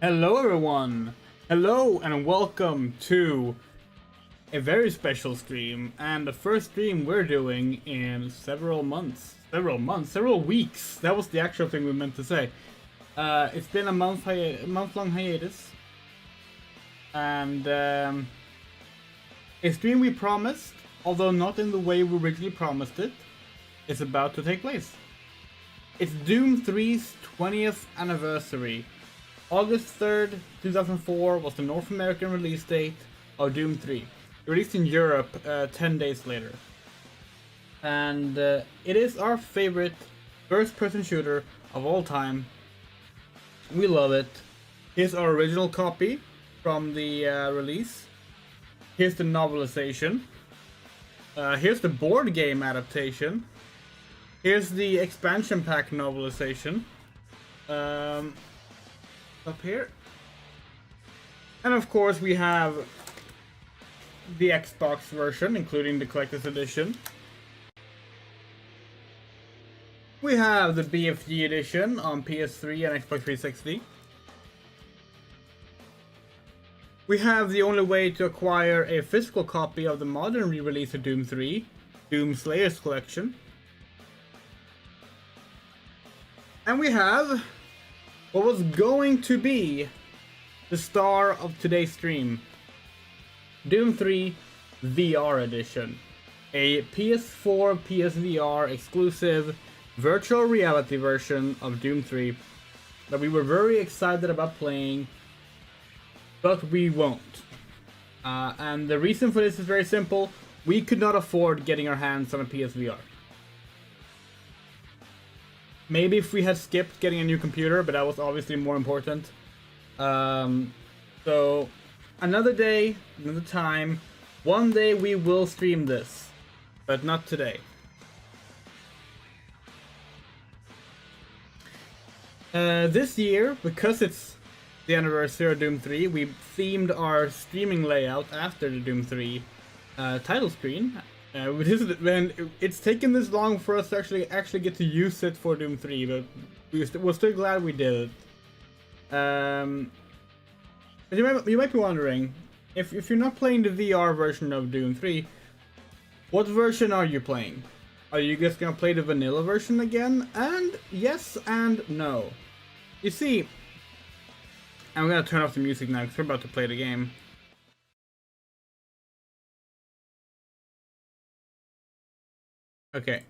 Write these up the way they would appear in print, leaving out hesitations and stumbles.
Hello everyone! Hello and welcome to a very special stream, and the first stream we're doing in several weeks. That was the actual thing we meant to say. It's been a month-long hiatus, and a stream we promised, although not in the way we originally promised it, is about to take place. It's Doom 3's 20th anniversary. August 3rd, 2004 was the North American release date of Doom 3. Released in Europe 10 days later. And it is our favorite first-person shooter of all time. We love it. Here's our original copy from the release. Here's the novelization. Here's the board game adaptation. Here's the expansion pack novelization. Up here. And of course we have the Xbox version, including the collector's edition. We have the BFG edition on PS3 and Xbox 360. We have the only way to acquire a physical copy of the modern re-release of Doom 3, Doom Slayers Collection. And we have what was going to be the star of today's stream, Doom 3 VR Edition, a PS4 PSVR exclusive virtual reality version of Doom 3 that we were very excited about playing, but we won't. And the reason for this is very simple: we could not afford getting our hands on a PSVR. Maybe if we had skipped getting a new computer, but that was obviously more important. So, another day, another time. One day we will stream this, but not today. This year, because it's the anniversary of Doom 3, we themed our streaming layout after the Doom 3 title screen. It's taken this long for us to actually get to use it for Doom 3, but we're still glad we did it. But you might be wondering, if you're not playing the VR version of Doom 3, what version are you playing? Are you just gonna play the vanilla version again? And yes and no. You see, I'm gonna turn off the music now because we're about to play the game. Okay,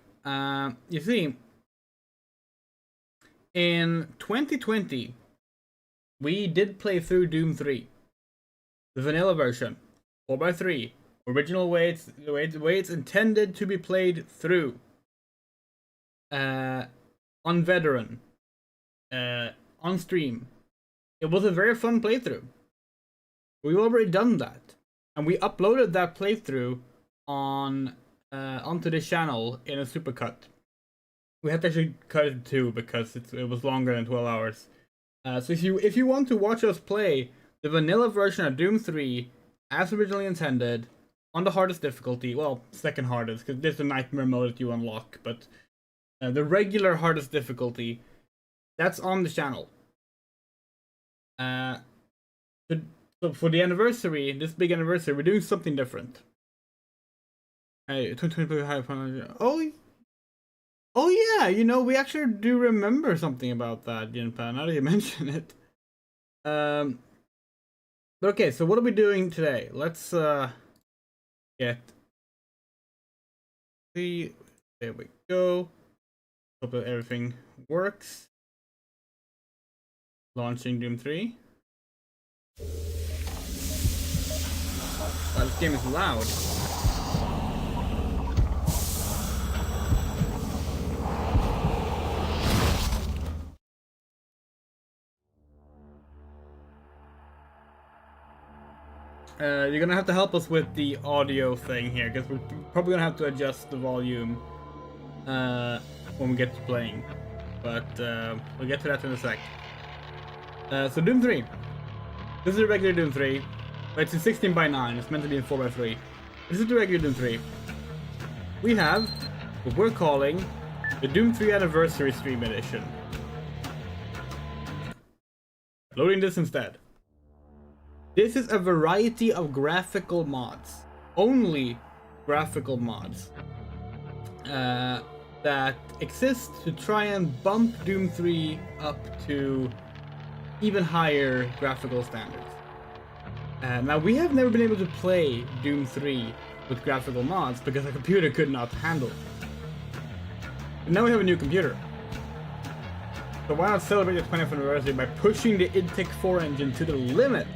you see, in 2020, we did play through Doom 3, the vanilla version, 4x3, original way the way it's intended to be played through, on veteran, on stream. It was a very fun playthrough. We've already done that, and we uploaded that playthrough onto this channel in a supercut. We had to actually cut it too because it was longer than 12 hours. So if you want to watch us play the vanilla version of Doom 3 as originally intended on the hardest difficulty, well, second hardest because there's a nightmare mode that you unlock, but the regular hardest difficulty, that's on the channel. So for the anniversary, this big anniversary, we're doing something different. Hey, 2020 oh yeah, you know, we actually do remember something about that, Jinpan, now that you mention it. Okay, so what are we doing today? Let's get see. There we go. Hope that everything works. Launching Doom 3. Wow, this game is loud. You're gonna have to help us with the audio thing here, because we're probably gonna have to adjust the volume when we get to playing. But we'll get to that in a sec. So Doom 3. This is a regular Doom 3, but it's in 16:9. It's meant to be in 4:3. This is the regular Doom 3. We have what we're calling the Doom 3 Anniversary Stream Edition. Loading this instead. This is a variety of graphical mods. Only graphical mods. That exist to try and bump Doom 3 up to even higher graphical standards. Now, we have never been able to play Doom 3 with graphical mods because our computer could not handle it. But now we have a new computer. So why not celebrate the 20th anniversary by pushing the idTech 4 engine to the limit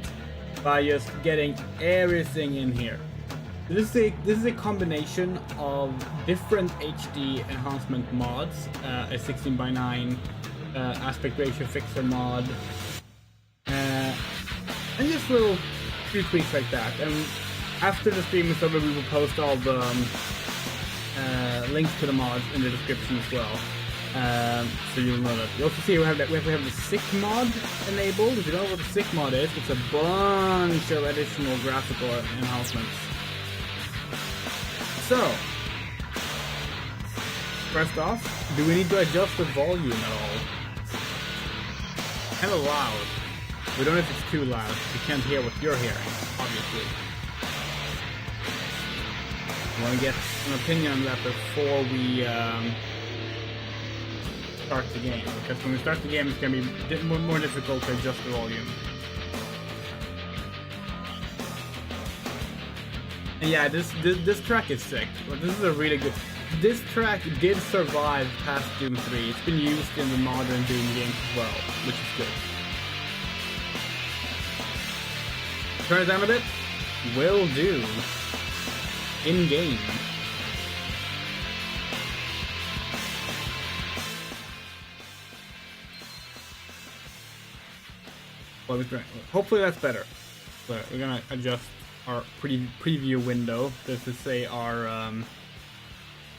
by just getting everything in here. This is a combination of different HD enhancement mods, a 16:9 aspect ratio fixer mod, and just little few tweaks like that. And after the stream is over, we will post all the links to the mods in the description as well, so you'll know that. You also see we have the sick mod enabled. If you don't know what the sick mod is, it's a bunch of additional graphical enhancements. So, first off, do we need to adjust the volume at all? Kind of loud. We don't know if it's too loud. We can't hear what you're hearing, obviously. I want to get an opinion on that before we start the game, because when we start the game, it's going to be more difficult to adjust the volume. And yeah, this track is sick. This is a really good. This track did survive past Doom 3. It's been used in the modern Doom games as well, which is good. Turn it down a bit. Will do. In game. Well, hopefully that's better. But we're gonna adjust our preview window. This is say our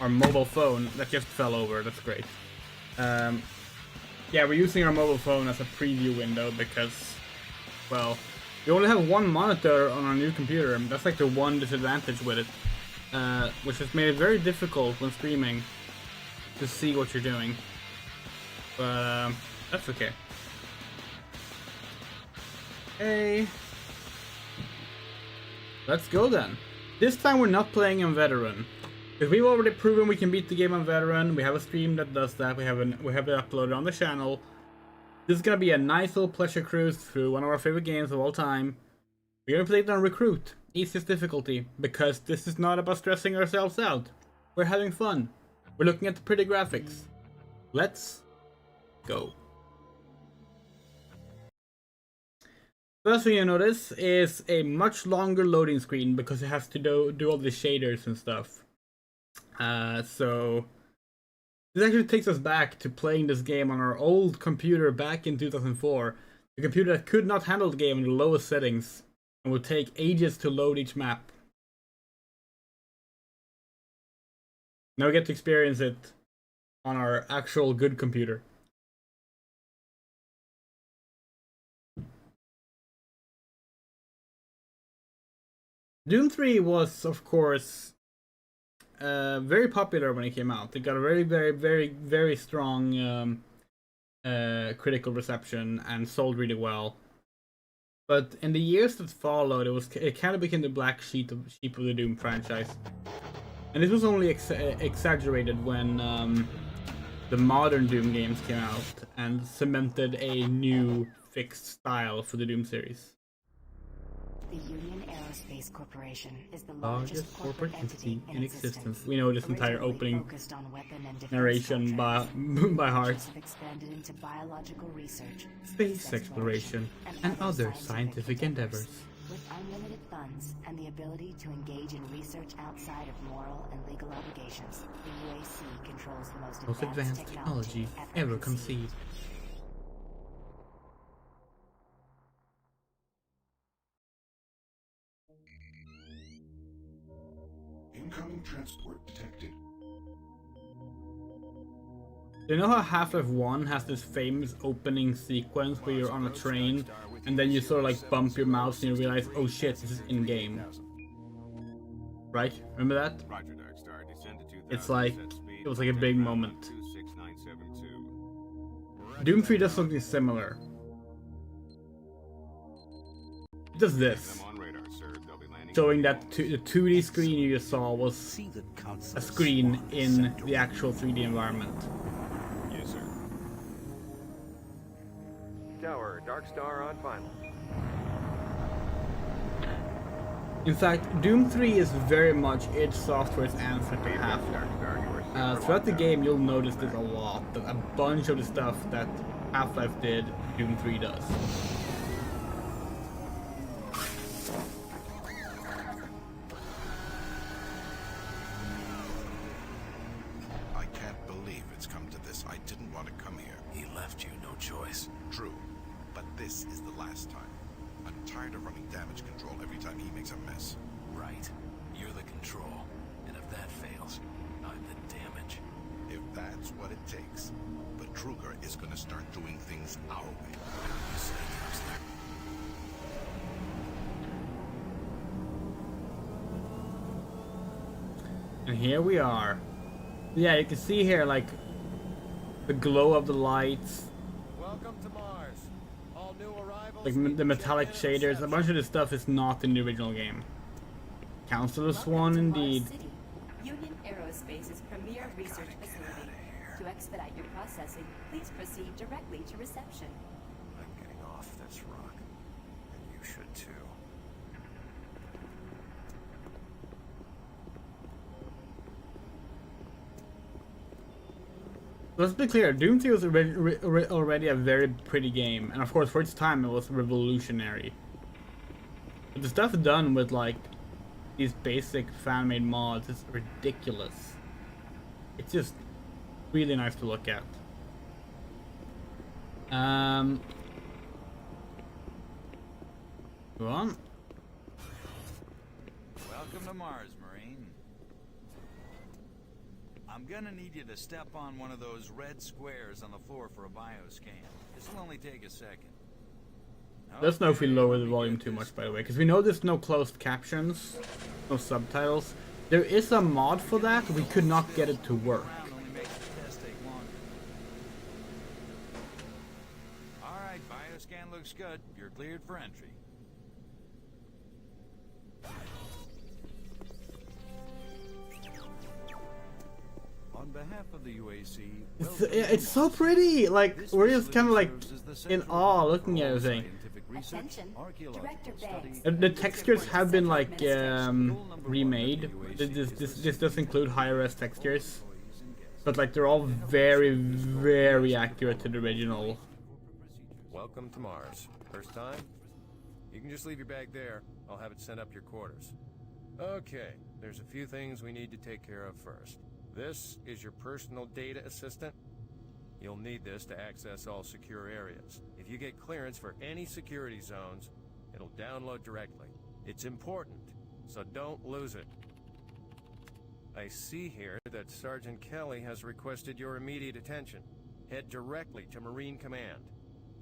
mobile phone that just fell over. That's great. Yeah, we're using our mobile phone as a preview window because, well, we only have one monitor on our new computer. That's like the one disadvantage with it, which has made it very difficult when streaming to see what you're doing. But that's okay. Hey. Let's go then. This time we're not playing on veteran, because we've already proven we can beat the game on veteran. We have a stream that does that. We have it uploaded on the channel. This is gonna be a nice little pleasure cruise through one of our favorite games of all time. We're gonna play it on recruit, easiest difficulty, because this is not about stressing ourselves out. We're having fun. We're looking at the pretty graphics. Let's go. First thing you notice is a much longer loading screen because it has to do all the shaders and stuff. So this actually takes us back to playing this game on our old computer back in 2004. A computer that could not handle the game in the lowest settings and would take ages to load each map. Now we get to experience it on our actual good computer. Doom 3 was, of course, very popular when it came out. It got a very strong critical reception and sold really well. But in the years that followed, it kind of became the black sheep of the Doom franchise. And this was only exaggerated when the modern Doom games came out and cemented a new fixed style for the Doom series. The Union Aerospace Corporation is the largest corporate entity in existence. We know this entire opening narration by heart. Expanded into biological research, space exploration, and other scientific endeavors. With unlimited funds and the ability to engage in research outside of moral and legal obligations, the UAC controls the most advanced technology ever conceived. Incoming transport detected. Do you know how Half-Life 1 has this famous opening sequence where you're on a train and then you sort of like bump your mouse and you realize, oh shit, this is in-game. Right? Remember that? It's like, it was like a big moment. Doom 3 does something similar. Just this. Them on radar, sir. They'll be landing. Showing that the 2D screen you just saw was a screen in the actual 3D environment. Yes, sir. Tower, Dark Star on final. In fact, Doom 3 is very much id Software's answer to Half-Life. Throughout the game, you'll notice this a lot. That a bunch of the stuff that Half-Life did, Doom 3 does. I can't believe it's come to this. I didn't want to come here. He left you no choice. True, but this is the last time. I'm tired of running damage control every time he makes a mess. Right. You're the control. And if that fails, I'm the damage. If that's what it takes, but Kruger is going to start doing things our way. You say, Counselor. And here we are. Yeah, you can see here, like, the glow of the lights, Welcome to Mars. All new arrivals. like the metallic shaders. A bunch of this stuff is not in the original game. Counselor Swan, indeed. City, Union Aerospace's premier research facility. To expedite your processing, please proceed directly to reception. I'm getting off this rock. And you should too. Let's be clear, Doom 3 was already a very pretty game, and of course for its time it was revolutionary. But the stuff done with like these basic fan-made mods is ridiculous. It's just really nice to look at. Go on. Welcome to Mars, Marine. I'm gonna need you to step on one of those red squares on the floor for a bioscan. This'll only take a second. Let's know if we lower the volume too much, by the way, because we know there's no closed captions, no subtitles. There is a mod for that, we could not get it to work. Only makes the test take longer. All right, bioscan looks good. You're cleared for entry. On behalf of the UAC, It's so pretty! Like, we're just kind of like in awe looking at everything. Attention, Director Banks. The textures have been like remade. This does include high-res textures, but like they're all very, very accurate to the original. Welcome to Mars. First time? You can just leave your bag there. I'll have it sent up your quarters. Okay, there's a few things we need to take care of first. This is your personal data assistant. You'll need this to access all secure areas. If you get clearance for any security zones, it'll download directly. It's important, so don't lose it. I see here that Sergeant Kelly has requested your immediate attention. Head directly to Marine Command.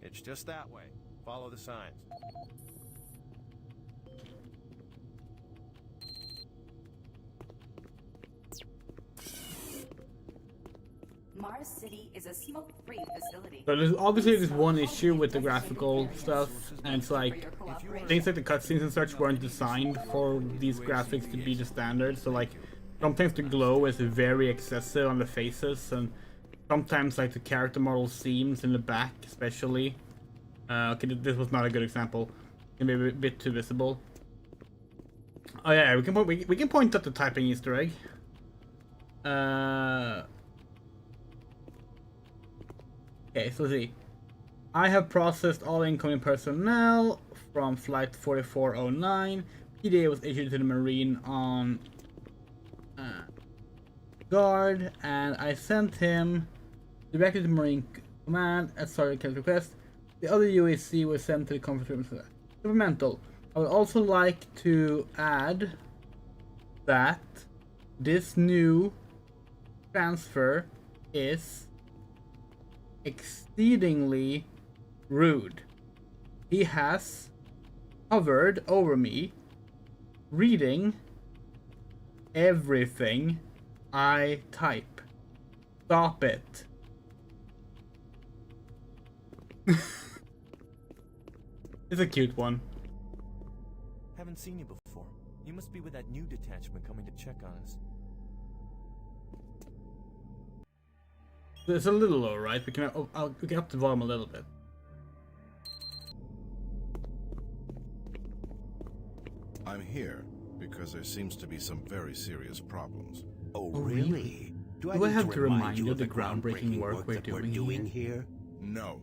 It's just that way. Follow the signs. Mars City is a smoke-free facility. So there's obviously this one issue with the graphical stuff, and it's like things like the cutscenes and such weren't designed for these graphics to be the standard. So like sometimes the glow is very excessive on the faces, and sometimes like the character model seams in the back, especially. Okay, this was not a good example. It may be a bit too visible. Oh yeah, we can point at the typing Easter egg. Okay, so let's see. I have processed all incoming personnel from flight 4409. PDA was issued to the Marine on guard, and I sent him directly to Marine Command at Sergeant Kelly's request. The other UAC was sent to the conference room. Supplemental. I would also like to add that this new transfer is exceedingly rude. He has hovered over me, reading everything I type. Stop it. It's a cute one. Haven't seen you before. You must be with that new detachment coming to check on us. It's a little low, right? We can get up the volume a little bit. I'm here because there seems to be some very serious problems. Oh, really? Do I have to remind you of the groundbreaking work we're doing here? No,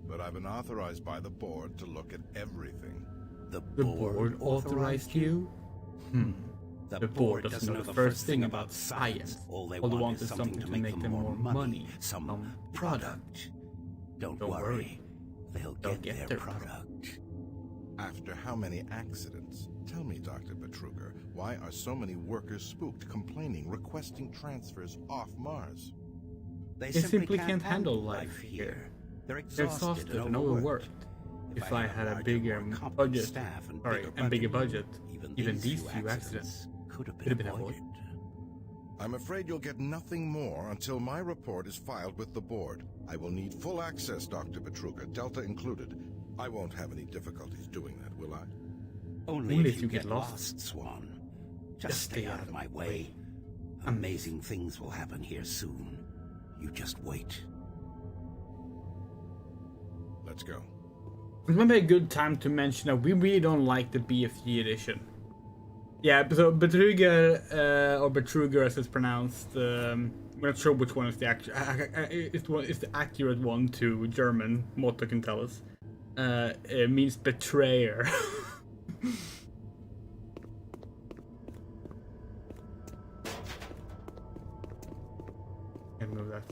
but I've been authorized by the board to look at everything. The board authorized you? The board doesn't know the first thing about science. All they want is something to make them more money. Some product. Don't worry. They'll get their product. After how many accidents? Tell me, Dr. Betruger, why are so many workers spooked, complaining, requesting transfers off Mars? They simply can't handle life here. They're exhausted and overworked. If I had a bigger budget, bigger budget, even these few accidents could have been avoided. I'm afraid you'll get nothing more until my report is filed with the board. I will need full access, Dr. Betruger, Delta included. I won't have any difficulties doing that, will I? Only if you get lost, Swan. Just stay out of my way. Amazing things will happen here soon. You just wait. Let's go. It's maybe a good time to mention that we really don't like the BFG edition. Yeah, so Betruger, or Betruger as it's pronounced, I'm not sure which one is the it's the accurate one to German, Motto can tell us. It means betrayer. Can't move that.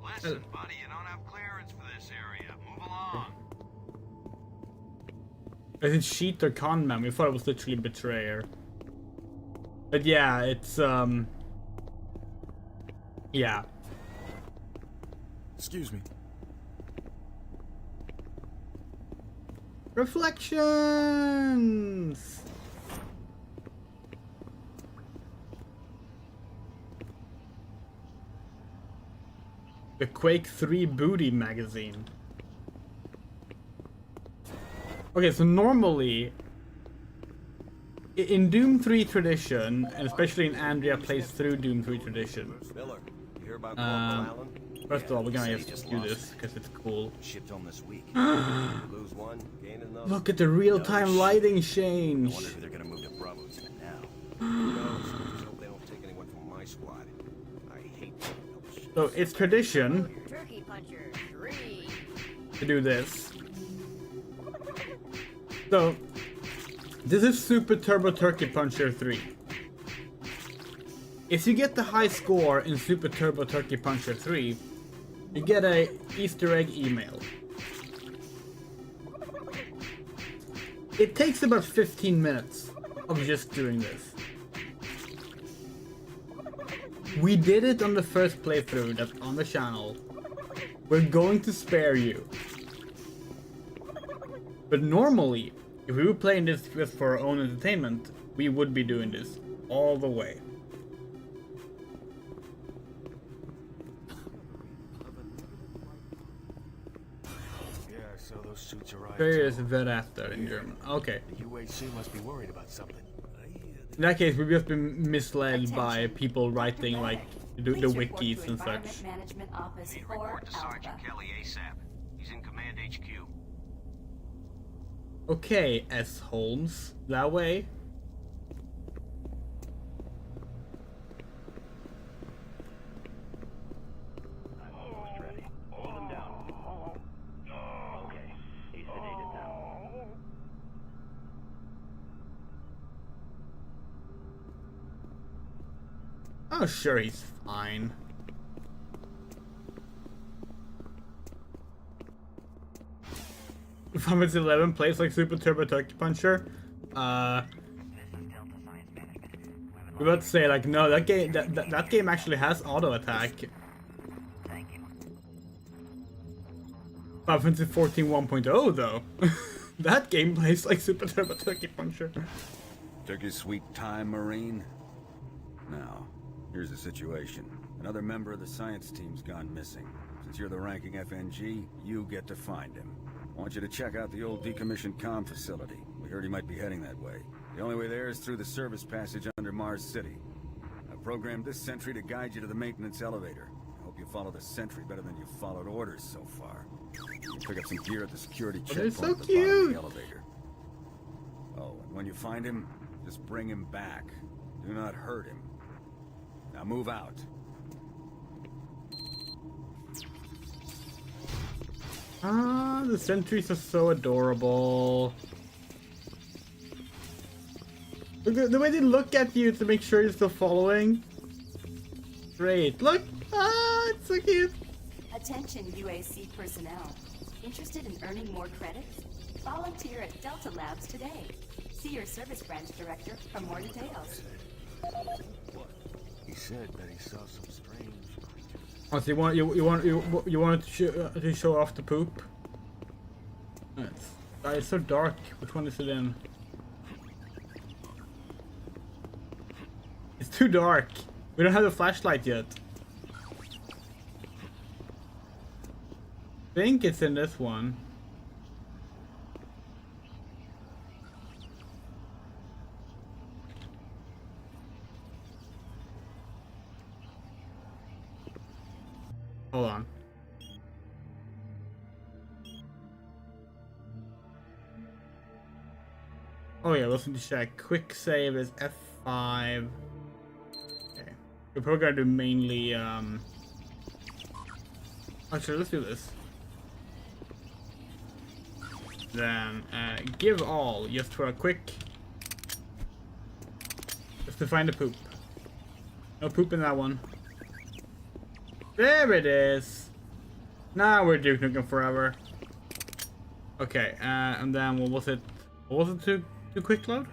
Listen, buddy, you don't have clearance for this area. Move along. Is it cheat or con man? We thought it was literally betrayer. But yeah, it's yeah. Excuse me. Reflections. The Quake 3 booty magazine. Okay, so normally in Doom 3 tradition, and especially in Andrea plays through Doom 3 tradition. Miller, you hear about Island? First of all, we're gonna just do this because it's cool. Shipped home this week. Lose one, gain another. Look at the real-time lighting change. I wonder who they're gonna move to Bravo to now. Who knows? Just hope they don't take anyone from my squad. I hate those. So it's tradition Turkey Puncher 3. to do this. So this is Super Turbo Turkey Puncher 3. If you get the high score in Super Turbo Turkey Puncher 3, you get a Easter egg email. It takes about 15 minutes of just doing this. We did it on the first playthrough that's on the channel. We're going to spare you. But normally, if we were playing this just for our own entertainment, we would be doing this all the way. Yeah, so those suits arrived. There is vet after in German. Okay. The UAC must be worried about something. In that case, we've just been misled by people writing like the wikis and such. Management Office Need 4 report to Sergeant Alpha. Kelly ASAP. He's in Command HQ. Okay, S. Holmes. That way. I'm almost ready. Hold him down. Okay, he's sedated now. Oh, sure, he's fine. If 11 plays like Super Turbo Turkey Puncher, we're about to say like no, that game actually has auto attack. Final Fantasy 14 1.0 though, that game plays like Super Turbo Turkey Puncher. Took your sweet time, Marine? Now, here's the situation. Another member of the science team's gone missing. Since you're the ranking FNG, you get to find him. I want you to check out the old decommissioned comm facility. We heard he might be heading that way. The only way there is through the service passage under Mars City. I programmed this sentry to guide you to the maintenance elevator. I hope you follow the sentry better than you've followed orders so far. You pick up some gear at the security checkpoint so at the bottom of cute. the elevator. Oh, and when you find him, just bring him back. Do not hurt him. Now move out. Ah, the sentries are so adorable. The way they look at you to make sure you're still following. Great. Look! Ah, it's so cute. Attention UAC personnel. Interested in earning more credits? Volunteer at Delta Labs today. See your service branch director for more details. What? He said that he saw some strange creatures. Oh, so you wanted to show off the poop? It's so dark. Which one is it in? It's too dark. We don't have the flashlight yet. I think it's in this one. Hold on. Oh yeah, listen to check. Quick save is F5. Okay. We're probably gonna do mainly actually let's do this. Then give all just for a quick, just to find the poop. No poop in that one. There it is. Now we're Duke Nukem forever. Okay, and then what was it? What was it to quick load?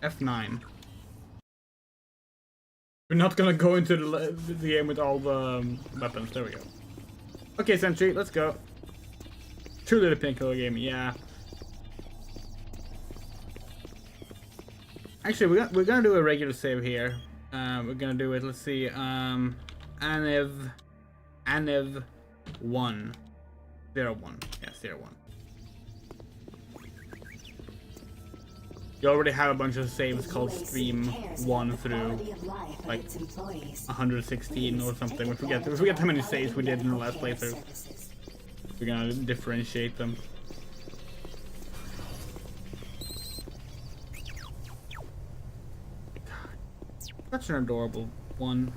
F9. We're not gonna go into the game with all the weapons. There we go. Okay, Sentry, let's go. Truly the pinnacle game, yeah. Actually, we're gonna do a regular save here. We're gonna do it. Let's see. Aniv 1 01. Yeah, 01. You already have a bunch of saves called Stream 1 through like 116 or something. We forget how many saves we did in the last playthrough. We're gonna differentiate them. Such an adorable one.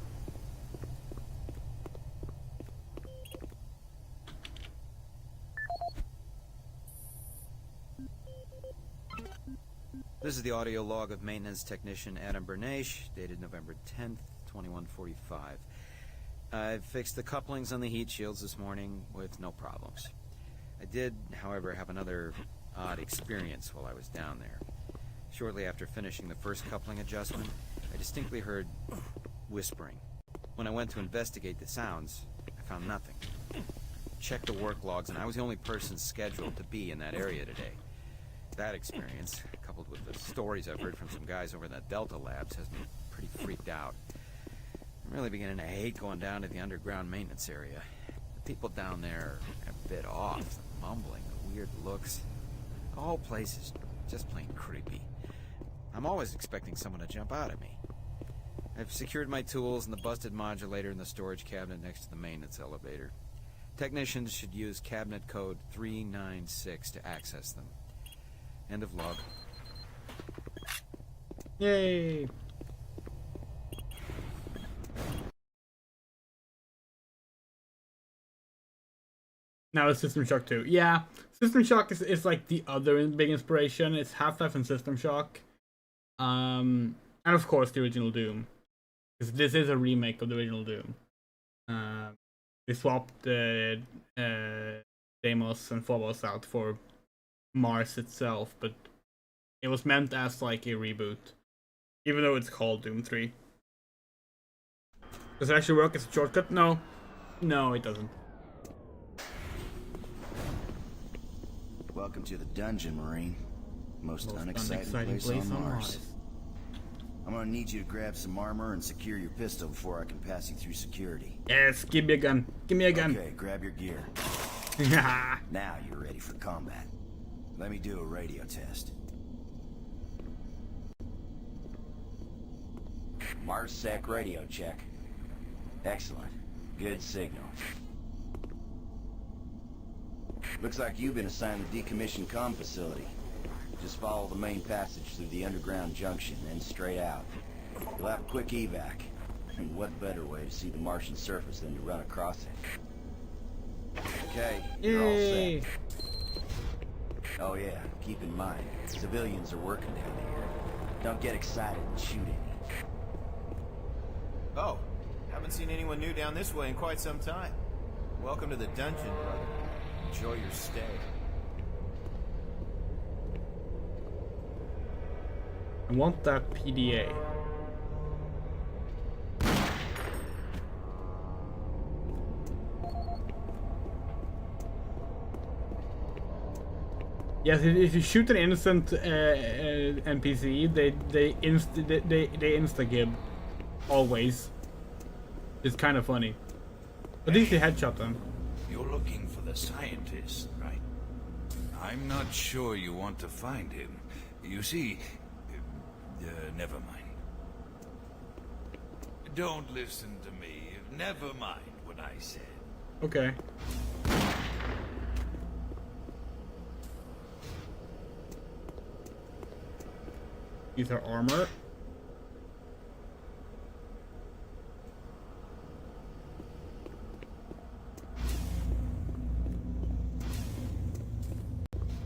This is the audio log of maintenance technician Adam Bernache, dated November 10th, 2145. I've fixed the couplings on the heat shields this morning with no problems. I did, however, have another odd experience while I was down there. Shortly after finishing the first coupling adjustment, I distinctly heard whispering. When I went to investigate the sounds, I found nothing. Checked the work logs, and I was the only person scheduled to be in that area today. That experience, coupled with the stories I've heard from some guys over in the Delta Labs, has me pretty freaked out. I'm really beginning to hate going down to the underground maintenance area. The people down there are a bit off, the mumbling, the weird looks. The whole place is just plain creepy. I'm always expecting someone to jump out at me. I've secured my tools and the busted modulator in the storage cabinet next to the maintenance elevator. Technicians should use cabinet code 396 to access them. End of log. Yay! Now it's System Shock 2. Yeah, System Shock is like the other big inspiration. It's Half-Life and System Shock. And of course the original Doom. Because this is a remake of the original Doom. They swapped Deimos and Phobos out for Mars itself, but it was meant as like a reboot. Even though it's called Doom 3. Does it actually work as a shortcut? No. No, it doesn't. Welcome to the dungeon, Marine. Most unexciting place on Mars. I'm gonna need you to grab some armor and secure your pistol before I can pass you through security. Yes, give me a gun. Give me a gun. Okay, grab your gear. Now you're ready for combat. Let me do a radio test. MarsSec radio check. Excellent. Good signal. Looks like you've been assigned the decommissioned comm facility. Just follow the main passage through the underground junction, then straight out. You'll have a quick evac. And what better way to see the Martian surface than to run across it? Okay, you're all set. Oh yeah, keep in mind, civilians are working down here. Don't get excited and shoot any. Oh, haven't seen anyone new down this way in quite some time. Welcome to the dungeon, brother. Enjoy your stay. I want that PDA. Yes, if you shoot an innocent NPC, they insta-gib. Always. It's kind of funny. At least they headshot them. You're looking for the scientist, right? I'm not sure you want to find him. You see... never mind. Don't listen to me. Never mind what I said. Okay. These are armor.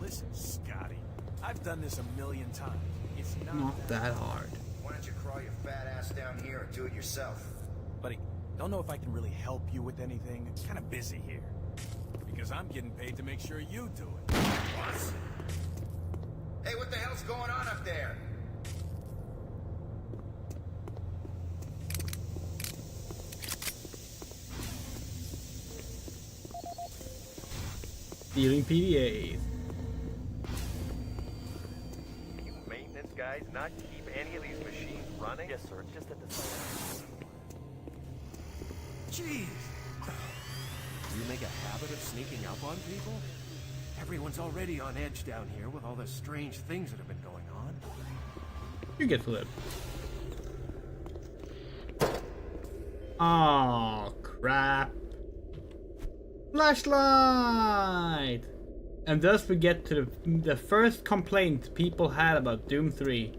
Listen, Scotty, I've done this a million times. It's Not that hard. Why don't you crawl your fat ass down here and do it yourself? Buddy, don't know if I can really help you with anything. It's kind of busy here. Because I'm getting paid to make sure you do it. What? Hey, what the hell's going on up there? Stealing PDAs. You maintenance guys not keep any of these machines running? Yes, sir. Just at the site. Jeez. You make a habit of sneaking up on people? Everyone's already on edge down here with all the strange things that have been going on. You get to live. Oh crap. Flashlight! And thus we get to the first complaint people had about Doom 3.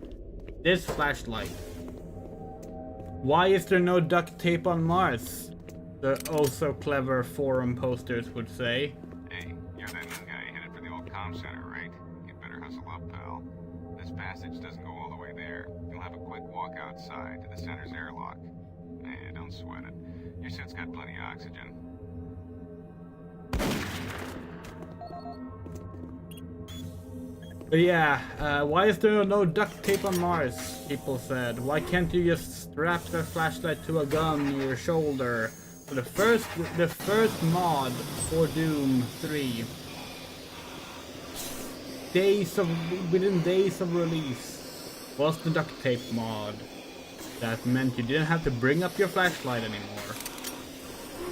This flashlight. Why is there no duct tape on Mars? The oh-so clever forum posters would say. Hey, you're that new guy headed for the old comm center, right? You better hustle up, pal. This passage doesn't go all the way there. You'll have a quick walk outside to the center's airlock. Hey, don't sweat it. Your suit's got plenty of oxygen. But yeah, why is there no duct tape on Mars? People said. Why can't you just strap the flashlight to a gun on your shoulder? So the first mod for Doom 3. Within days of release was the duct tape mod. That meant you didn't have to bring up your flashlight anymore.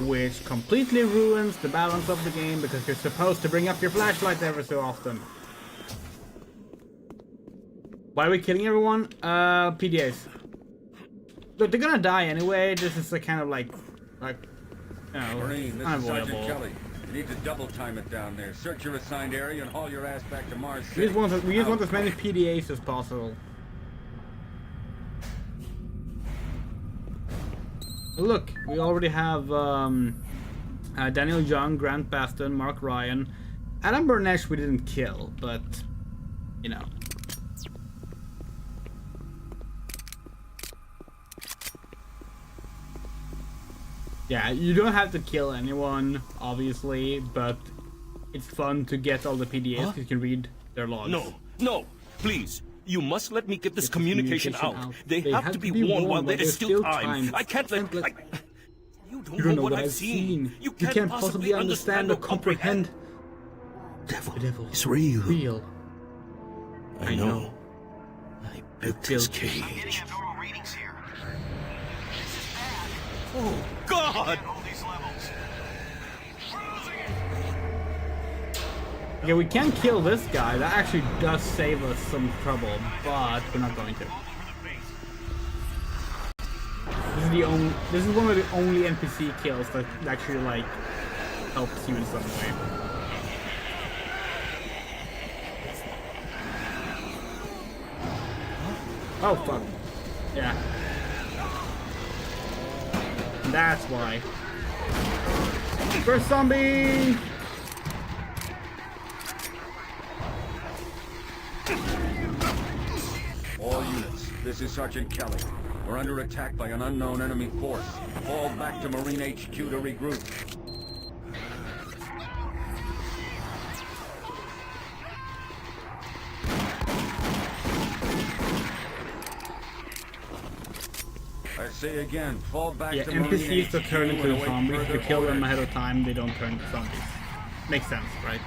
Which completely ruins the balance of the game because you're supposed to bring up your flashlight every so often. Why are we killing everyone? PDAs. But they're gonna die anyway. This is a kind of like, you know, Marine, this is unavoidable. Sergeant Kelly. You need to double time it down there. Search your assigned area and haul your ass back to Mars City. We just want as many PDAs as possible. Look, we already have Daniel Young, Grant Baston, Mark Ryan. Adam Burnett we didn't kill, but, you know. Yeah, you don't have to kill anyone, obviously, but it's fun to get all the PDAs because you can read their logs. No, please. You must let me get this communication out. They have to be warned while there is still time. I can't let... You don't know what I've seen. You can't possibly understand or comprehend. The devil is real. I know. I built this cage. I'm getting abnormal readings here. This is bad. Oh, God! Can't hold these levels. We're losing it. Okay, we can kill this guy. That actually does save us some trouble, but we're not going to. This is one of the only NPC kills that actually like helps you in some way. Oh fuck. Yeah. That's why. First zombie! All units, this is Sergeant Kelly. We're under attack by an unknown enemy force. Fall back to Marine HQ to regroup. I say again, fall back to Marine NPCs HQ that turn into and zombies, await if you further kill them orders. ahead of time, they don't turn into zombies. Makes sense, right?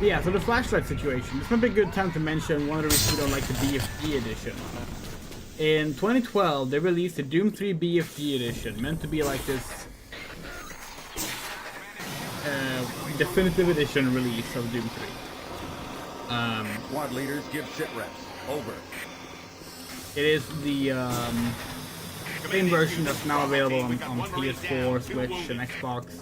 Yeah, so the flashlight situation. This might be a good time to mention one of the reasons we don't like the BFG edition. In 2012, they released the Doom 3 BFG edition, meant to be like this definitive edition release of Doom 3. Squad leaders give sit reps. Over. It is the same version that's now available on PS4, Switch, and Xbox.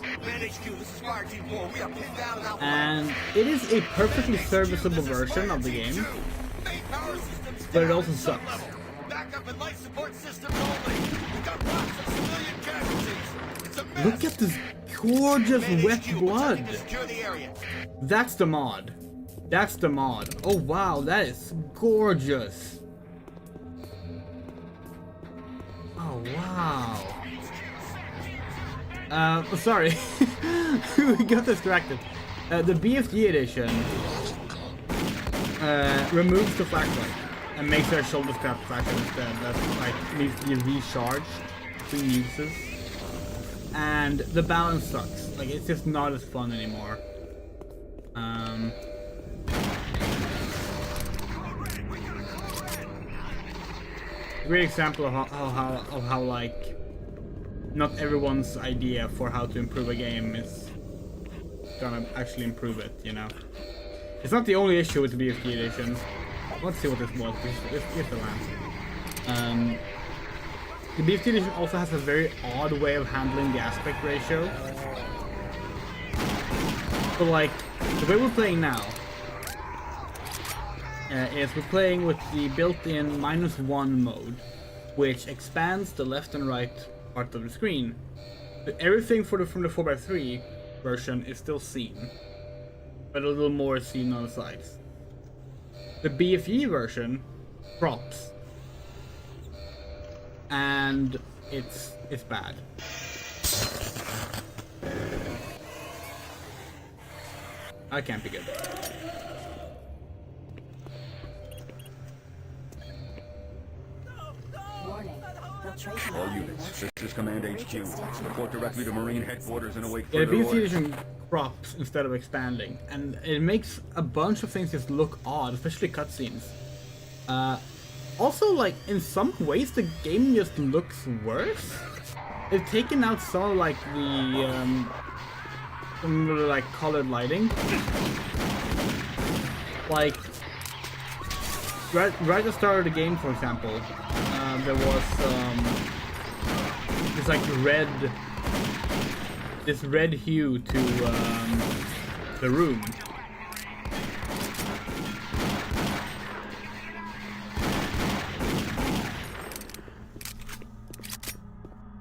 And it is a perfectly serviceable version of the game, but it also sucks. Look at this gorgeous wet blood. That's the mod. That's the mod. Oh wow, that is gorgeous. Oh wow. Sorry. We got distracted. The BFG edition removes the flashlight and makes their shoulder strap flashlight instead. That's like needs to be recharged between uses. And the balance sucks. Like it's just not as fun anymore. Great example of how like not everyone's idea for how to improve a game is gonna actually improve it, you know. It's not the only issue with the BFG edition. Let's see what this was. Here's the lens. The BFG edition also has a very odd way of handling the aspect ratio. So like, the way we're playing now is we're playing with the built-in -1 mode, which expands the left and right part of the screen. But everything from the 4x3 version is still seen, but a little more is seen on the sides. The BFE version crops, and it's bad. I can't be good. All units, this is Command HQ. Report directly to Marine Headquarters and await Yeah, the further BFG orders. edition crops instead of expanding, and it makes a bunch of things just look odd, especially cutscenes. Also, like, in some ways the game just looks worse. They've taken out some of like the some of the, like, colored lighting. Like right at the start of the game, for example, there was this like red hue to the room.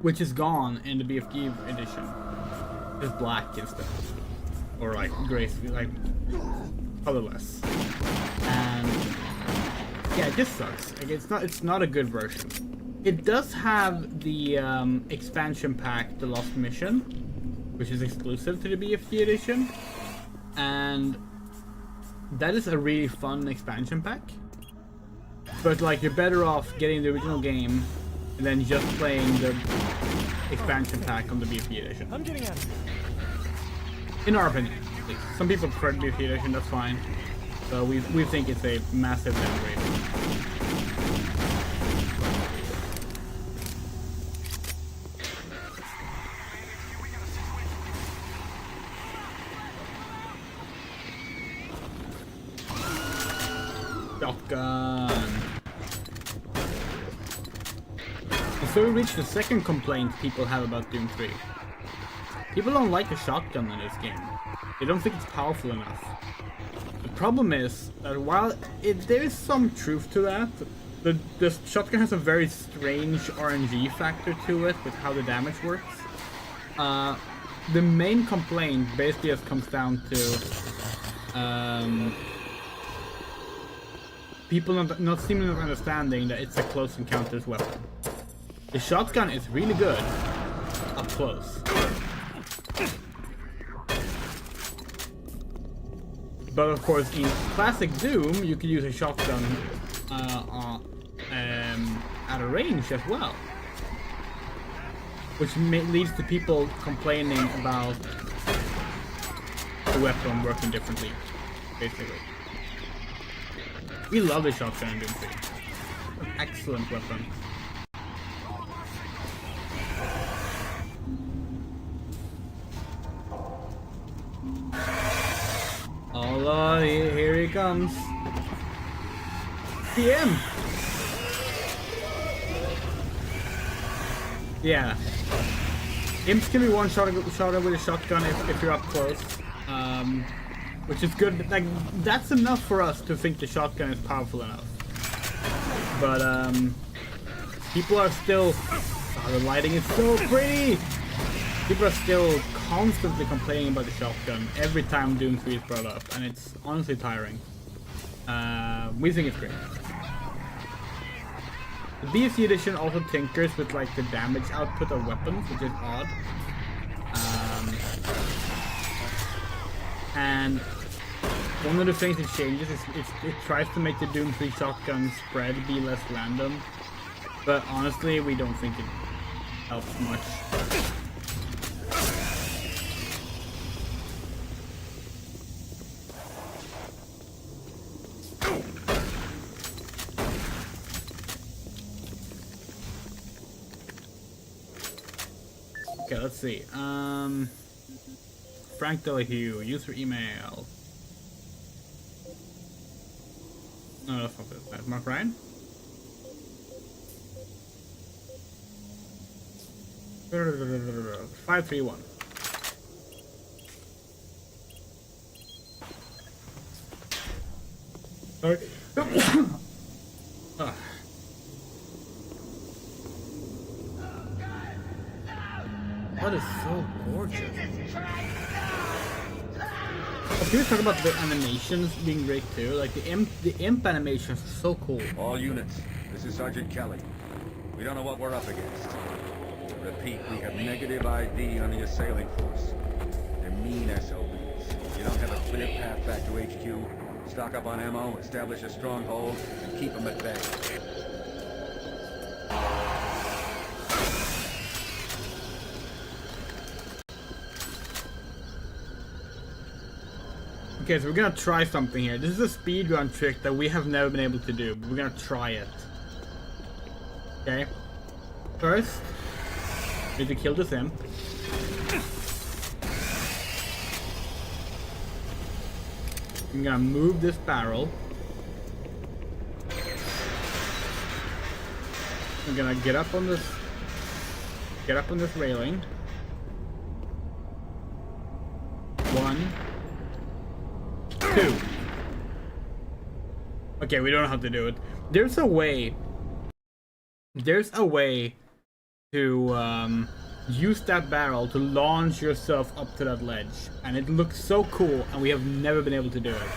Which is gone in the BFG edition. It's black instead, or like gray, like colorless. And yeah, it just sucks. Like it's not a good version. It does have the expansion pack, The Lost Mission, which is exclusive to the BFG edition, and that is a really fun expansion pack. But like, you're better off getting the original game and then just playing the expansion pack on the BFG edition. I'm getting out of here. In our opinion, at least. Some people prefer the BFG edition, that's fine. So we think it's a massive downgrade. shotgun. So we reached the second complaint people have about Doom 3. People don't like the shotgun in this game. They don't think it's powerful enough. The problem is that while there is some truth to that, the shotgun has a very strange RNG factor to it with how the damage works. The main complaint basically just comes down to people not seeming to understanding that it's a close encounters weapon. The shotgun is really good up close. But of course, in classic Doom, you can use a shotgun at a range as well. Which leads to people complaining about the weapon working differently, basically. We love the shotgun in Doom 3. An excellent weapon. Oh, here he comes. PM! Yeah. Imps can be one-shot with a shotgun if you're up close. Which is good. Like, that's enough for us to think the shotgun is powerful enough. But, people are still... Oh, the lighting is so pretty! People are still constantly complaining about the shotgun every time Doom 3 is brought up, and it's honestly tiring. We think it's great. The DLC edition also tinkers with like the damage output of weapons, which is odd. And one of the things it changes is it tries to make the Doom 3 shotgun spread be less random, but honestly we don't think it helps much. Okay, let's see. Frank Delahue, user email. No, that's not this. That's Mark Ryan. $531. 531. Sorry. That is so gorgeous. Can we talk about the animations being great too? Like the imp animations are so cool. All units, this is Sergeant Kelly. We don't know what we're up against. Repeat, we have negative ID on the assailing force. They're mean SOBs. You don't have a clear path back to HQ. Stock up on ammo, establish a stronghold, and keep them at bay. Okay, so we're gonna try something here. This is a speedrun trick that we have never been able to do, but we're gonna try it. Okay. First, we need to kill this imp. I'm gonna move this barrel. I'm gonna get up on this railing. 1, 2. Okay, we don't know how to do it. There's a way to use that barrel to launch yourself up to that ledge, and it looks so cool, and we have never been able to do it.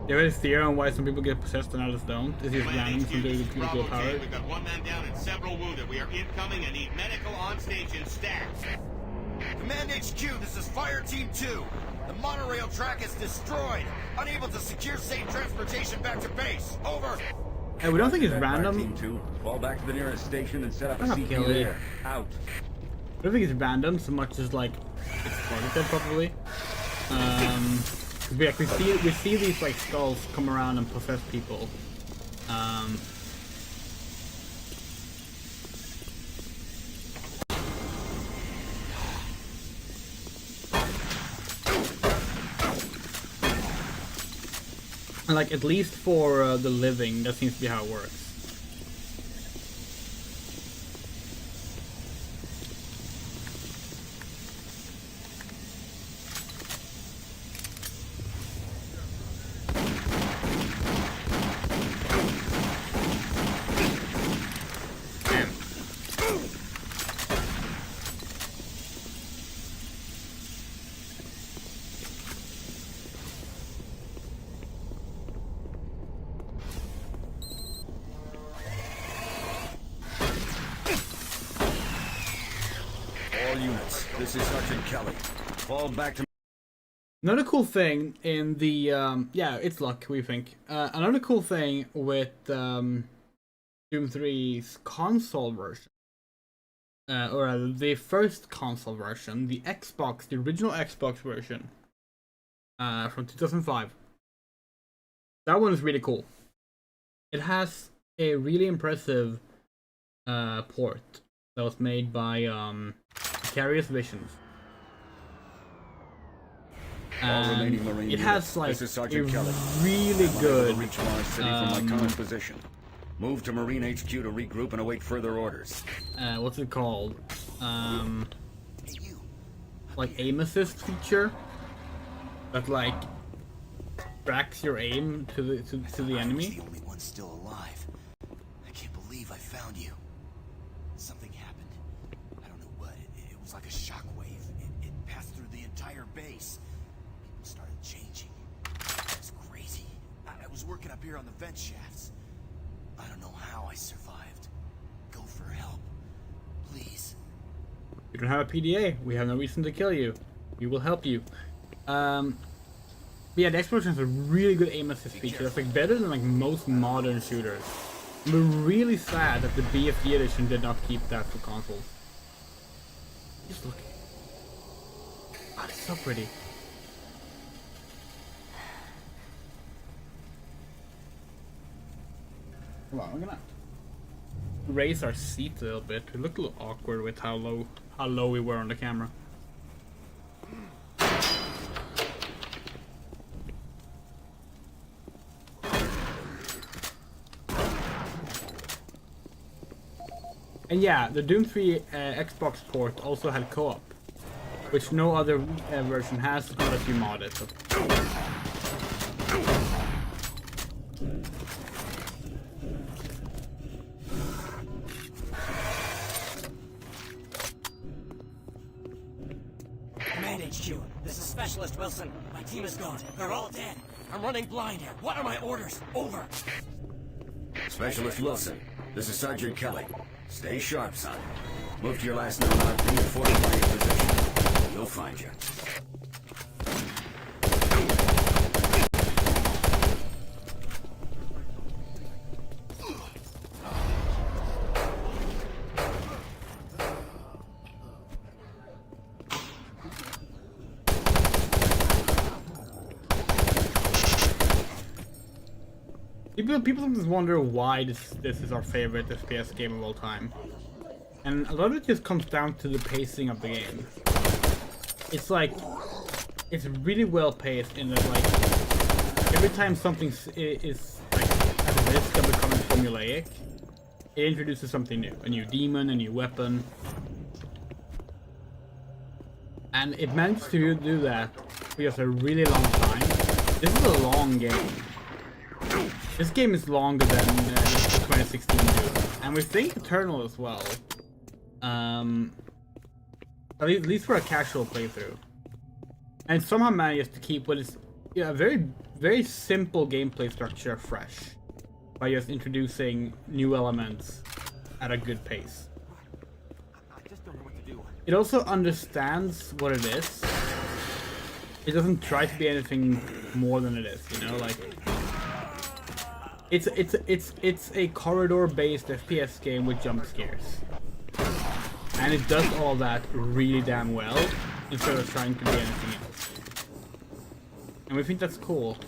There is a theory on why some people get possessed and others don't. This is random, some people get nuclear power. We've got one man down and several wounded. We are incoming and need medical on stage in stacks. Command HQ, this is Fire Team 2. The monorail track is destroyed. Unable to secure safe transportation back to base. Over. Hey, we don't think it's random. Team 2, fall back to the nearest station and set up a CP there. Out. I don't think it's random so much as like it's targeted probably. We see these like skulls come around and possess people. And like, at least for the living, that seems to be how it works. This is Sergeant Kelly. Fall back to... Another cool thing in the, yeah, it's luck, we think. Another cool thing with Doom 3's console version, or rather, the first console version, the Xbox, the original Xbox version, from 2005. That one is really cool. It has a really impressive port that was made by Vicarious Visions. It has like a really good reach Mars City from my current position. Move to Marine HQ to regroup and await further orders. What's it called? Like aim assist feature that like tracks your aim to the enemy. I was the only one still alive. I can't believe I found you. Something happened. I don't know what. It was like a shockwave. It passed through the entire base. People started changing. It's crazy. I was working up here on the vent shafts. I don't know how I survived. Go for help. Please. You don't have a PDA. We have no reason to kill you. We will help you. Yeah, the explosion has a really good aim assist feature. That's like better than like most modern shooters. We're really sad that the BFG edition did not keep that for consoles. Just look. Oh, it's so pretty. Hold on, we're gonna raise our seats a little bit. We look a little awkward with how low we were on the camera. And yeah, the Doom 3 Xbox port also had co-op, which no other version has unless you mod it. So. Command HQ, this is Specialist Wilson. My team is gone. They're all dead. I'm running blind here. What are my orders? Over. Specialist Wilson, this is Sergeant Kelly. Stay sharp, son. Move to your last known RP and fortify your position. You'll find you. People sometimes wonder why this is our favorite FPS game of all time. And a lot of it just comes down to the pacing of the game. It's like, it's really well paced in that like, every time something is like, at risk of becoming formulaic, it introduces something new. A new demon, a new weapon. And it managed to do that for just a really long time. This is a long game. This game is longer than 2016 Doom, and we think Eternal as well. At least for a casual playthrough, and somehow managed to keep what is a very, very simple gameplay structure fresh by just introducing new elements at a good pace. I just don't know what to do. It also understands what it is. It doesn't try to be anything more than it is, you know, like. It's a corridor-based FPS game with jump scares, and it does all that really damn well instead of trying to be anything else. And we think that's cool.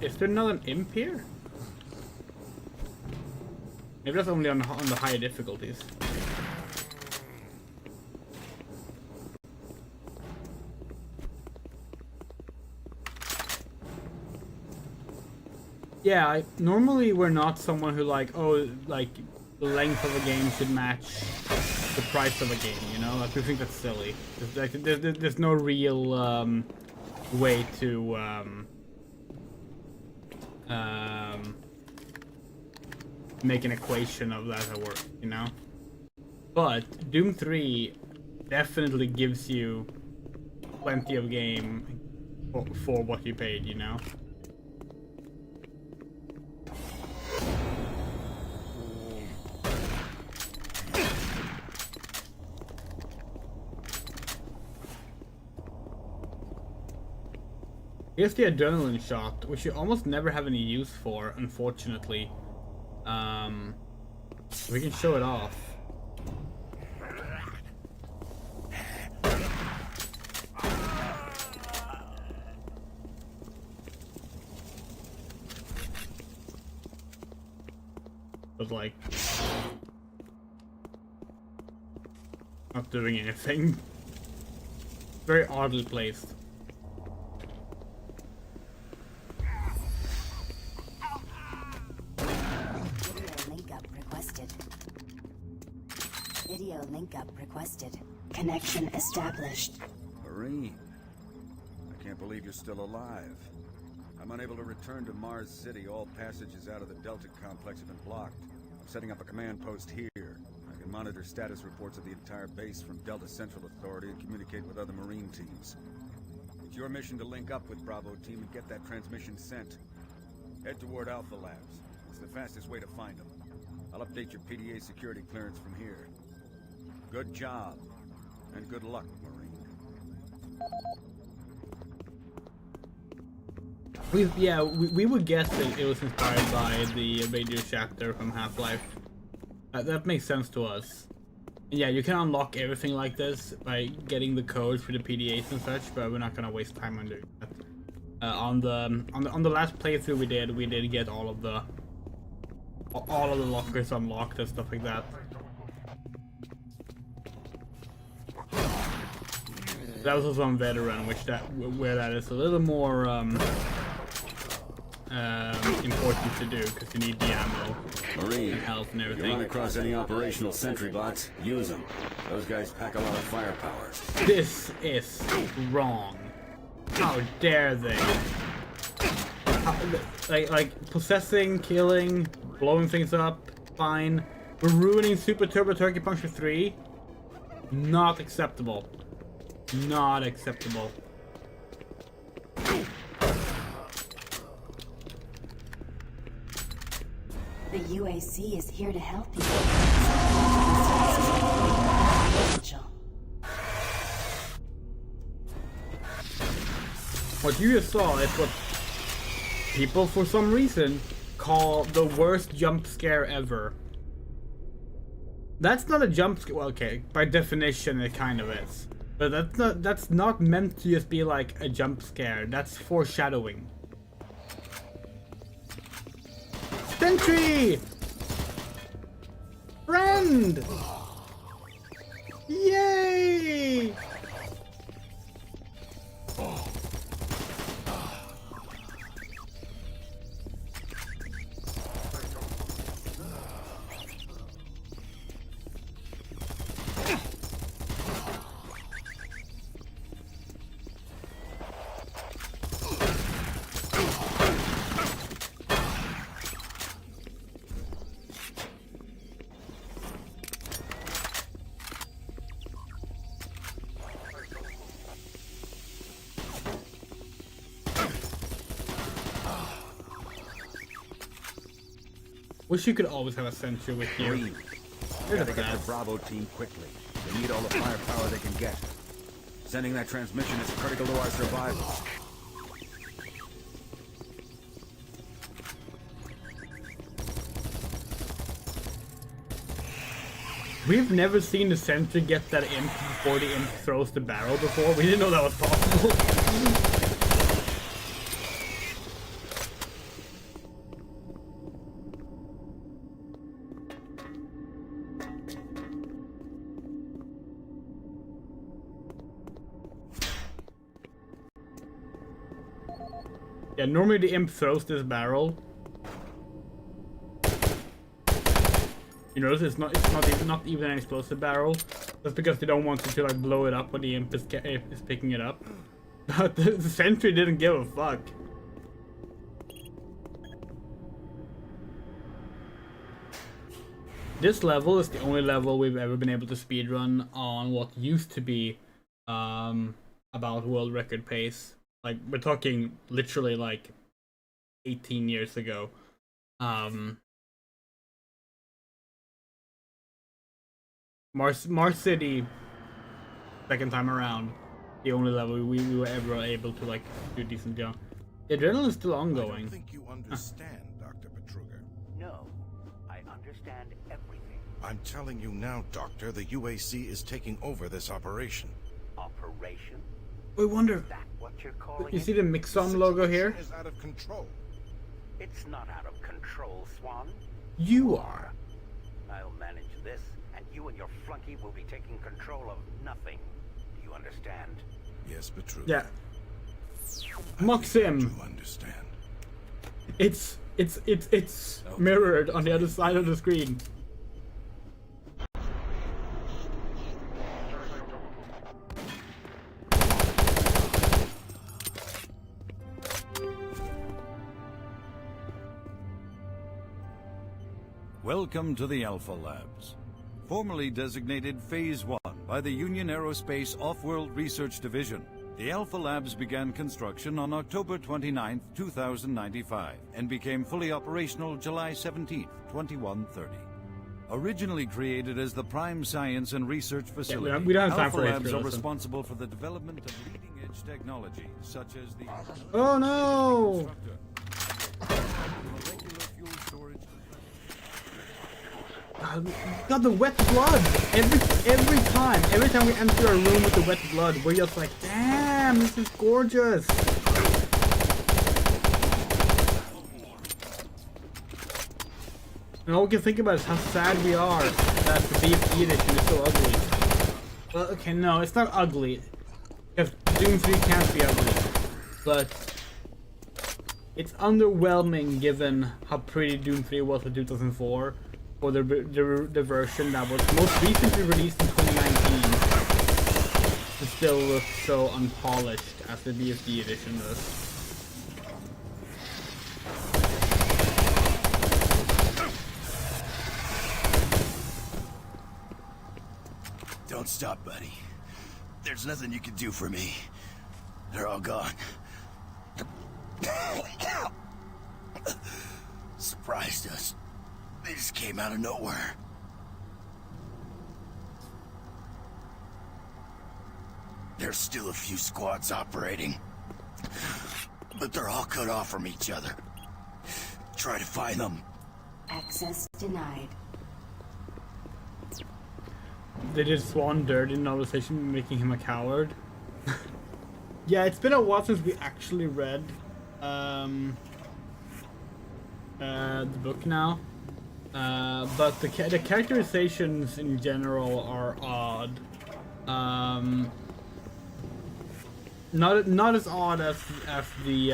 Is there not an imp here? Maybe that's only on the higher difficulties. Yeah, normally we're not someone who like, oh, like the length of a game should match the price of a game, you know? Like, we think that's silly. There's no real way to make an equation of that at work, you know? But Doom 3 definitely gives you plenty of game for what you paid, you know? Here's the adrenaline shot, which you almost never have any use for, unfortunately. We can show it off. But like, not doing anything. Very oddly placed. Video link up requested. Connection established. Marine, I can't believe you're still alive. I'm unable to return to Mars City. All passages out of the Delta complex have been blocked. I'm setting up a command post here. I can monitor status reports of the entire base from Delta Central Authority and communicate with other Marine teams. It's your mission to link up with Bravo Team and get that transmission sent. Head toward Alpha Labs. It's the fastest way to find them. I'll update your PDA security clearance from here. Good job, and good luck, Marine. We would guess that it was inspired by the radio chapter from Half-Life. That makes sense to us. And yeah, you can unlock everything like this by getting the codes for the PDAs and such, but we're not gonna waste time on doing that. On the last playthrough we did get all of the lockers unlocked and stuff like that. That was also on Veteran, where that is a little more important to do, because you need the ammo, Marine, and health and everything. If you run across any operational sentry bots, use them. Those guys pack a lot of firepower. This is wrong. How dare they? Like possessing, killing, blowing things up, fine. We're ruining Super Turbo Turkey Puncher 3. Not acceptable. Not acceptable. The UAC is here to help you. What you just saw is what people, for some reason, call the worst jump scare ever. That's not a jump scare. Well, okay, by definition it kind of is. But that's not meant to just be like a jump scare. That's foreshadowing. Sentry! Friend! Yay! Wish you could always have a sentry with you. We gotta get the Bravo team quickly. They need all the firepower they can get. Sending that transmission is critical to our survival. We've never seen the sentry get that imp before the imp throws the barrel before. We didn't know that was possible. Yeah, normally the imp throws this barrel, You notice it's not even an explosive barrel. That's because they don't want you to like blow it up when the imp is picking it up. But the sentry didn't give a fuck. This level is the only level we've ever been able to speedrun on what used to be about world record pace. Like, we're talking literally like 18 years ago. Mars City, second time around, the only level we were ever able to like do a decent job. The adrenaline is still ongoing. I don't think you understand, Dr. Petruga. No, I understand everything. I'm telling you now, Doctor, the UAC is taking over this operation. Operation? I wonder. Is that what you're calling You see the Mixon logo here? Is out of control. It's not out of control, Swan. You are. I'll manage this, and you and your flunky will be taking control of nothing. Do you understand? Yes, Petruga. Yeah. Maxim. You understand. It's mirrored on the other side of the screen. Welcome to the Alpha Labs, formerly designated Phase 1 by the Union Aerospace Off-World Research Division. The Alpha Labs began construction on October 29, 2095, and became fully operational July 17, 2130. Originally created as the prime science and research facility, we don't have time Alpha for Labs history, are listen. responsible for the development of leading-edge technology, such as the... Oh no! Got the wet blood every time we enter a room with the wet blood, we're just like, damn, this is gorgeous. And all we can think about is how sad we are that the BFE edition is so ugly. Well, okay, no, it's not ugly, because Doom 3 can't be ugly, but it's underwhelming given how pretty Doom 3 was in 2004. Or the version that was most recently released in 2019 it still looks so unpolished as the BFD edition does. Don't stop, buddy. There's nothing you can do for me. They're all gone. Surprised us. They just came out of nowhere. There's still a few squads operating, but they're all cut off from each other. Try to find them. Access denied. They did Swan dirty novelization, making him a coward. Yeah, it's been a while since we actually read the book now. But the characterizations in general are odd. Not as odd as the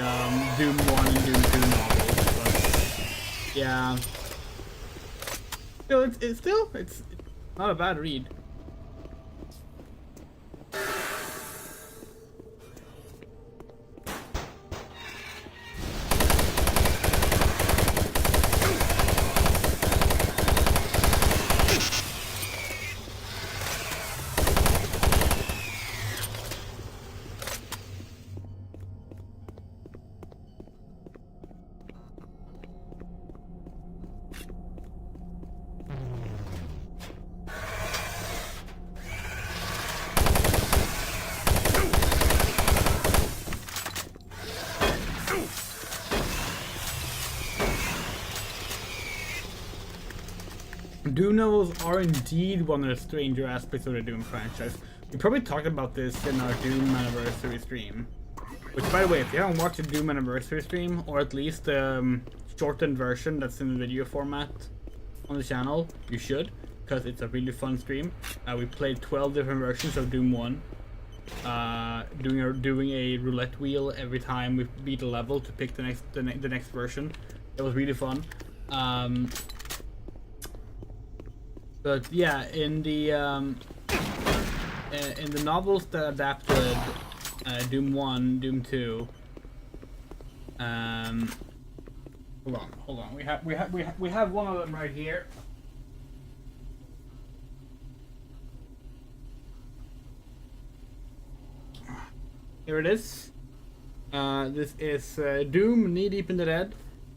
Doom 1 and Doom 2 novels, but yeah. Still, it's not a bad read. Doom novels are indeed one of the stranger aspects of the Doom franchise. We probably talked about this in our Doom Anniversary stream. Which, by the way, if you haven't watched the Doom Anniversary stream, or at least the shortened version that's in the video format on the channel, you should, because it's a really fun stream. We played 12 different versions of Doom 1. Doing a roulette wheel every time we beat a level to pick the next version. It was really fun. But yeah, in the novels that adapted Doom 1, Doom 2. Hold on. We have one of them right here. Here it is. This is Doom: Knee Deep in the Dead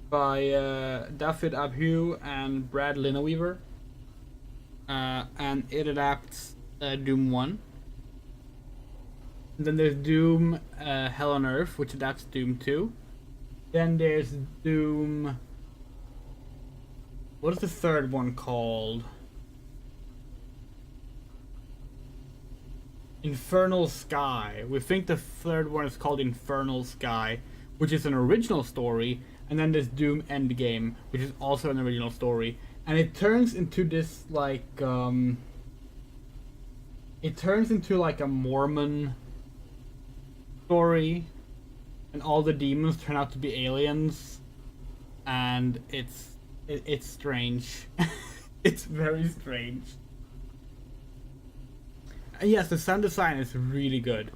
by David Abhu and Brad Lineweaver. And it adapts Doom 1. And then there's Doom Hell on Earth, which adapts Doom 2. Then there's Doom... What is the third one called? Infernal Sky. We think the third one is called Infernal Sky, which is an original story. And then there's Doom Endgame, which is also an original story. And it turns into this, like, it turns into, like, a Mormon story. And all the demons turn out to be aliens. And it's strange. It's very strange. And yes, the sound design is really good.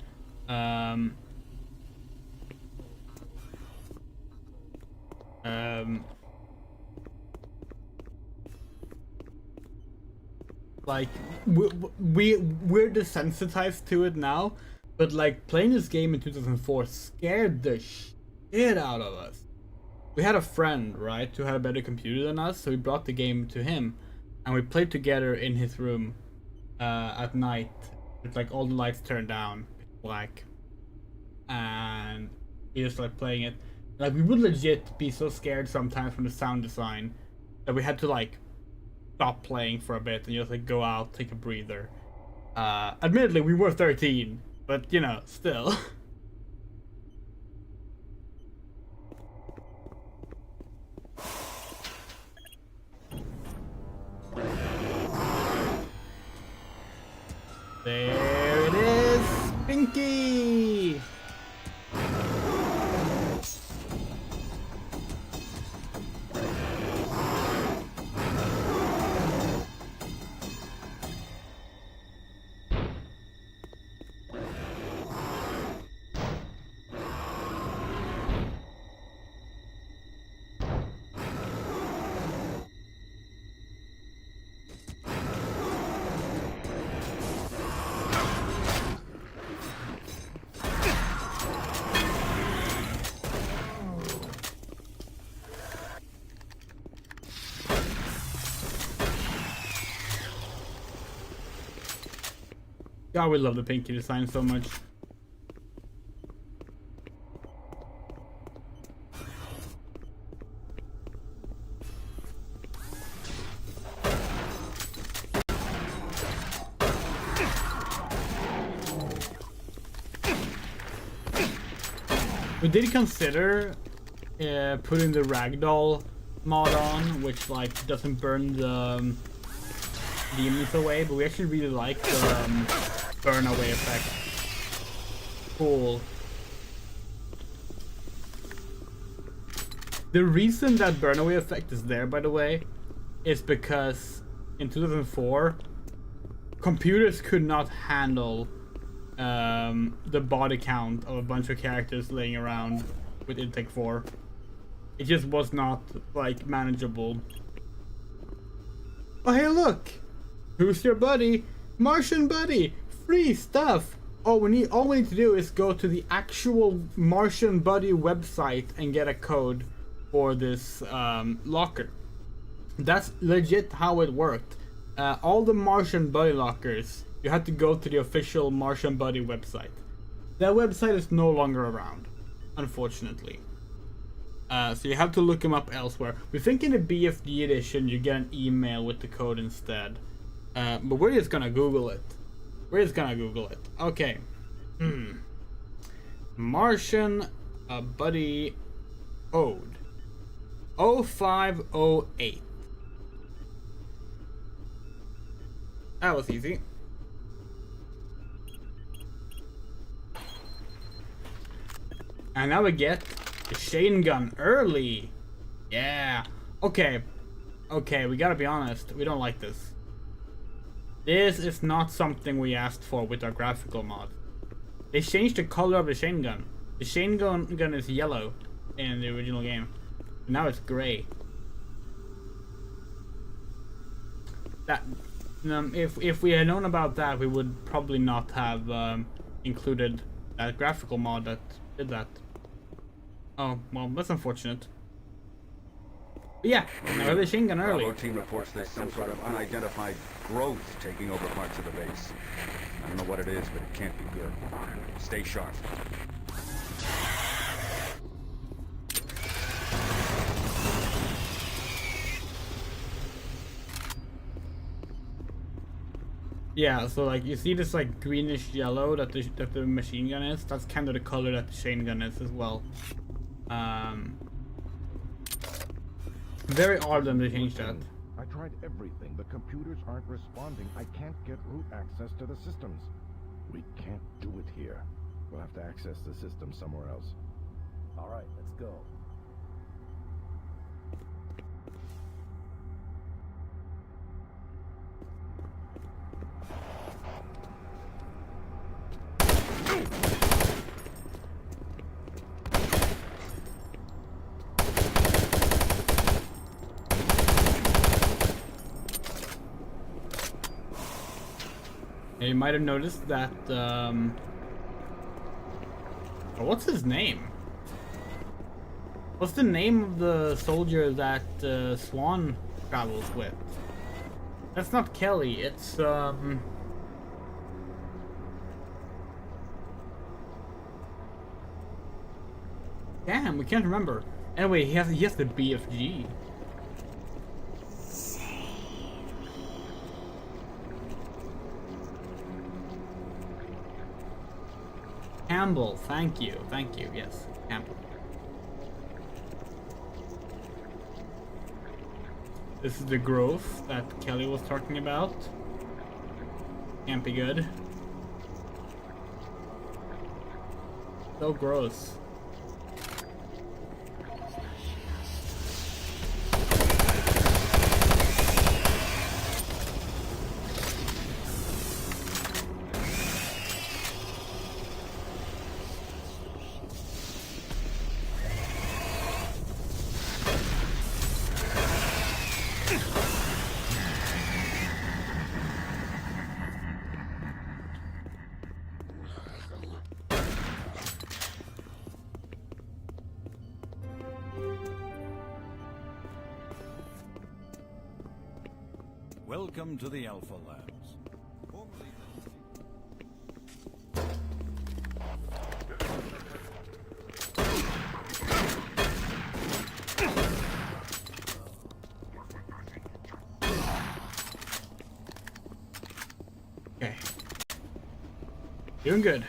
Like we're desensitized to it now, but like playing this game in 2004 scared the shit out of us. We had a friend, right, who had a better computer than us, so we brought the game to him, and we played together in his room at night with like all the lights turned down, black, and he just like playing it. Like we would legit be so scared sometimes from the sound design that we had to like stop playing for a bit and just like go out, take a breather. Admittedly, we were 13, but you know, still. There it is, Pinky! God, we love the Pinky design so much. We did consider putting the ragdoll mod on, which like doesn't burn the demons away, but we actually really like the burn away effect. Cool. The reason that burn away effect is there, by the way, is because in 2004 computers could not handle the body count of a bunch of characters laying around with idTech 4. It just was not like manageable. Oh hey look! Who's your buddy? Martian buddy! Free stuff! All we need to do is go to the actual Martian buddy website and get a code for this locker. That's legit how it worked. All the Martian buddy lockers, you had to go to the official Martian buddy website. That website is no longer around, unfortunately. So you have to look them up elsewhere. We think in the BFD edition you get an email with the code instead. But we're just gonna Google it. Okay. Martian buddy code 0508. That was easy. And now we get the Shane gun early. Yeah. Okay, we gotta be honest. We don't like this. This is not something we asked for with our graphical mod. They changed the color of the chain gun. The chain gun is yellow in the original game. Now it's gray. That if we had known about that, we would probably not have included that graphical mod that did that. Oh, well, that's unfortunate. But yeah, now we have the chain gun early. Bravo team reports there's some sort of unidentified growth taking over parts of the base. I don't know what it is, but it can't be good. Stay sharp. Yeah, so like you see this like greenish yellow that the machine gun is. That's kind of the color that the chain gun is as well. Very odd when they changed that. I tried everything. The computers aren't responding. I can't get root access to the systems. We can't do it here. We'll have to access the system somewhere else. All right, let's go. You might have noticed that, what's his name? What's the name of the soldier that Swan travels with? That's not Kelly, it's, damn, we can't remember. Anyway, he has the BFG. Campbell, thank you, yes, Campbell. This is the growth that Kelly was talking about. Can't be good. So gross. Welcome to the Alpha Labs. Okay. Doing good.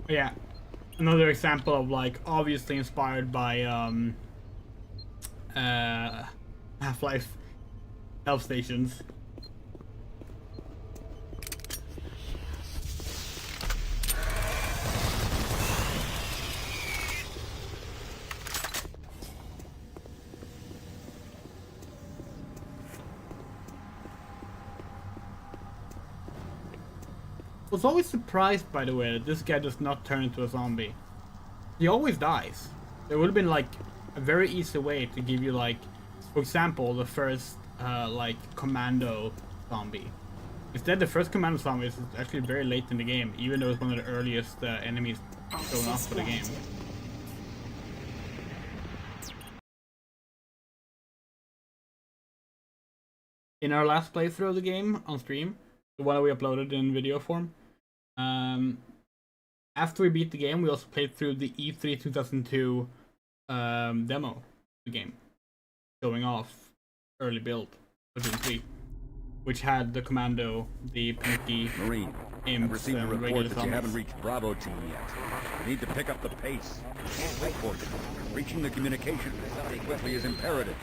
Yeah. Another example of like obviously inspired by Half-Life health stations. I was always surprised, by the way, that this guy does not turn into a zombie. He always dies. There would have been like a very easy way to give you like, for example, the first like commando zombie. Instead, the first commando zombie is actually very late in the game, even though it's one of the earliest enemies showing up for the game. In our last playthrough of the game on stream, the one that we uploaded in video form, after we beat the game, we also played through the E3 2002 demo of the game, showing off early build of Doom 3, which had the commando, the punky Marine, I've received a report that you haven't reached Bravo team yet. You need to pick up the pace. Wait for it. Reaching the communication facility quickly is imperative.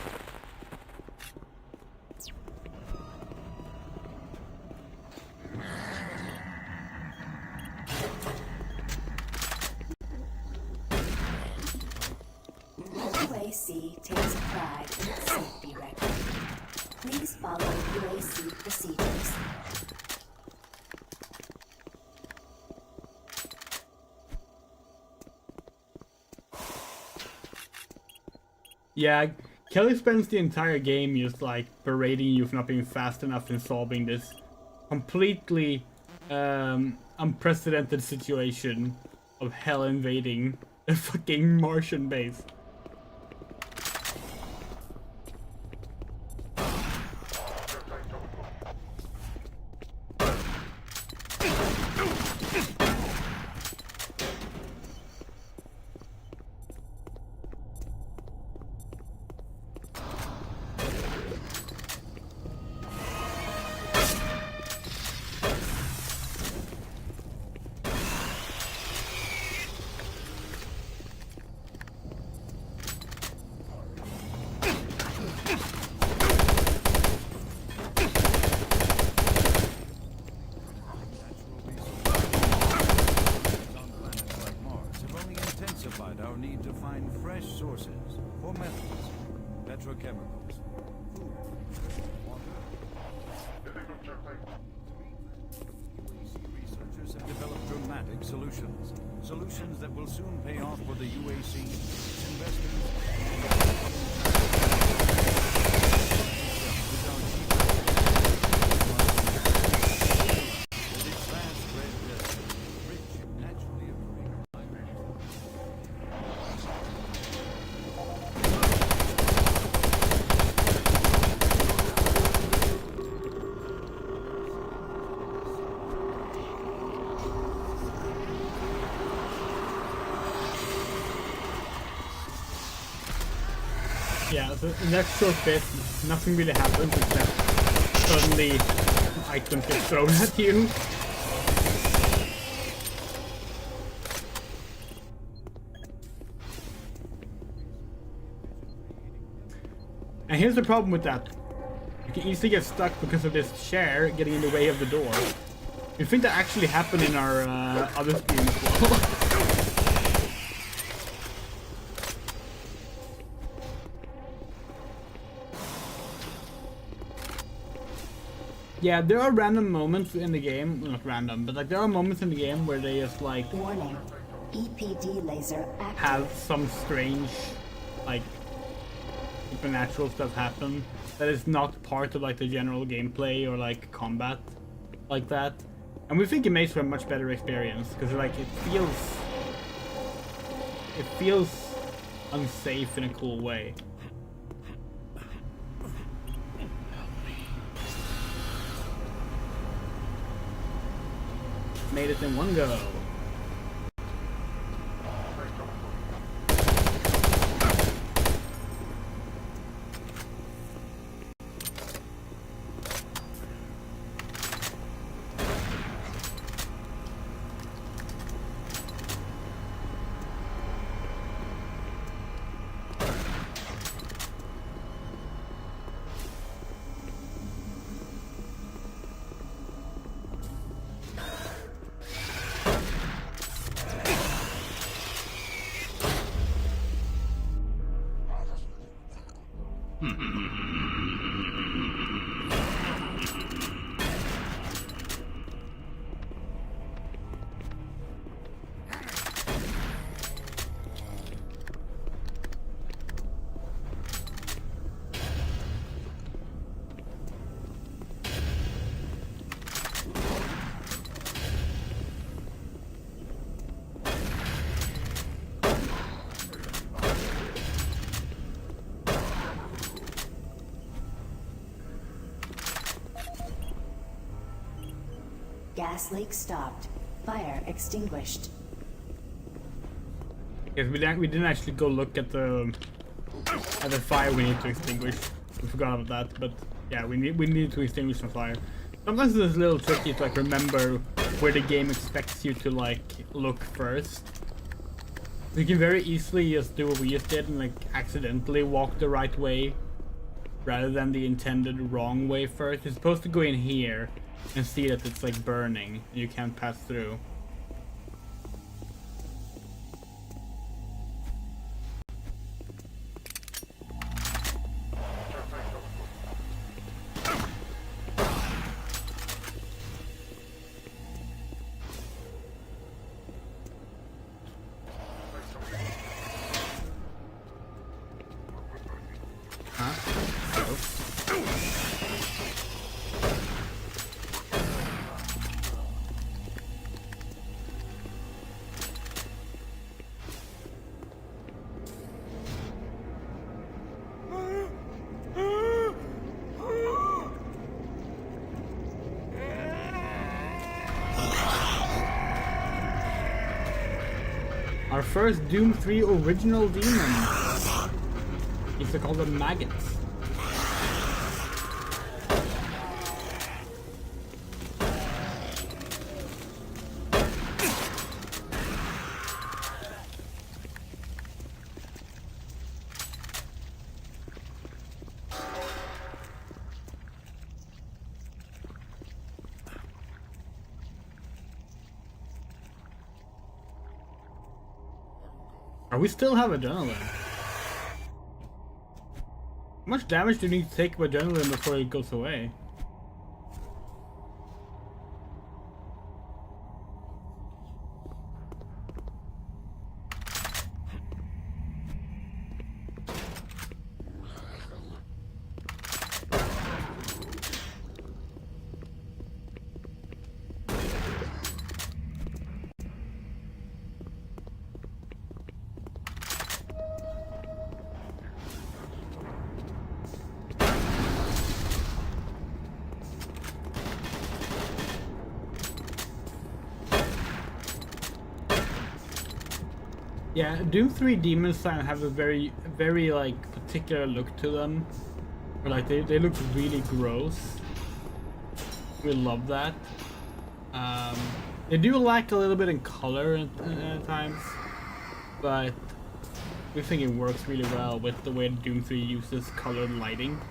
UAC takes pride in its safety record. Please follow UAC procedures. Yeah, Kelly spends the entire game just like berating you for not being fast enough in solving this completely unprecedented situation of hell invading a fucking Martian base. Our need to find fresh sources for metals, petrochemicals, food, water. UAC researchers have developed dramatic solutions. Solutions that will soon pay off for the UAC, its investors. Yeah, so in that short bit, nothing really happens except suddenly items get thrown at you. And here's the problem with that. You can easily get stuck because of this chair getting in the way of the door. You think that actually happened in our other stream as well? Yeah, there are random moments in the game, well, not random, but like there are moments in the game where they just like warning, EPD laser active. Have some strange, like supernatural stuff happen that is not part of like the general gameplay or like combat like that, and we think it makes for a much better experience because like it feels unsafe in a cool way. Made it in one go. Gas leak stopped. Fire extinguished. Yes, we didn't actually go look at the fire we need to extinguish. We forgot about that, but yeah, we need to extinguish some fire. Sometimes it's a little tricky to like remember where the game expects you to like look first. You can very easily just do what we just did and like accidentally walk the right way rather than the intended wrong way first. You're supposed to go in here and see that it's like burning and you can't pass through. Our first Doom 3 original demon. These are called the maggots. We still have adrenaline. How much damage do you need to take with adrenaline before it goes away? Yeah, Doom 3 demons have a very like particular look to them. Or like they look really gross. We love that. They do lack a little bit in color at times, but we think it works really well with the way Doom 3 uses colored lighting.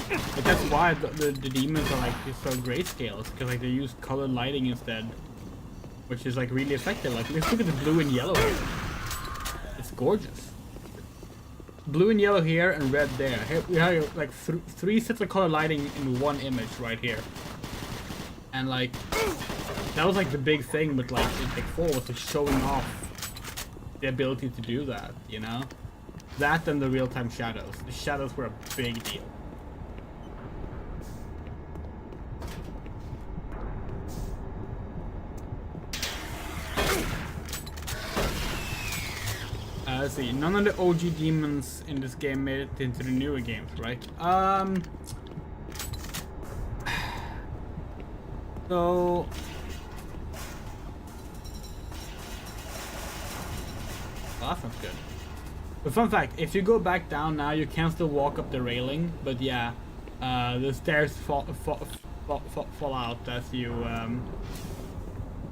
But that's why the demons are like so grayscale, because like they use colored lighting instead, which is like really effective. Like let's look at the blue and yellow here. It's gorgeous. Blue and yellow here and red there. Here we have like three sets of color lighting in one image right here. And like that was like the big thing with like idTech 4 was like showing off the ability to do that, you know? That and the real-time shadows. The shadows were a big deal. Let's see, none of the OG demons in this game made it into the newer games, right? So... Well, that sounds good. But fun fact, if you go back down now, you can still walk up the railing, but yeah, the stairs fall out as you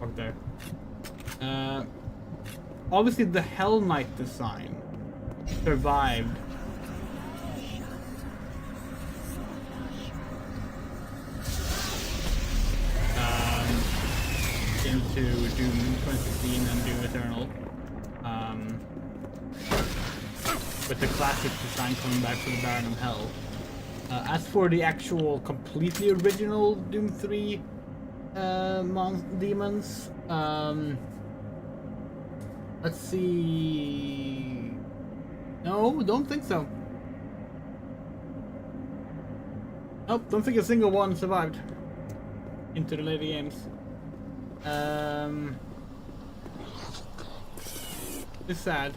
walk there. Obviously the Hell Knight design survived. Into Doom 2016 and Doom Eternal. With the classic design coming back for the Baron of Hell. As for the actual completely original Doom 3 demons, let's see. No, don't think so. Nope, don't think a single one survived into the later games. It's sad.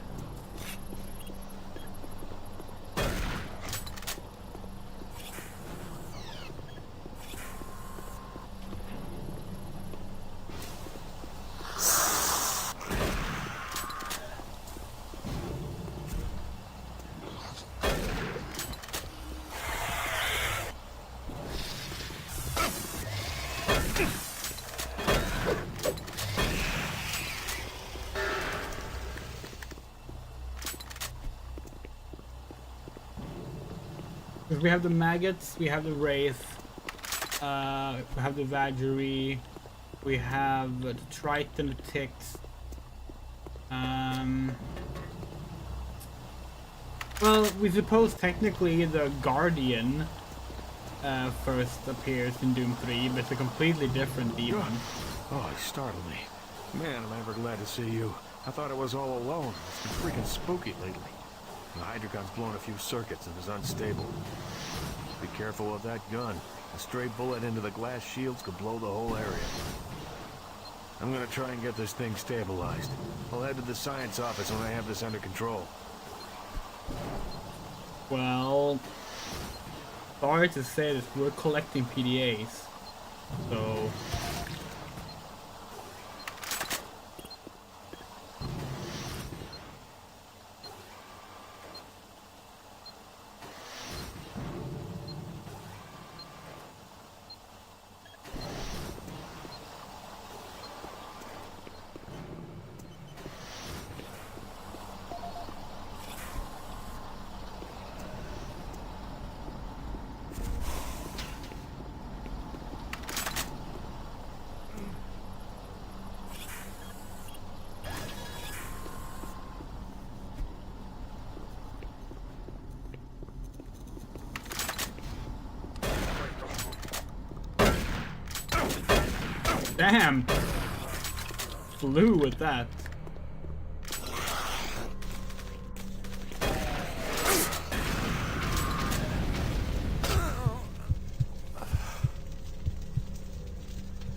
We have the maggots, we have the wraith, we have the vagary, we have the triton, the ticks. Well, we suppose technically the guardian first appears in Doom 3, but it's a completely different demon. Oh, he startled me. Man, am I ever glad to see you. I thought I was all alone. It's been freaking spooky lately. The Hydrogon's blown a few circuits and is unstable. Be careful with that gun. A stray bullet into the glass shields could blow the whole area. I'm gonna try and get this thing stabilized. I'll head to the science office when I have this under control. Well, sorry to say this, we're collecting PDAs, so... Damn! Flew with that.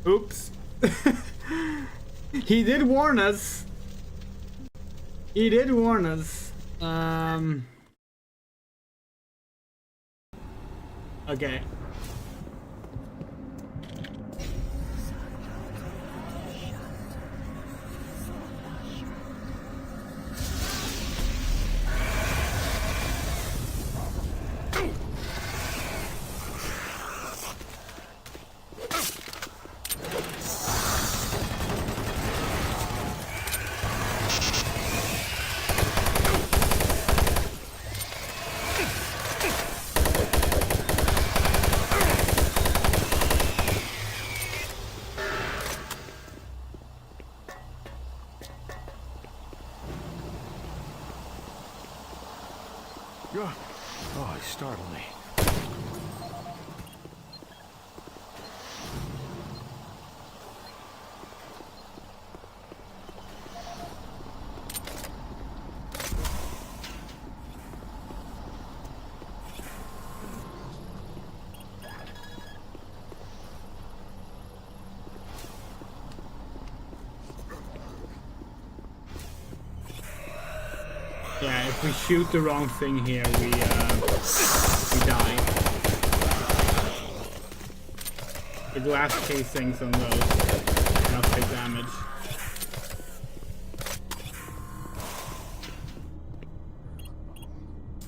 Oops. He did warn us. He did warn us. Okay. Oh, he startled me. Yeah, if we shoot the wrong thing here, we die. The glass casings on those not take damage.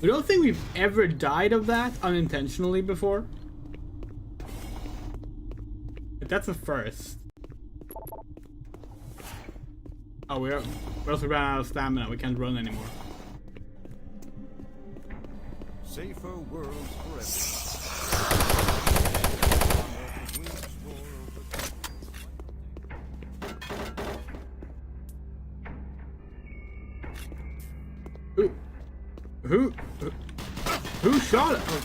I don't think we've ever died of that unintentionally before. But that's a first. Oh, we also ran out of stamina. We can't run anymore. Safer world forever. Who shot it? Oh.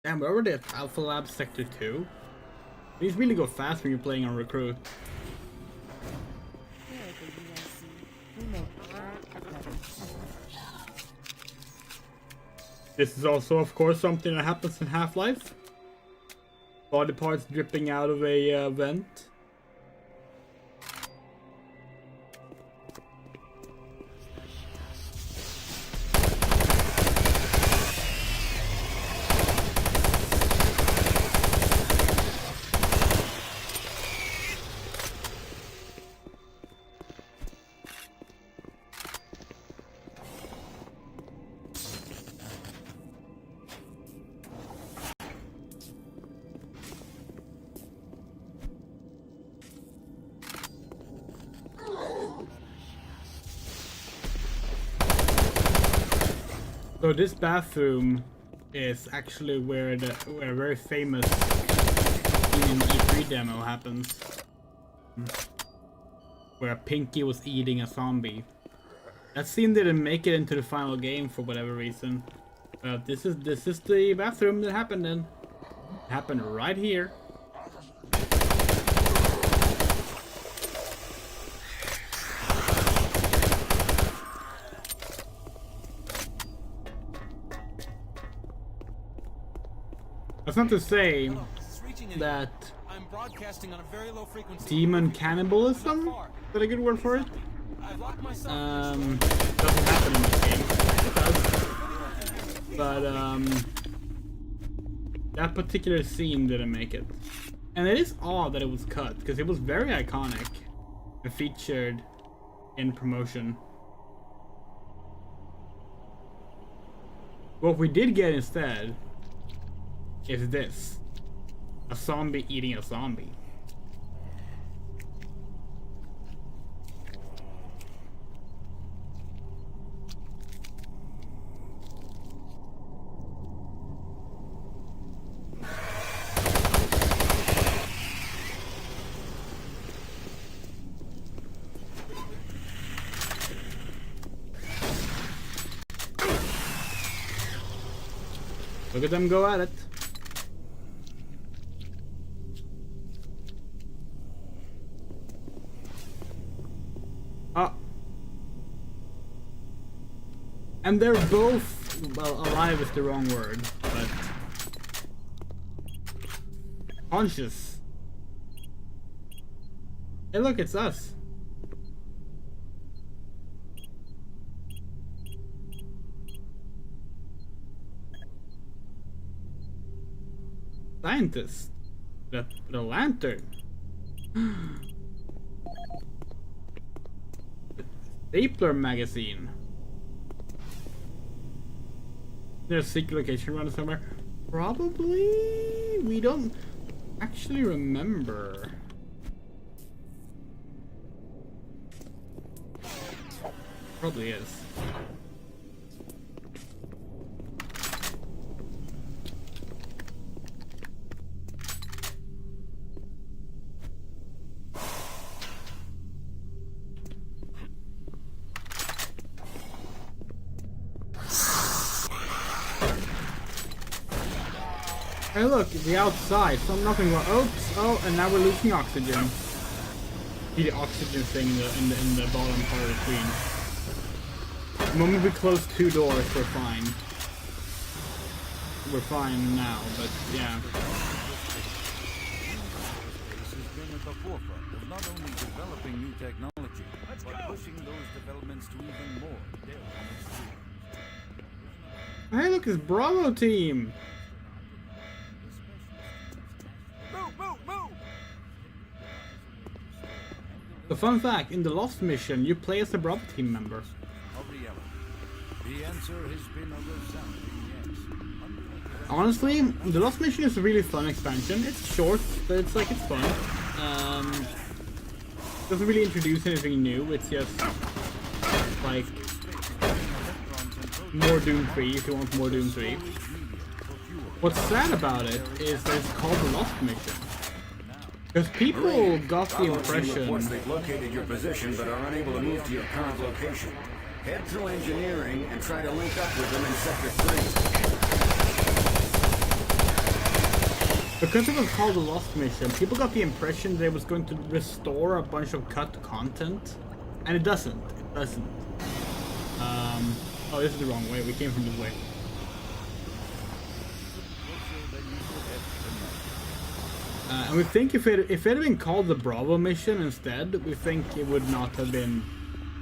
Damn, we're already at Alpha Lab Sector 2. These really go fast when you're playing on Recruit. This is also, of course, something that happens in Half-Life. Body parts dripping out of a vent. So this bathroom is actually where a very famous E3 demo happens, where Pinky was eating a zombie. That scene didn't make it into the final game for whatever reason, but this is the bathroom that happened in. It happened right here. That's not to say that demon cannibalism, is that a good word for it? Doesn't happen in this game. It does. But that particular scene didn't make it. And it is odd that it was cut, because it was very iconic and featured in promotion. What we did get instead is this. A zombie eating a zombie. Look at them go at it. Ah. And they're both, well, alive is the wrong word, but conscious. Hey look, it's us. Scientist. The lantern. The stapler magazine. There's a secret location around somewhere. Probably. We don't actually remember. Probably is. Hey look, the outside, so nothing wrong. Oops, oh, and now we're losing oxygen. See the oxygen thing in the bottom part of the screen. The moment we close 2 doors, we're fine. We're fine now, but yeah. Aerospace has been at the forefront of not only developing new technology, but pushing those developments to even more depth. Hey look, it's Bravo team! The fun fact, in the Lost mission, you play as a Bravo team member. The answer has been a resounding yes. Honestly, the Lost mission is a really fun expansion. It's short, but it's like, it's fun. Doesn't really introduce anything new, it's just like more Doom 3 if you want more Doom 3. What's sad about it is that it's called the Lost mission. Because people got the impression... reports they've located your position but are unable to move to your current location. Head through engineering and try to link up with them in Sector 3. Because it was called the Lost mission, people got the impression that it was going to restore a bunch of cut content. And it doesn't. It doesn't. Oh, this is the wrong way. We came from this way. And we think if it had been called the Bravo mission instead, we think it would not have been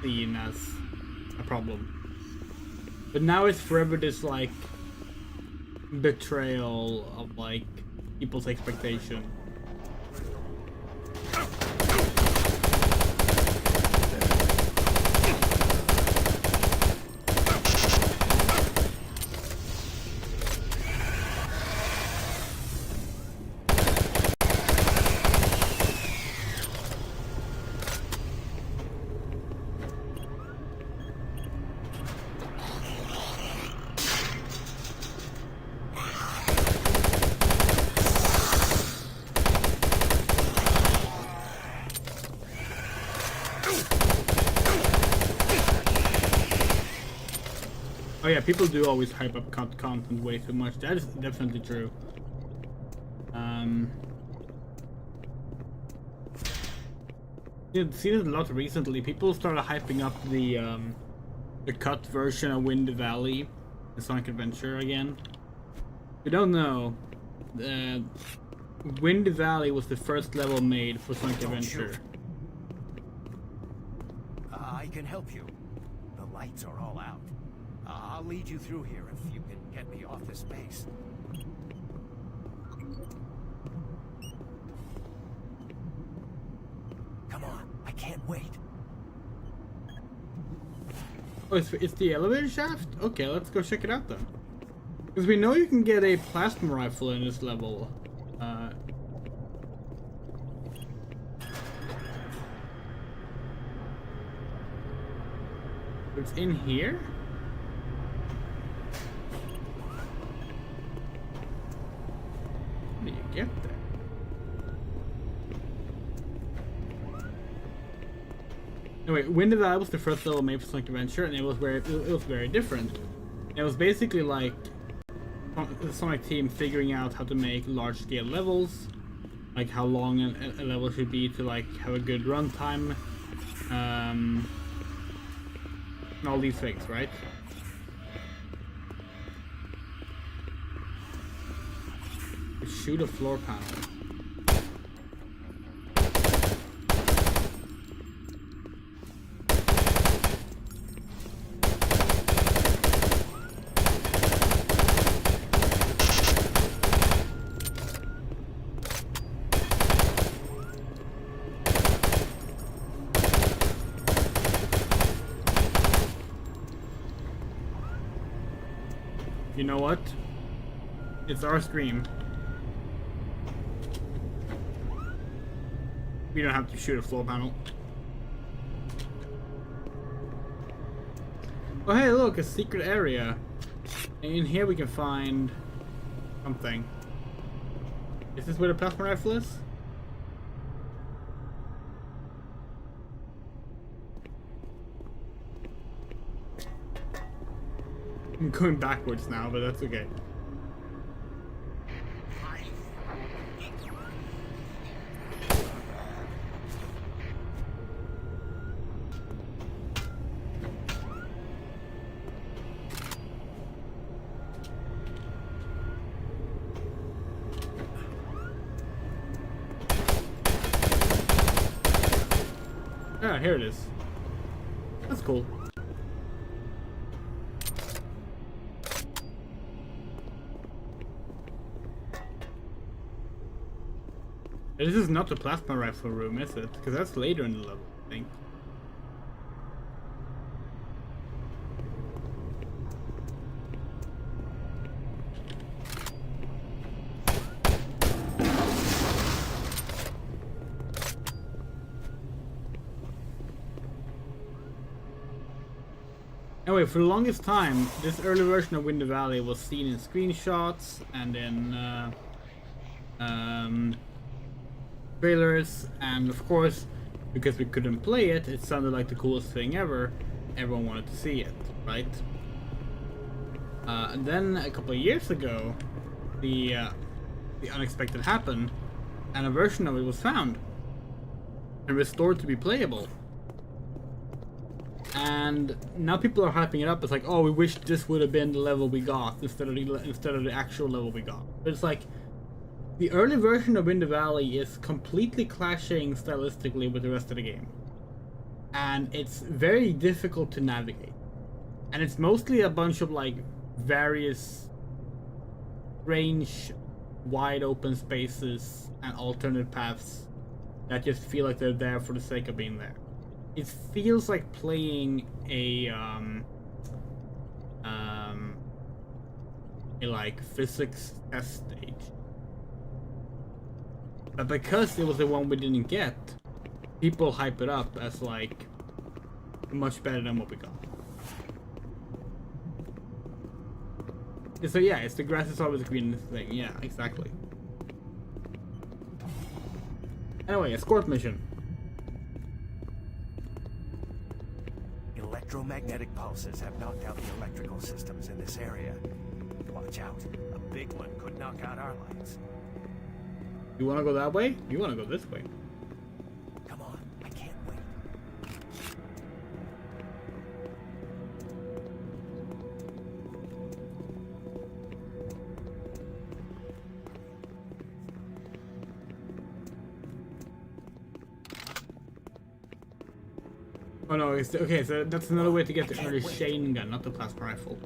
seen as a problem. But now it's forever this like betrayal of like people's expectation. Oh yeah, people do always hype up content way too much. That is definitely true. You've seen it a lot recently. People started hyping up the cut version of Wind Valley in Sonic Adventure again. If you don't know, Wind Valley was the first level made for Sonic Adventure. I can help you. The lights are all out. I'll lead you through here if you can get me off this base. Come on, I can't wait. Oh, it's the elevator shaft? Okay, let's go check it out then. Because we know you can get a plasma rifle in this level. It's in here? How do you get there? Anyway, Wind of Valley was the first level made for Sonic Adventure, and it was very different. It was basically like the Sonic team figuring out how to make large-scale levels, like how long a level should be to like have a good runtime, and all these things, right? Shoot a floor panel. You know what? It's our stream. We don't have to shoot a floor panel. Oh hey, look, a secret area. And in here we can find something. Is this where the plasma rifle is? I'm going backwards now, but that's okay. Ah, here it is. That's cool. This is not the plasma rifle room, is it? Because that's later in the level, I think. Anyway, for the longest time, this early version of Winter Valley was seen in screenshots and in trailers, and of course, because we couldn't play it, it sounded like the coolest thing ever. Everyone wanted to see it, right? And then a couple of years ago, the unexpected happened, and a version of it was found and restored to be playable. And now people are hyping it up. It's like, oh, we wish this would have been the level we got instead of the actual level we got. But it's like, the early version of Winter Valley is completely clashing stylistically with the rest of the game, and it's very difficult to navigate. And it's mostly a bunch of like various range, wide open spaces and alternate paths that just feel like they're there for the sake of being there. It feels like playing a like physics test stage. But because it was the one we didn't get, people hype it up as like much better than what we got. So yeah, it's the grass is always green thing. Yeah, exactly. Anyway, escort mission. Electromagnetic pulses have knocked out the electrical systems in this area. Watch out. A big one could knock out our lights. You want to go that way? You want to go this way. Come on, I can't wait. Oh no, it's okay, so that's another way to get the early Shane gun, not the plasma rifle.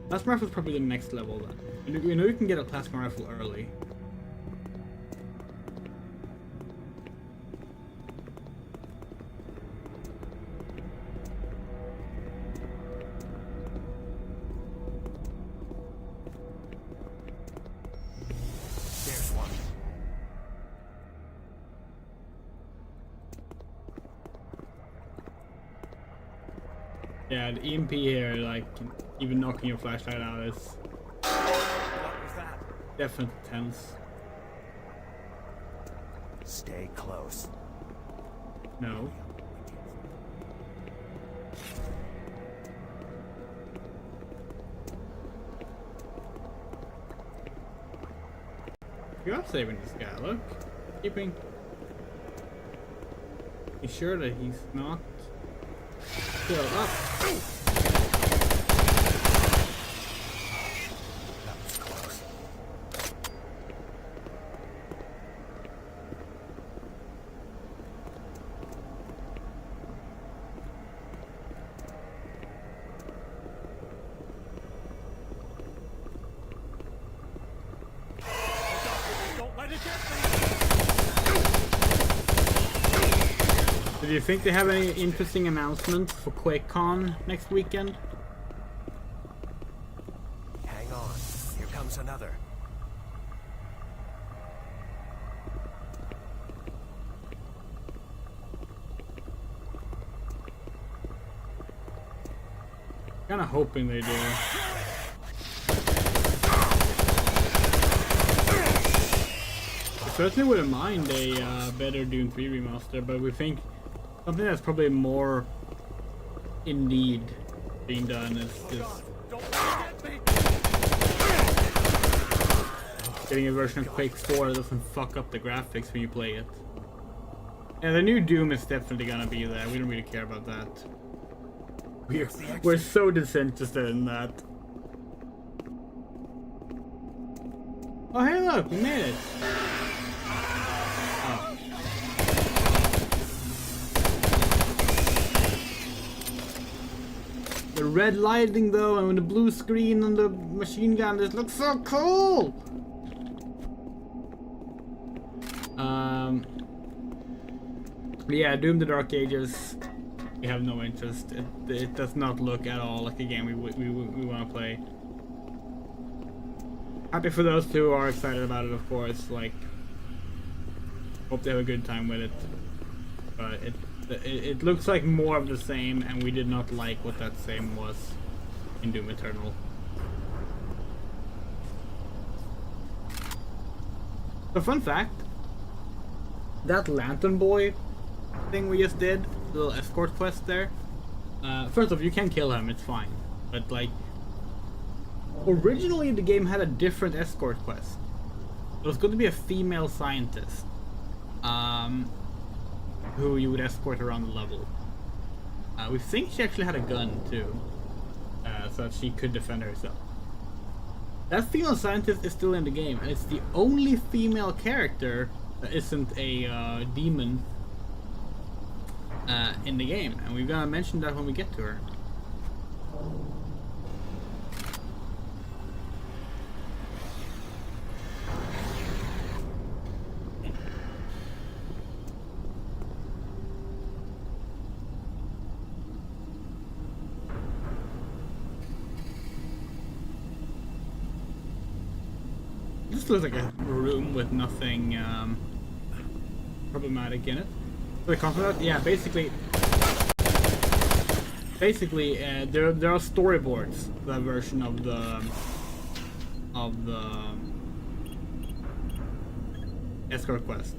Plasma rifle is probably the next level then. You know you can get a plasma rifle early. There's one. Yeah, the EMP here, like, even knocking your flashlight out is What was that? definitely tense. Stay close. No. You are saving this guy, look. Keeping... Be sure that he's not still up. That was close. Don't let it get me! Do you think they have any interesting announcements for QuakeCon next weekend? Hang on. Here comes another. Kinda hoping they do. I certainly wouldn't mind a better Doom 3 remaster, but we think something that's probably more in need being done is just getting a version of Quake 4 that doesn't fuck up the graphics when you play it. And the new Doom is definitely gonna be there. We don't really care about that. We're so disinterested in that. Oh hey look, we made it! Oh. The red lighting though, and the blue screen on the machine gun, this looks so cool! Yeah, Doom the Dark Ages, we have no interest. It does not look at all like a game we want to play. Happy for those who are excited about it, of course. Like, hope they have a good time with it. But it looks like more of the same, and we did not like what that same was in Doom Eternal. So, fun fact: that Lantern Boy thing we just did, the little escort quest there. First off, you can kill him; it's fine. But like, originally the game had a different escort quest. It was going to be a female scientist, who you would escort around the level. We think she actually had a gun too, so that she could defend herself. That female scientist is still in the game, and it's the only female character that isn't a demon in the game, and we're gonna mention that when we get to her. This looks like a room with nothing problematic in it. So the concept, yeah, basically there are storyboards for that version of the escort quest.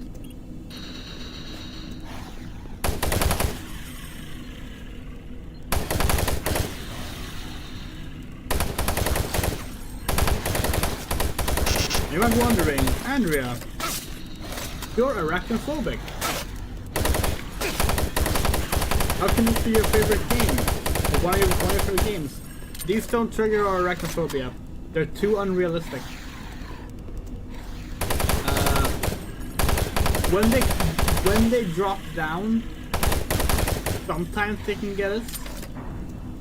You might be wondering, Andrea, you're arachnophobic. How can this be your favorite game? Or one of your favorite games? These don't trigger our arachnophobia. They're too unrealistic. When they drop down, sometimes they can get us.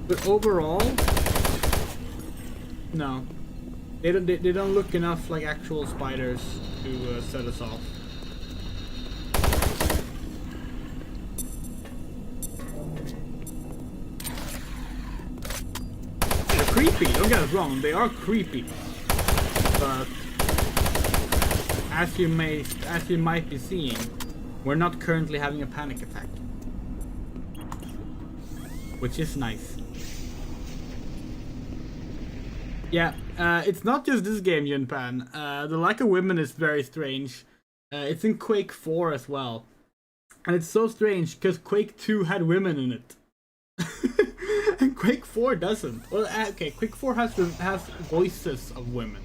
But overall, no. They don't look enough like actual spiders to set us off. They're creepy, don't get us wrong, they are creepy. But as you might be seeing, we're not currently having a panic attack. Which is nice. Yeah, it's not just this game, Yunpan. The lack of women is very strange. It's in Quake 4 as well. And it's so strange, because Quake 2 had women in it. And Quake 4 doesn't. Well, okay, Quake 4 has voices of women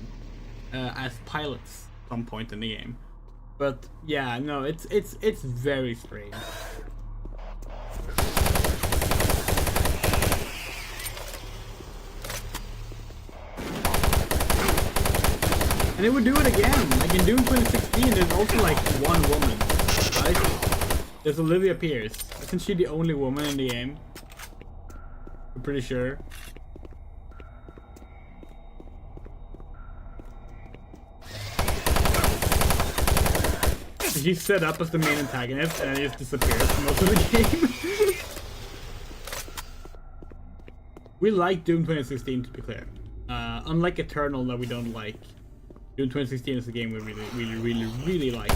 as pilots some point in the game. But yeah, no, it's very strange. And it would do it again. Like in Doom 2016, there's also like one woman, right? There's Olivia Pierce. Isn't she the only woman in the game? I'm pretty sure. She's set up as the main antagonist and it just disappears for most of the game. We like Doom 2016, to be clear. Unlike Eternal that we don't like. Doom 2016 is a game we really like.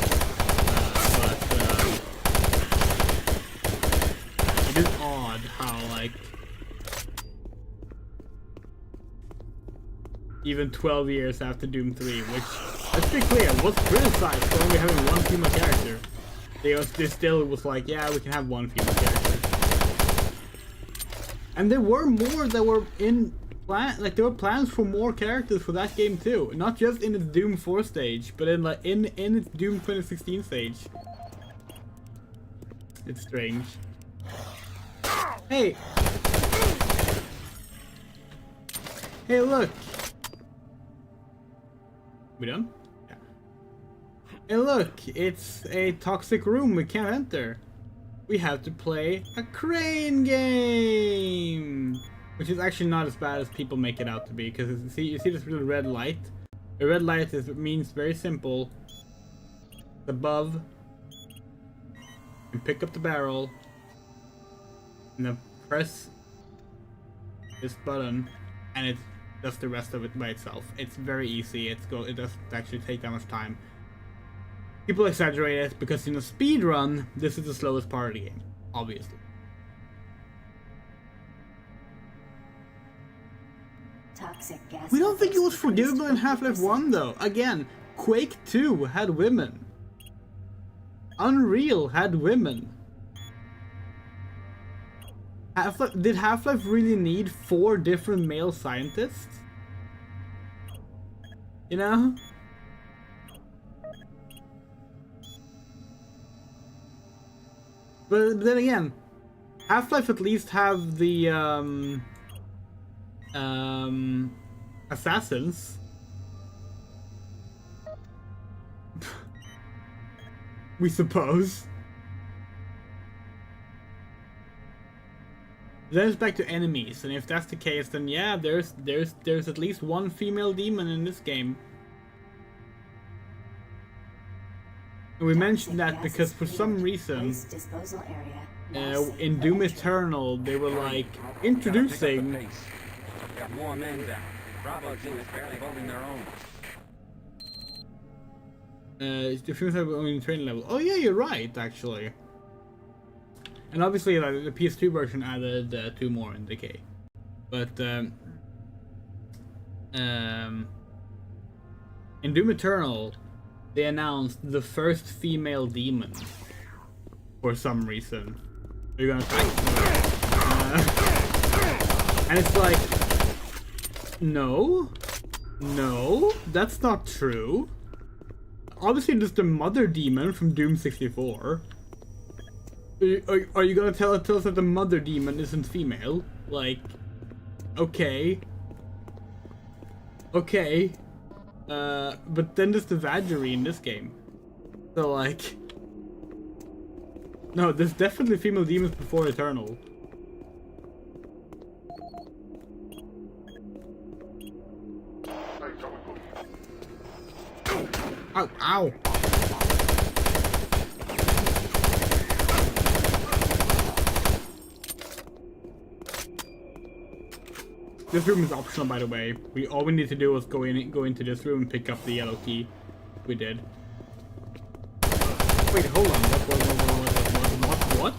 It is odd how, like, even 12 years after Doom 3, which, let's be clear, was criticized for only having one female character. They still was like, yeah, we can have one female character. And there were more that were in like there were plans for more characters for that game too, not just in its Doom 4 stage, but in like in its Doom 2016 stage. It's strange. Hey! Hey, look! We done? Yeah. Hey, look! It's a toxic room we can't enter. We have to play a crane game! Which is actually not as bad as people make it out to be, because you see this little red light? The red light means very simple. Above. You pick up the barrel. And then press this button, and it does the rest of it by itself. It's very easy. It doesn't actually take that much time. People exaggerate it because in a speed run, this is the slowest part of the game, obviously. We don't think it was forgivable in Half-Life 1 though. Again, Quake 2 had women. Unreal had women. Did Half-Life really need 4 different male scientists? You know? But then again, Half-Life at least have the assassins. We suppose. Then it's back to enemies, and if that's the case, then yeah, there's at least one female demon in this game. And we mentioned that because for some reason, in Doom Eternal, they were like introducing. Got more men down. Bravo team is barely holding their own. The films have only training level. Oh yeah, you're right, actually. And obviously, like, the PS2 version added 2 more in Decay. But in Doom Eternal, they announced the first female demon for some reason. Are you gonna try? And it's like, no, that's not true. Obviously, there's the mother demon from Doom 64. Are you gonna tell us that the mother demon isn't female? Like, okay. But then there's the Vagary in this game. So like, no, there's definitely female demons before Eternal. Ow, ow. This room is optional, by the way. All we need to do is go into this room and pick up the yellow key. We did. Wait, hold on. What?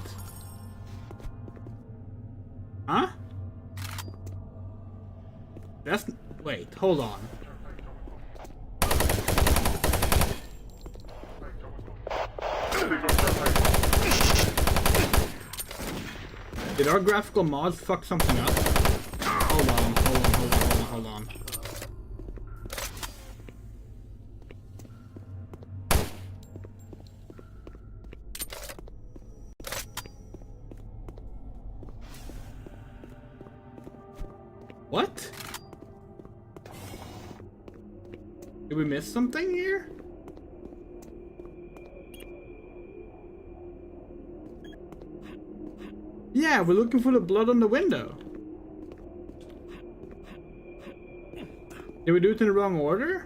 Huh? Wait, hold on. Did our graphical mods fuck something up? Hold on. What? Did we miss something here? Yeah, we're looking for the blood on the window. Did we do it in the wrong order?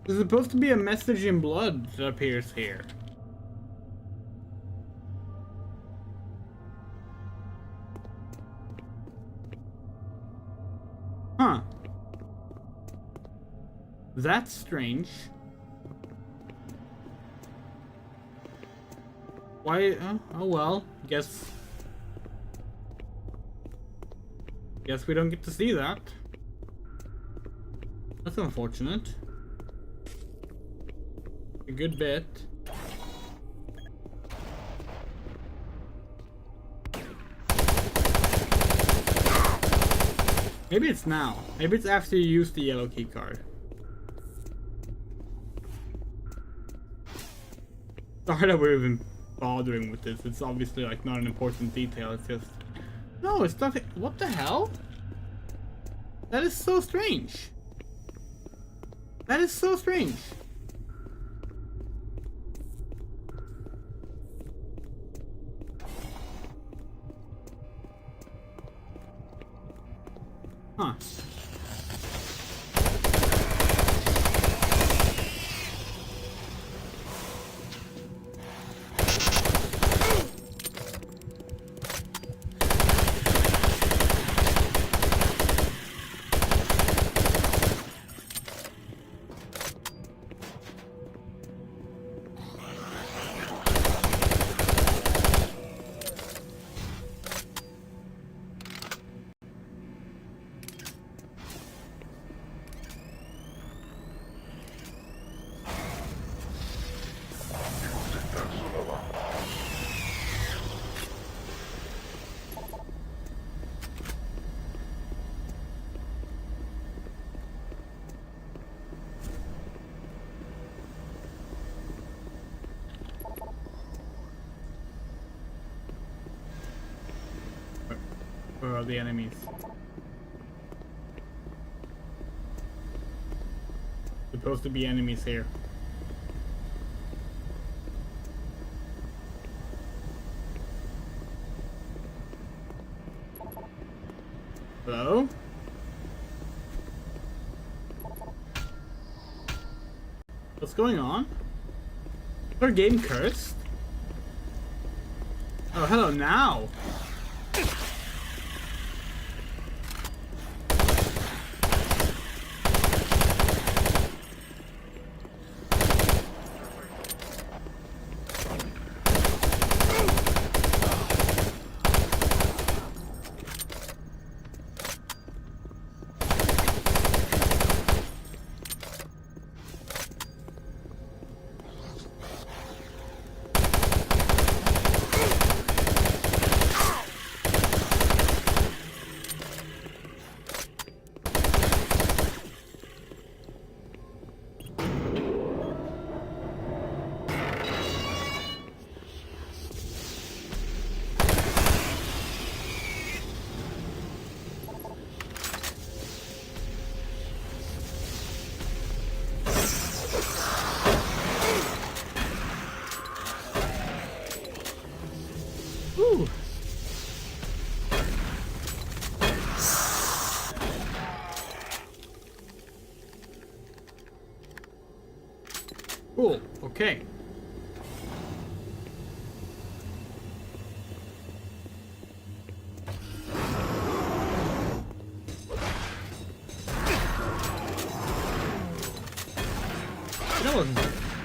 There's supposed to be a message in blood that appears here. Huh. That's strange. Why? Oh well. Guess we don't get to see that. That's unfortunate. A good bit. Maybe it's now. Maybe it's after you use the yellow key card. Sorry that we're even bothering with this. It's obviously like not an important detail. It's just... No, it's nothing. What the hell? That is so strange. That is so strange. Huh. Where are the enemies? Supposed to be enemies here. Hello? What's going on? Is our game cursed? Oh, hello now! Ooh. Cool. Okay.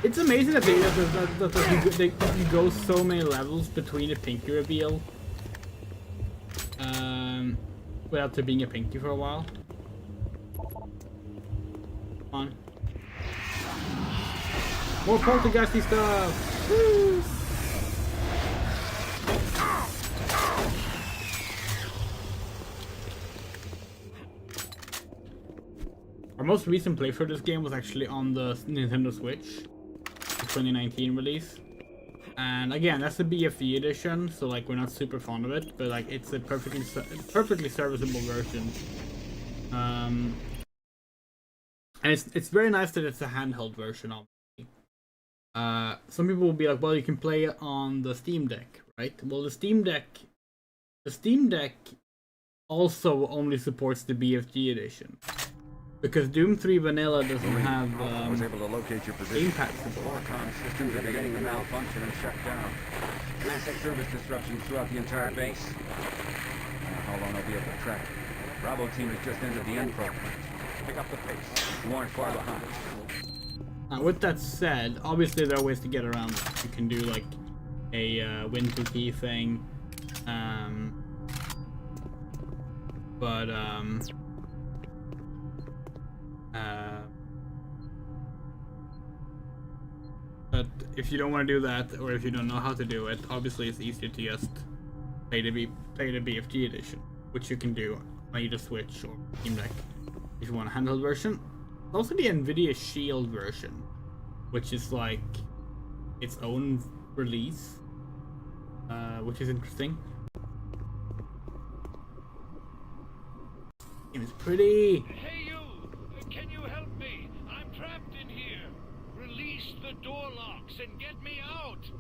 It's amazing that you go so many levels between a Pinky reveal without there being a Pinky for a while. Come on. More poltergeisty stuff! Woo! Our most recent playthrough of this game was actually on the Nintendo Switch, the 2019 release. And again, that's the BFE edition, so like we're not super fond of it, but like it's a perfectly serviceable version. And it's very nice that it's a handheld version, obviously. Some people will be like, well, you can play it on the Steam Deck, right? Well, the Steam Deck also only supports the BFG edition. Because Doom 3 Vanilla doesn't have I was able to locate your position. gamepad support. Systems are beginning to malfunction and shut down. Massive service disruptions throughout the entire base. I don't know how long I'll be able to track it. Bravo team has just entered the end program. Pick up the pace. You aren't far behind. Now, with that said, obviously there are ways to get around it. You can do like a win-to key thing. But if you don't want to do that, or if you don't know how to do it, obviously it's easier to just play the BFG edition, which you can do on either Switch or Steam Deck if you want a handheld version. There's also the Nvidia Shield version, which is like its own release, which is interesting. It's pretty. Hey you! Can you help me? I'm trapped in here. Release the door locks and get me out.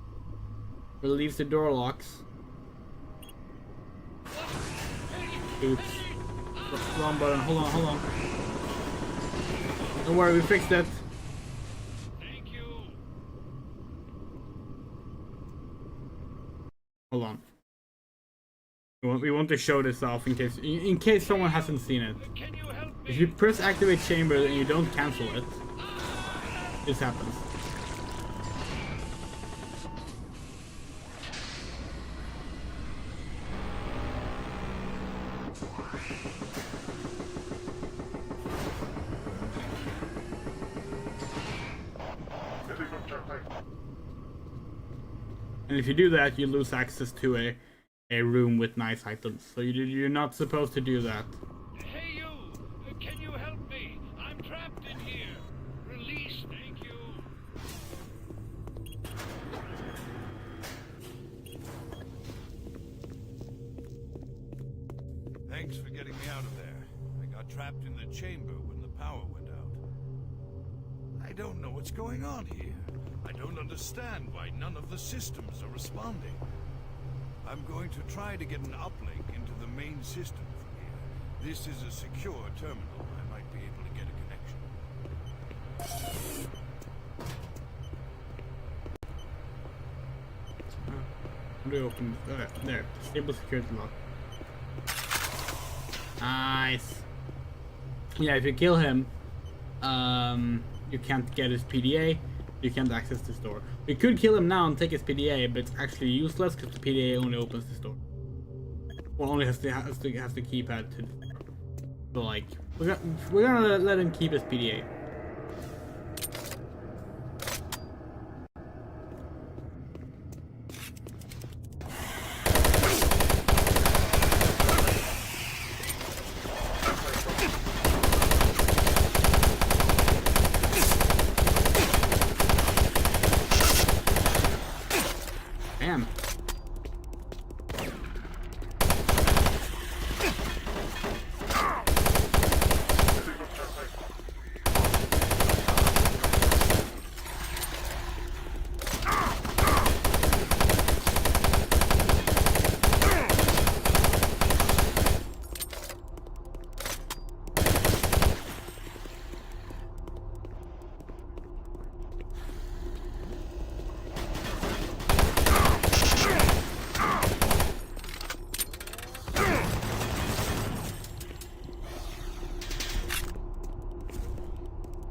Release the door locks. Oops. Wrong button. Hold on. Don't worry, we fixed it. Thank you. Hold on. We want to show this off in case someone hasn't seen it. If you press activate chamber and you don't cancel it, this happens. And if you do that, you lose access to a room with nice items. So you're not supposed to do that. Hey you! Can you help me? I'm trapped in here. Release, thank you. Thanks for getting me out of there. I got trapped in the chamber when the power went out. I don't know what's going on here. I don't understand why none of the systems are responding. I'm going to try to get an uplink into the main system from here. This is a secure terminal. I might be able to get a connection. How do we open this? There. Disable security lock. Nice. Yeah, if you kill him, you can't get his PDA. You can't access this door. We could kill him now and take his PDA, but it's actually useless because the PDA only opens this door. Well, only has the keypad to. So like, we're gonna let him keep his PDA. Damn.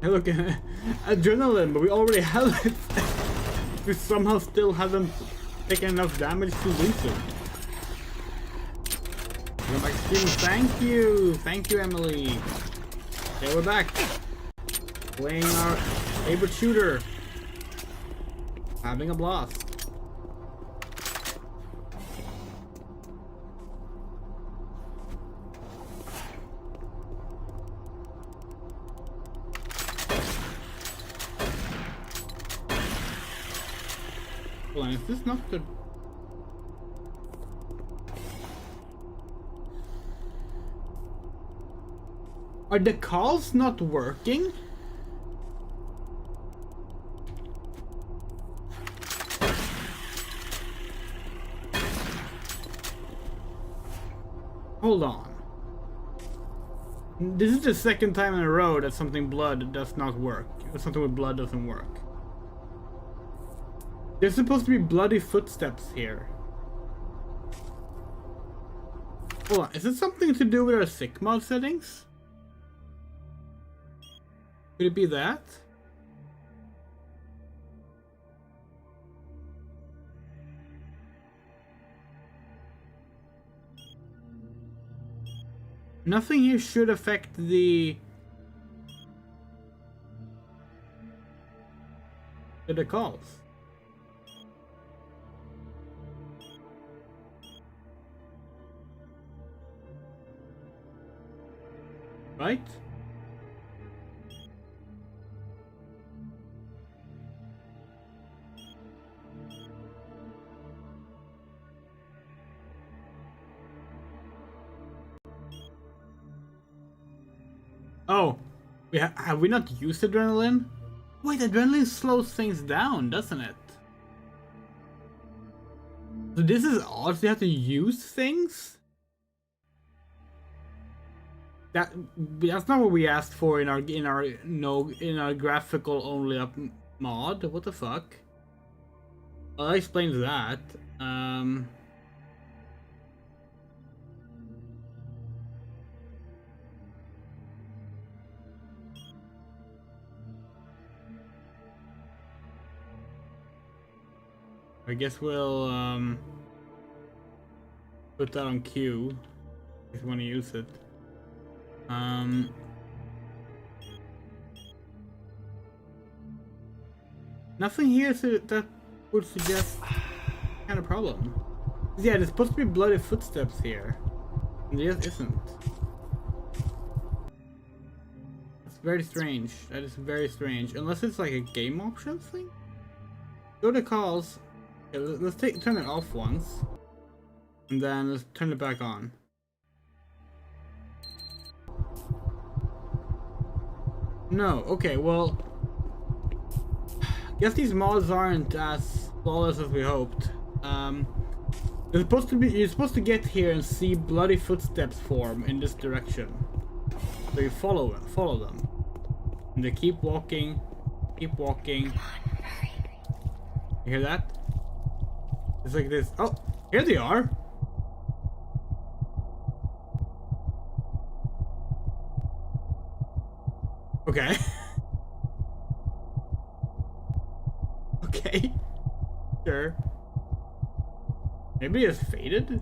Hey, look, adrenaline, but we already have it. We somehow still haven't taken enough damage to lose it. Come back stream. Thank you, Emily. Okay, we're back. Playing our favorite shooter. Having a blast. Hold on, is this not the... Are the calls not working? Hold on. This is the second time in a row that something blood does not work. Or something with blood doesn't work. There's supposed to be bloody footsteps here. Hold on, is it something to do with our sick mod settings? Could it be that? Nothing here should affect the calls. Right? Oh, have we not used adrenaline? Wait, adrenaline slows things down, doesn't it? So this is odd. So you have to use things. That's not what we asked for in our graphical only up mod. What the fuck? Well, that explains that. I guess we'll put that on Q if you want to use it. Nothing here that would suggest kind of problem. Yeah, there's supposed to be bloody footsteps here, and there just isn't. That's very strange. That is very strange. Unless it's like a game options thing. Go to calls. Okay, let's turn it off once, and then let's turn it back on. No, okay, well, guess these mods aren't as flawless as we hoped. You're supposed to get here and see bloody footsteps form in this direction. So you follow them. And they keep walking. Come on, hurry. You hear that? It's like this. Oh, here they are. Okay. Okay. Sure. Maybe it's faded?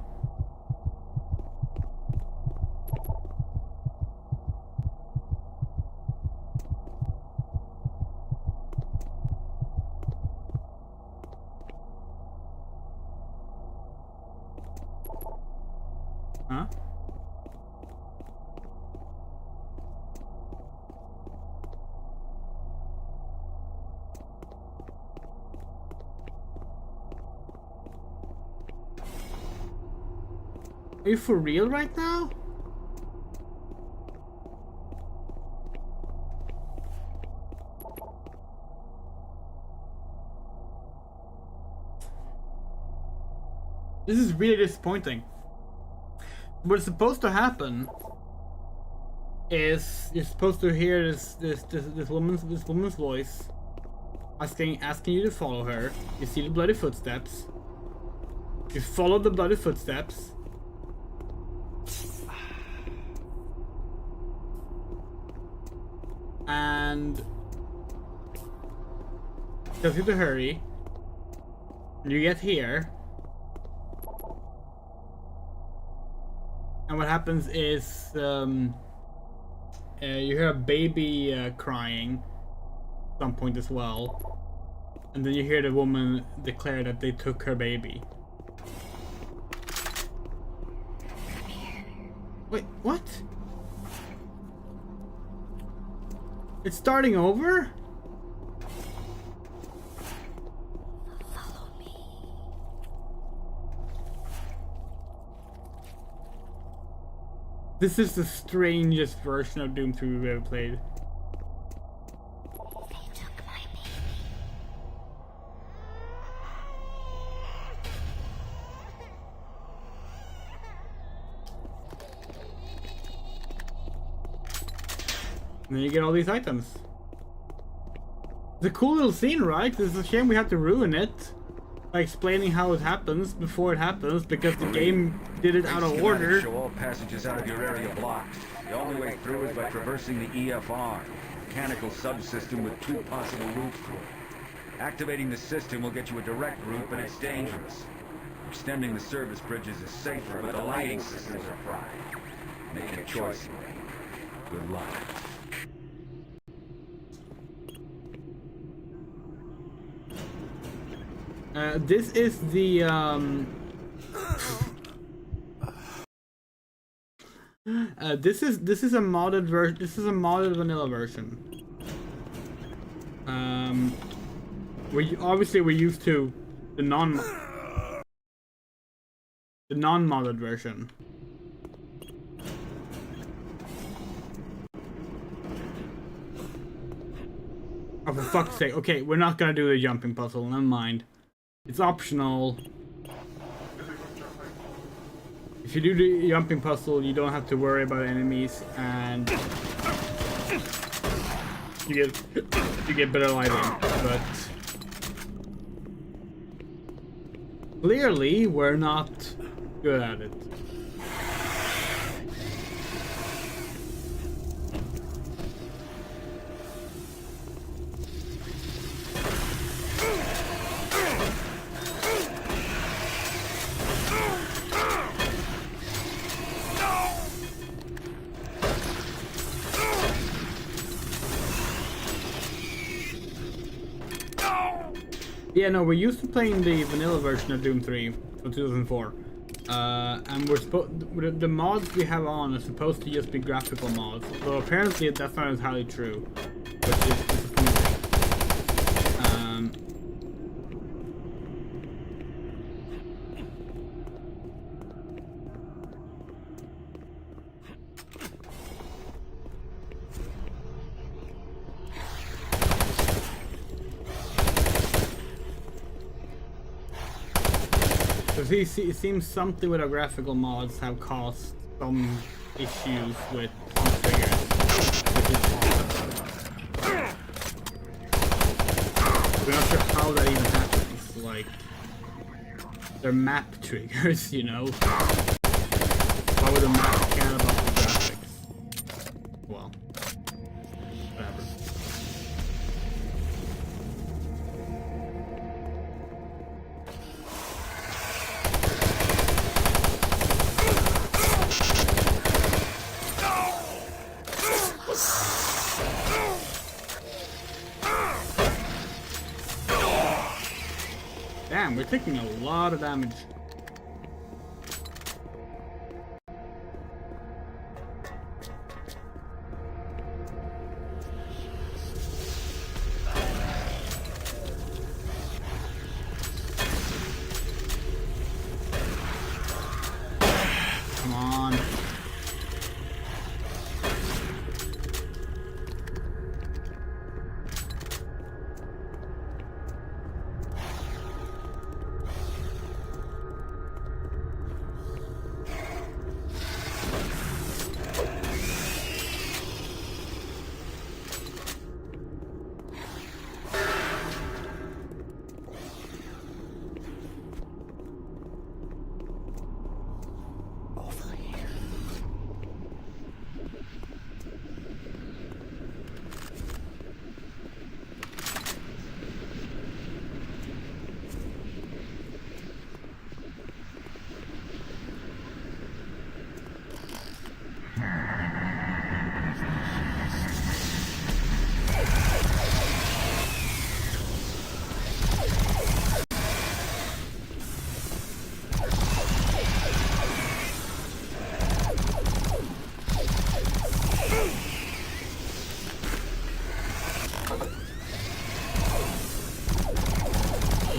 Huh? Are you for real right now? This is really disappointing. What's supposed to happen is you're supposed to hear this woman's voice asking you to follow her. You see the bloody footsteps. You follow the bloody footsteps. And tells you to hurry. You get here. And what happens is you hear a baby crying at some point as well. And then you hear the woman declare that they took her baby. Wait, what? It's starting over? This is the strangest version of Doom 3 we've ever played. And then you get all these items. It's a cool little scene, right? It's a shame we had to ruin it by explaining how it happens before it happens, because the game did it out of order. Show all passages out of your area blocked. The only way through is by traversing the EFR, mechanical subsystem with 2 possible routes to it. Activating the system will get you a direct route, but it's dangerous. Extending the service bridges is safer, but the lighting systems are fried. Make a choice. Good luck. This is the this is a modded version. This is a modded vanilla version. We're used to the non-modded version. Oh, for fuck's sake! Okay, we're not gonna do the jumping puzzle. Never mind. It's optional. If you do the jumping puzzle, you don't have to worry about enemies, and you get better lighting. But clearly, we're not good at it. Yeah, no, we're used to playing the vanilla version of Doom 3 from 2004. And the mods we have on are supposed to just be graphical mods. So apparently that's not entirely true, which is disappointing. It seems something with our graphical mods have caused some issues with some triggers. We're not sure how that even happens. Like, they're map triggers, you know? Why would the map care about the graphics? Well, whatever. Damn, we're taking a lot of damage. Come on.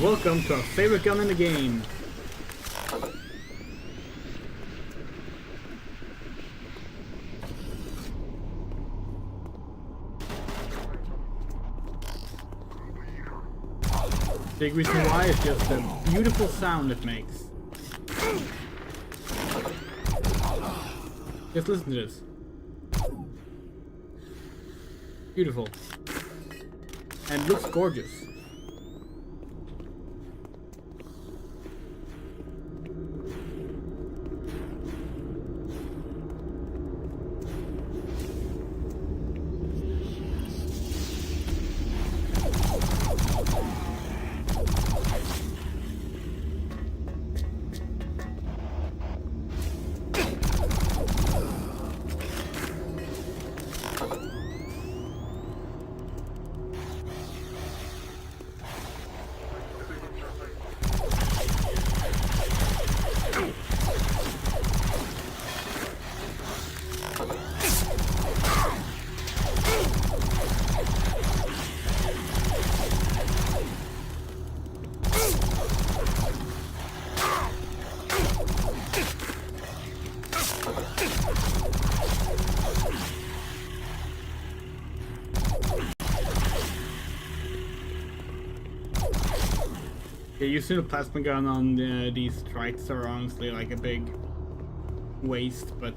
Welcome to our favorite gun in the game. Big reason why is just the beautiful sound it makes. Just listen to this. Beautiful. And looks gorgeous. Yeah, using a plasma gun on these strikes are honestly like a big waste, but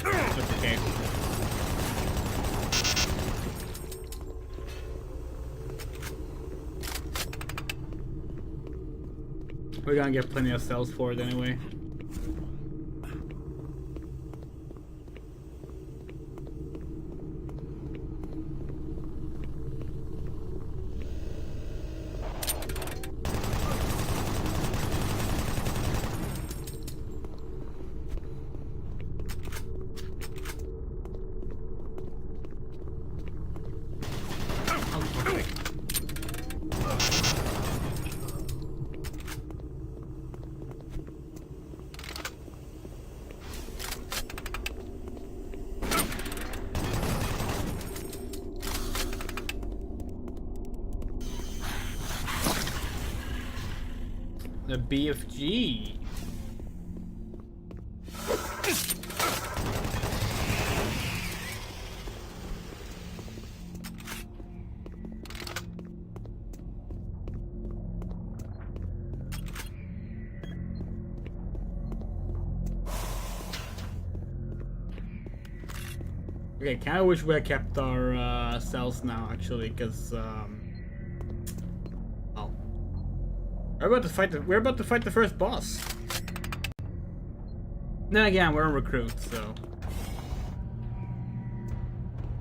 that's okay. We're gonna get plenty of cells for it anyway. The BFG. Okay, kind of wish we had kept our cells now, actually, because well, we're about to fight the first boss. Then again, we're a recruit, so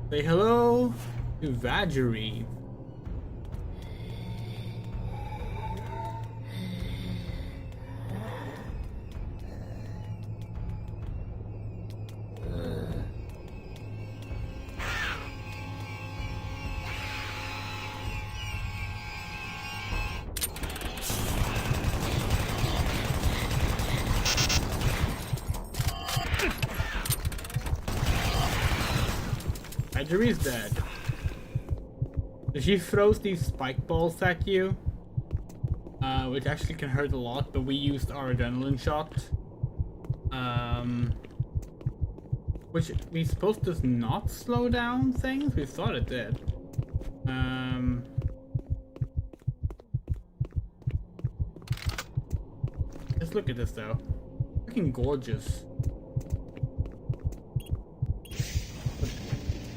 say hello to Vajiri. Vajiri's dead. She throws these spike balls at you, which actually can hurt a lot, but we used our adrenaline shot, which we suppose does not slow down things. We thought it did. Just look at this though. Fucking gorgeous.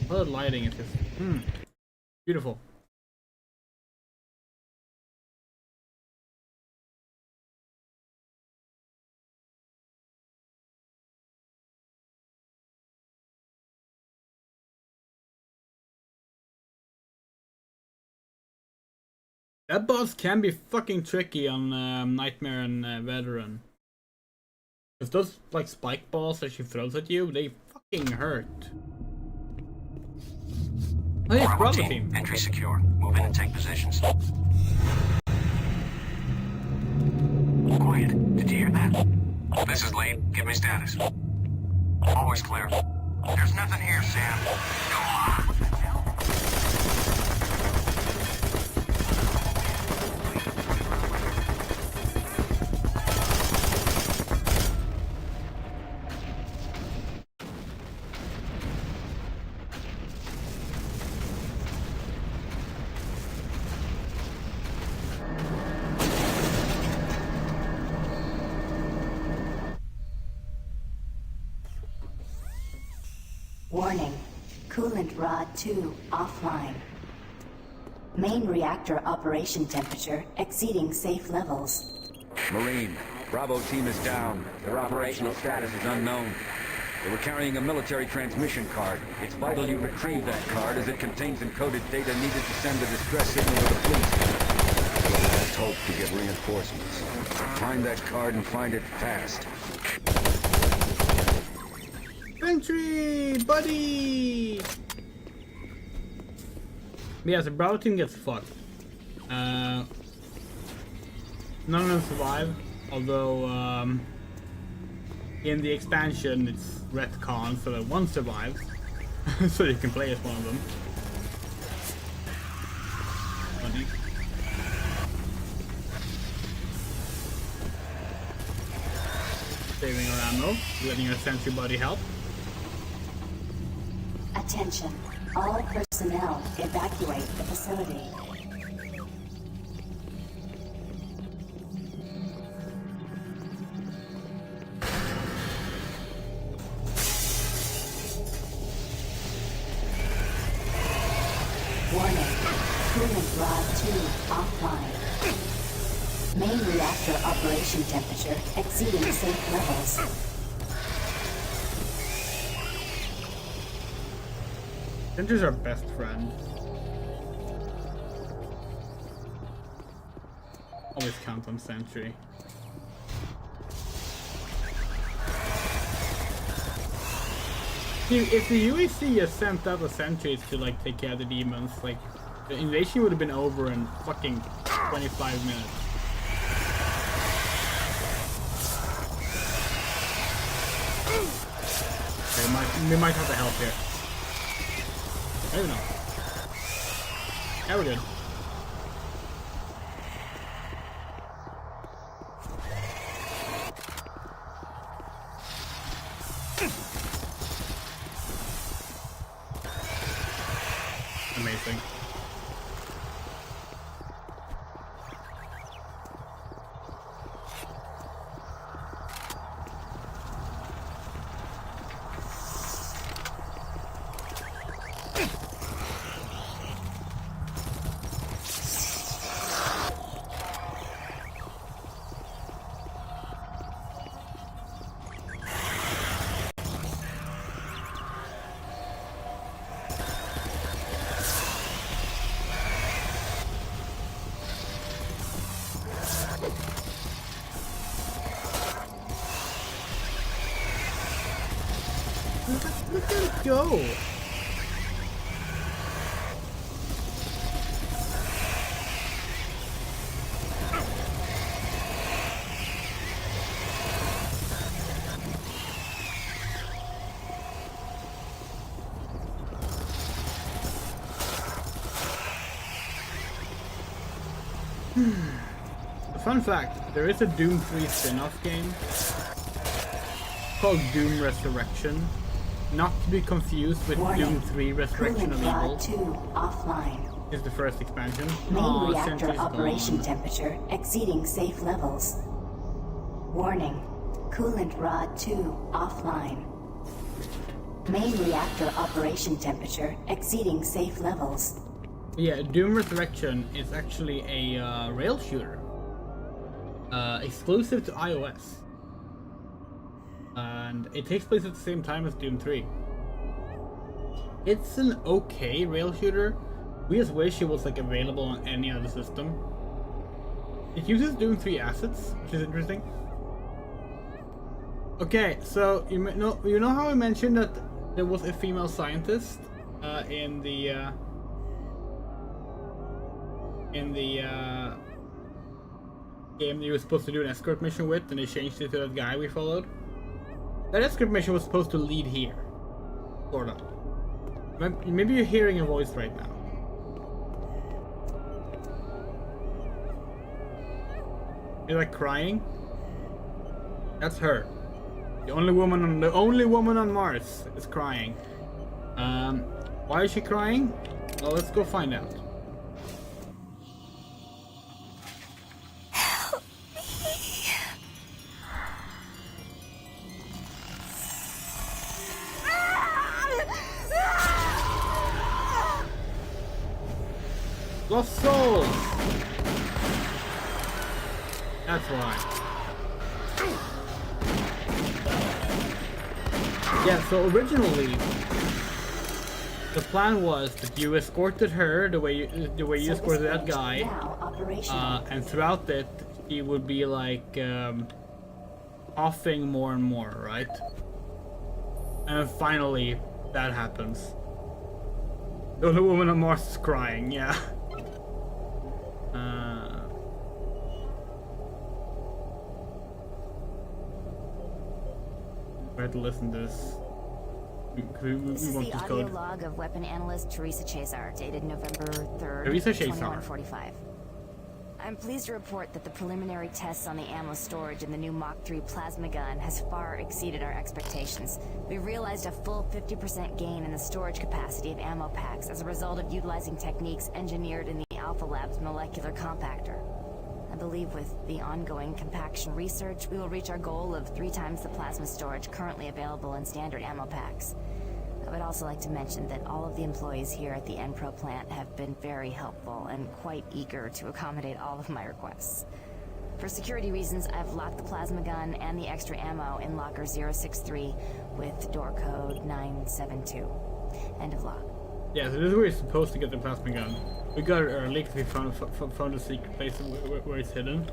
All the lighting is just beautiful. That boss can be fucking tricky on Nightmare and Veteran. Because those like spike balls that she throws at you, they fucking hurt. Oh yeah, Bravo team. Entry secure. Move in and take positions. Quiet. Did you hear that? This is Lead. Give me status. Always clear. There's nothing here, Sam. Go on. What the hell? Warning. Coolant rod 2 offline. Main reactor operation temperature exceeding safe levels. Marine, Bravo team is down. Their operational status is unknown. They were carrying a military transmission card. It's vital you retrieve that card as it contains encoded data needed to send the distress signal to the fleet. We'll last hope to get reinforcements. Find that card and find it fast. Entry, buddy! Yeah, the Bravo team gets fucked. None of them survive, although in the expansion it's retcon so that one survives, so you can play as one of them. Funny. Saving our ammo, letting our sentry buddy help. Attention. All personnel evacuate the facility. Warning. Coolant rod 2 offline. Main reactor operation temperature exceeding safe levels. Sentry's our best friend. Always count on Sentry. If the UAC has sent out the sentries to like take care of the demons, like the invasion would have been over in fucking 25 minutes. Okay, we might have to help here. Maybe not. Yeah, we're good. Amazing. Look at it go! Fun fact, there is a Doom 3 spin-off game called Doom Resurrection. Not to be confused with Warning. Doom 3 Resurrection of Evil. 2 offline. Is the first expansion. Main reactor Sentry's operation gone. temperature exceeding safe levels. Warning. Coolant rod 2 offline. Main reactor operation temperature exceeding safe levels. Yeah, Doom Resurrection is actually a rail shooter. Exclusive to iOS. And it takes place at the same time as Doom 3. It's an okay rail shooter. We just wish it was like available on any other system. It uses Doom 3 assets, which is interesting. Okay, so you know how I mentioned that there was a female scientist in the game that you were supposed to do an escort mission with, and they changed it to that guy we followed? That escort mission was supposed to lead here. Sort of. Maybe you're hearing a voice right now. You're like crying? That's her. The only woman on Mars is crying. Why is she crying? Well, let's go find out. Lost souls! That's why. Yeah, so originally, the plan was that you escorted her the way you escorted that guy, and throughout it, he would be like coughing more and more, right? And then finally, that happens. The only woman on Mars is crying, yeah. We have to listen to this. This is the audio log of weapon analyst Teresa Chazar, dated November 3rd, Teresa Chazar. 2145. I'm pleased to report that the preliminary tests on the ammo storage in the new Mach 3 plasma gun has far exceeded our expectations. We realized a full 50% gain in the storage capacity of ammo packs as a result of utilizing techniques engineered in the Alpha Labs molecular compactor. I believe with the ongoing compaction research, we will reach our goal of 3 times the plasma storage currently available in standard ammo packs. I would also like to mention that all of the employees here at the Enpro plant have been very helpful and quite eager to accommodate all of my requests. For security reasons, I've locked the plasma gun and the extra ammo in locker 063 with door code 972. End of log. Yeah, so this is where you're supposed to get the plasma gun. We got it early because we found a secret place where it's hidden.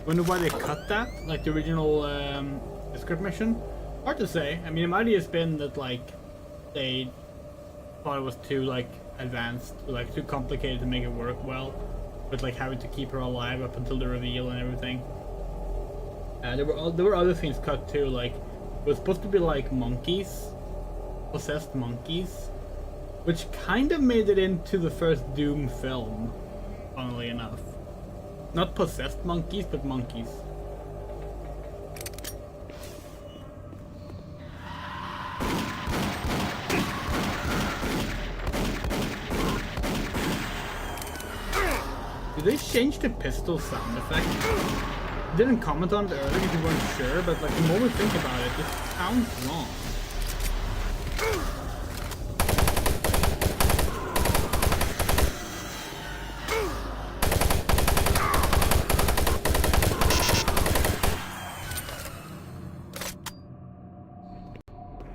Wonder why they cut that, like the original script mission. Hard to say. I mean, it might have just been that like they thought it was too like advanced, like too complicated to make it work well, with like having to keep her alive up until the reveal and everything. There were other things cut too. Like it was supposed to be like monkeys, possessed monkeys, which kind of made it into the first Doom film, funnily enough. Not possessed monkeys, but monkeys. Did they change the pistol sound effect? Didn't comment on it earlier because we weren't sure, but like the more we think about it, it sounds wrong.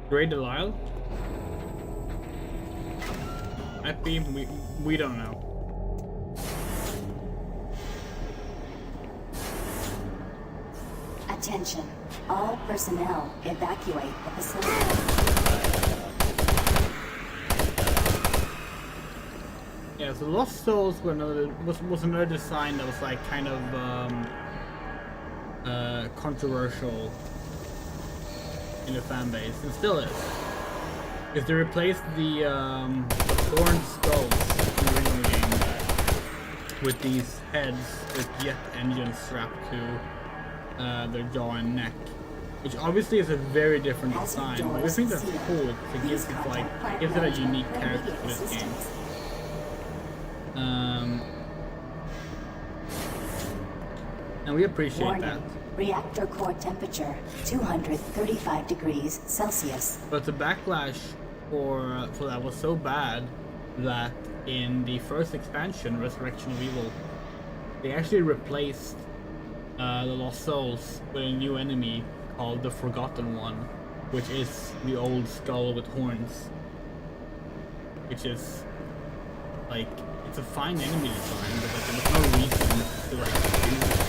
Grey Delisle? Might be, we don't know. Attention. All personnel evacuate the facility. Yeah, so Lost Souls were was another design that was like kind of controversial in the fan base, and still is. Because they replaced the horned skulls in the original game with these heads with jet engines strapped to their jaw and neck, which obviously is a very different design, but I think that's cool because it gives it a unique character for this game. And we appreciate that. Reactor core temperature 235 degrees Celsius. But the backlash for that was so bad that in the first expansion, Resurrection of Evil, they actually replaced the Lost Souls with a new enemy called the Forgotten One, which is the old skull with horns. Which is like, it's a fine enemy design, but like, there's no reason to like do it.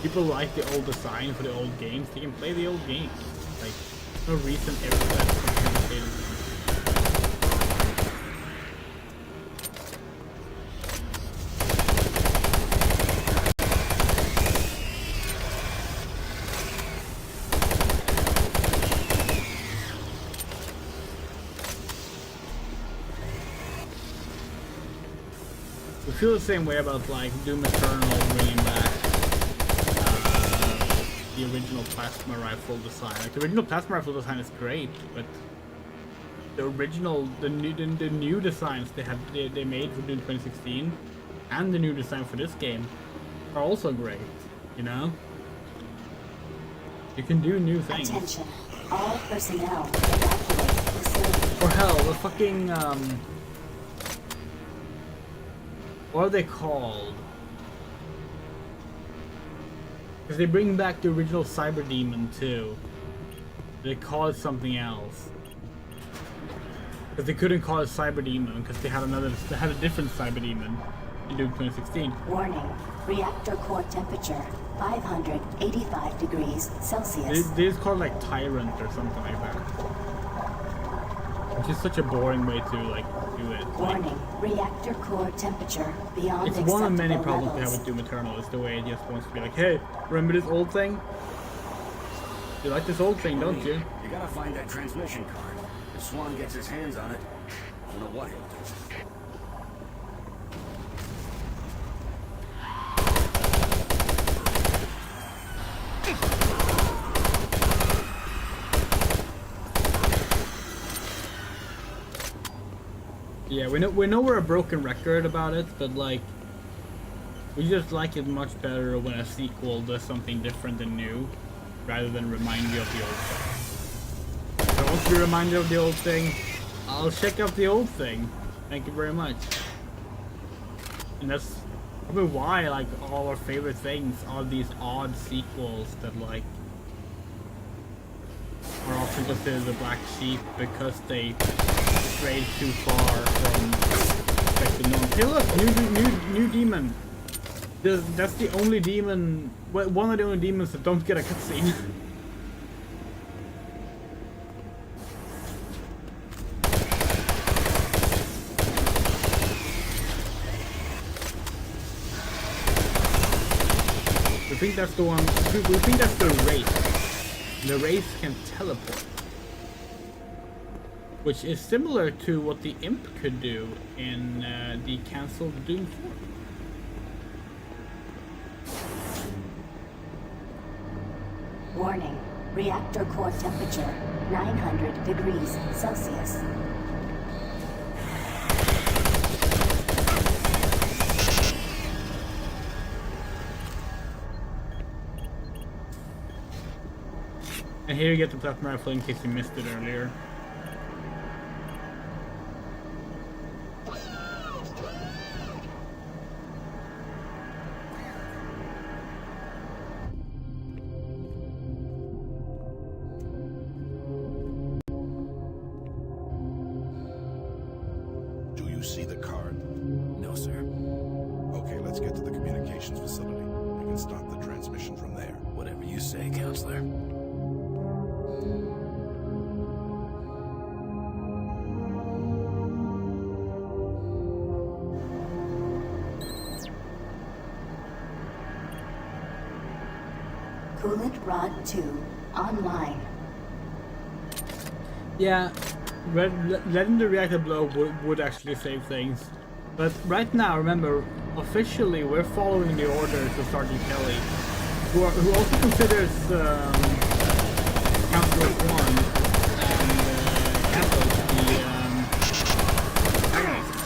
People like the old design for the old games, they can play the old games. Like, no reason everyone to play the game. I feel the same way about like Doom Eternal bringing back the original plasma rifle design. Like the original plasma rifle design is great, but the original, the new designs they made for Doom 2016 and the new design for this game are also great. You know, you can do new things. Attention, all personnel evacuate facility. Or hell, the fucking, what are they called? Because they bring back the original Cyber Demon too. They call it something else. Because they couldn't call it Cyber Demon because they had a different Cyber Demon in Doom 2016. Warning, reactor core temperature 585 degrees Celsius. They just call it like Tyrant or something like that. Which is such a boring way to like do it. Warning, reactor core temperature beyond It's one of many acceptable problems we have levels. with Doom Eternal is the way it just wants to be like, hey, remember this old thing? You like this old thing, don't you? You gotta find that transmission card. If Swan gets his hands on it, I don't know what he'll do. Yeah, we know we're a broken record about it, but like, we just like it much better when a sequel does something different and new, rather than remind you of the old thing. If I want to be reminded of the old thing, I'll check out the old thing. Thank you very much. And that's probably why like all our favorite things are these odd sequels that like are often considered the black sheep because they strayed too far from expected norms. Hey look, new demon. That's the only demon, one of the only demons that don't get a cutscene. We think that's the one, we think that's the Wraith. The Wraith can teleport. Which is similar to what the Imp could do in the cancelled Doom 4. Warning, reactor core temperature 900 degrees Celsius. And here you get the plasma rifle in case you missed it earlier. Do you see the card? No, sir. Okay, let's get to the communications facility. We can stop the transmission from there. Whatever you say, Counselor. Coolant rod 2 online. Yeah, letting the reactor blow would actually save things. But right now, remember, officially we're following the orders of Sergeant Kelly, who also considers Counselor Swan and Campos the antagonists.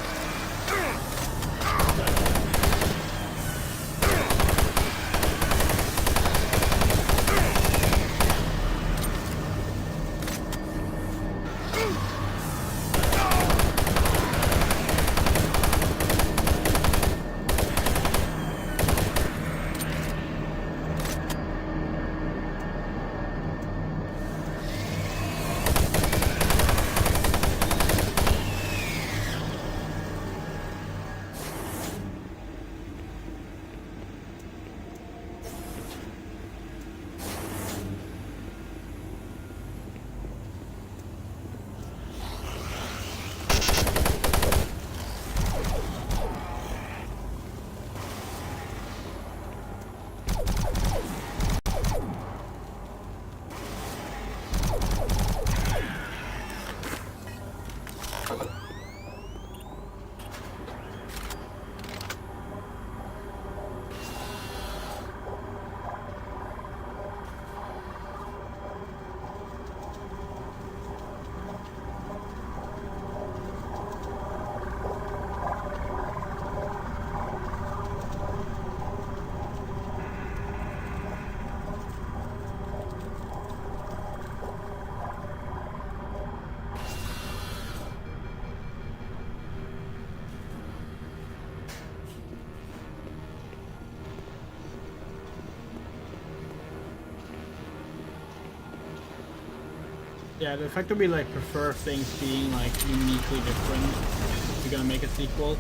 Yeah, the fact that we like prefer things being like uniquely different. If we're gonna make a sequel.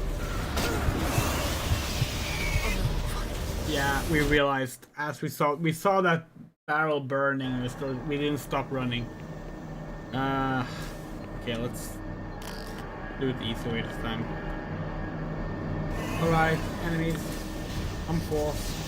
Yeah, we realized as we saw that barrel burning, and we didn't stop running. Okay, let's do it the easy way this time. Alright, enemies, come forth.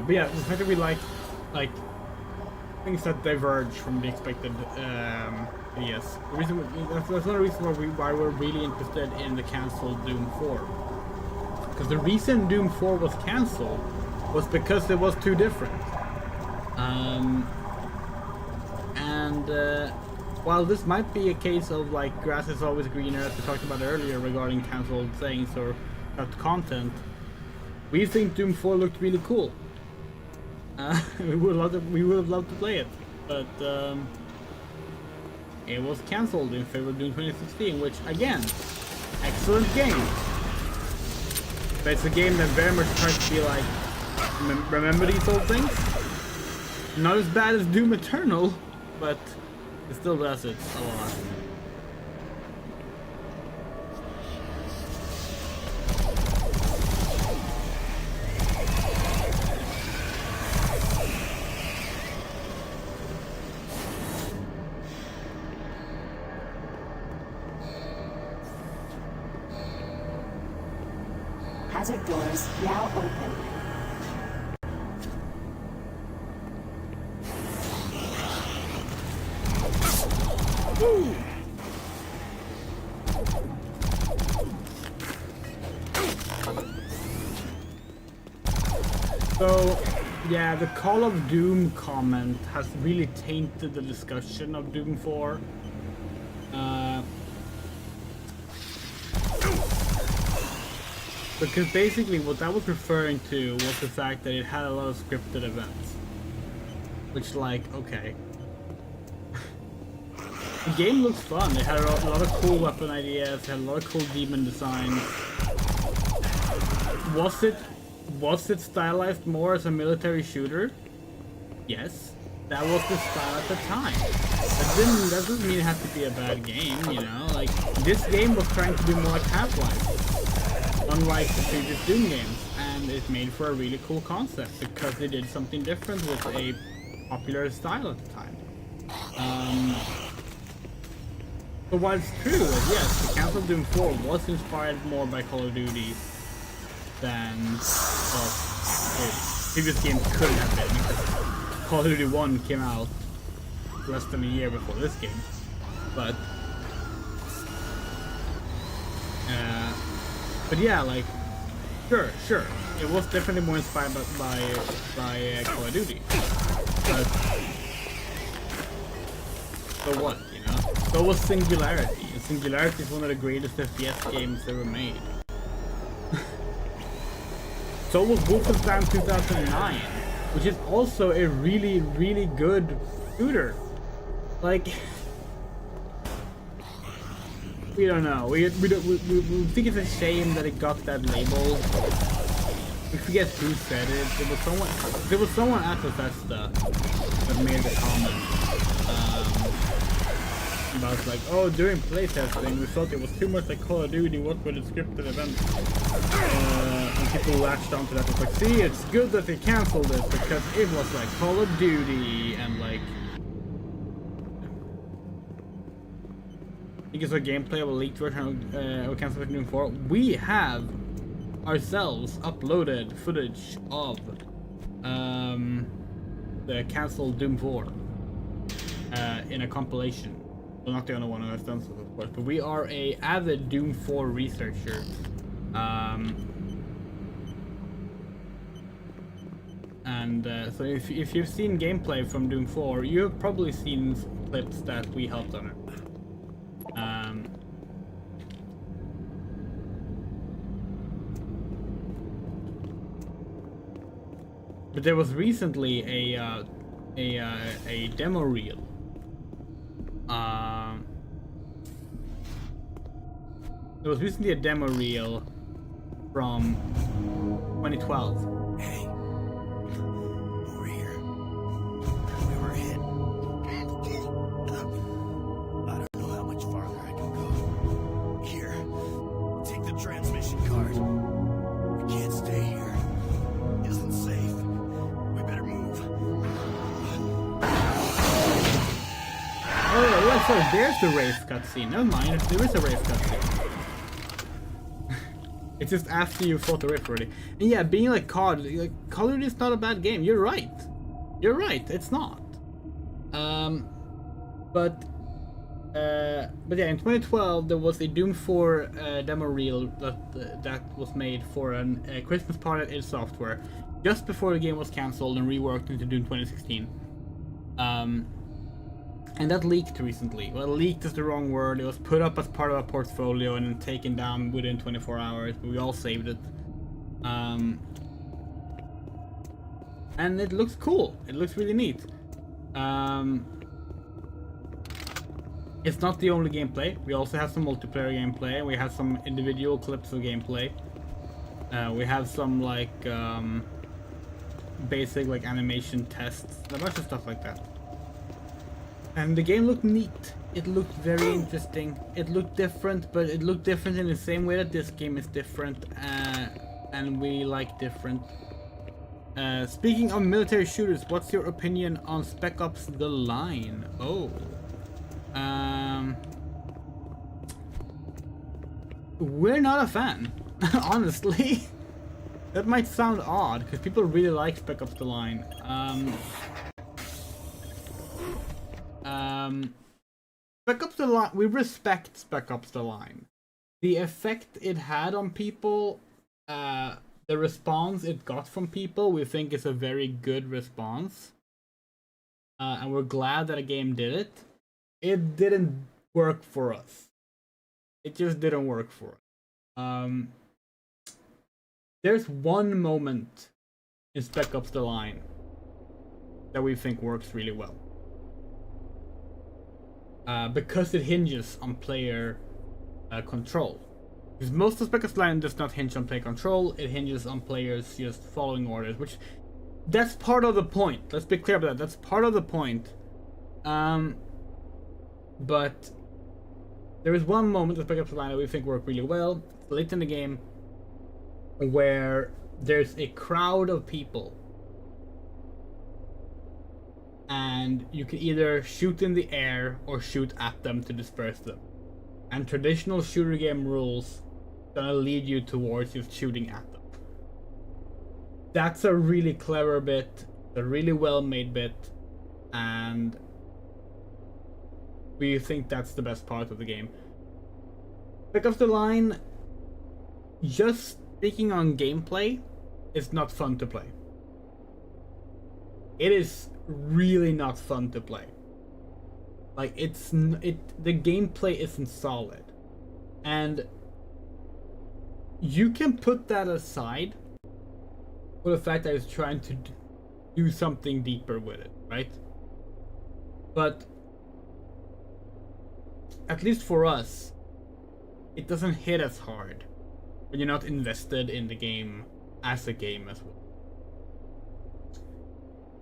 But yeah, the fact that we like things that diverge from the expected yes. The reason that's one reason why we're really interested in the cancelled Doom 4. Because the reason Doom 4 was cancelled was because it was too different. While this might be a case of like grass is always greener, as we talked about earlier regarding cancelled things or cut content, we think Doom 4 looked really cool. We would have loved to play it, but it was cancelled in favor of Doom 2016, which again, excellent game. But it's a game that very much tries to be like, remember these old things? Not as bad as Doom Eternal, but it still does it a lot. Hazard doors now open. Woo! So, yeah, the Call of Doom comment has really tainted the discussion of Doom 4. Because basically what I was referring to was the fact that it had a lot of scripted events. Which, like, okay. The game looks fun. It had a lot of cool weapon ideas, it had a lot of cool demon designs. Was it stylized more as a military shooter? Yes. That was the style at the time. That doesn't mean it has to be a bad game, you know? Like, this game was trying to be more like Half-Life. Unlike the previous Doom games, and it made for a really cool concept because they did something different with a popular style at the time. So while it's true that yes, the cancelled Doom 4 was inspired more by Call of Duty than previous games could have been, because Call of Duty 1 came out less than a year before this game. But yeah, like, sure, it was definitely more inspired by Call of Duty. But so what, you know? So was Singularity. And Singularity is one of the greatest FPS games ever made. So was Wolfenstein 2009, which is also a really, really good shooter. Like, we don't know. We think it's a shame that it got that label. We forget who said it. There was someone at Bethesda that made the comment about like, oh, during playtesting we thought it was too much like Call of Duty. What were the scripted events? And people latched onto that. It's like, see, it's good that they canceled it because it was like Call of Duty and like. Because of gameplay of a leaked version of Cancel Doom 4, we have ourselves uploaded footage of the cancelled Doom 4 in a compilation. Well, not the only one who has done so, of course, but we are a avid Doom 4 researcher. So if you've seen gameplay from Doom 4, you've probably seen clips that we helped on it. But there was recently a demo reel. There was recently a demo reel from 2012. Hey, over here. We were hit. I don't know how much farther I can go. Here, take the transmission card. We can't stay here. Isn't safe. We better move. Oh, yeah, sorry, there's the race cutscene. Never mind, there is a race cutscene. It's just after you fought the rift already. And yeah, being like Call of Duty is not a bad game. You're right. You're right, it's not. But yeah, in 2012 there was a Doom 4 demo reel that was made for a Christmas party at id Software just before the game was cancelled and reworked into Doom 2016. And that leaked recently. Well, leaked is the wrong word. It was put up as part of a portfolio and then taken down within 24 hours, but we all saved it. And it looks cool. It looks really neat. It's not the only gameplay. We also have some multiplayer gameplay. We have some individual clips of gameplay. We have some like basic like animation tests, a bunch of stuff like that. And the game looked neat. It looked very interesting. It looked different, but it looked different in the same way that this game is different, and we like different. Speaking of military shooters, what's your opinion on Spec Ops: The Line? Oh, we're not a fan, honestly. That might sound odd because people really like Spec Ops: The Line. Spec Ops: The Line, we respect Spec Ops: The Line. The effect it had on people, the response it got from people, we think is a very good response. And we're glad that a game did it. It didn't work for us. It just didn't work for us. There's one moment in Spec Ops: The Line that we think works really well. Because it hinges on player control. Because most of Spec Ops: The Line does not hinge on player control, it hinges on players just following orders, which that's part of the point. Let's be clear about that. That's part of the point. But there is one moment in Spec Ops: The Line that we think worked really well. It's late in the game, where there's a crowd of people. And you can either shoot in the air or shoot at them to disperse them. And traditional shooter game rules gonna lead you towards just shooting at them. That's a really clever bit, a really well made bit, and we think that's the best part of the game. Spec Ops: The Line, just speaking on gameplay, it's not fun to play. It is really not fun to play. Like the gameplay isn't solid, and you can put that aside for the fact that it's trying to do something deeper with it, right? But at least for us, it doesn't hit as hard when you're not invested in the game as a game as well.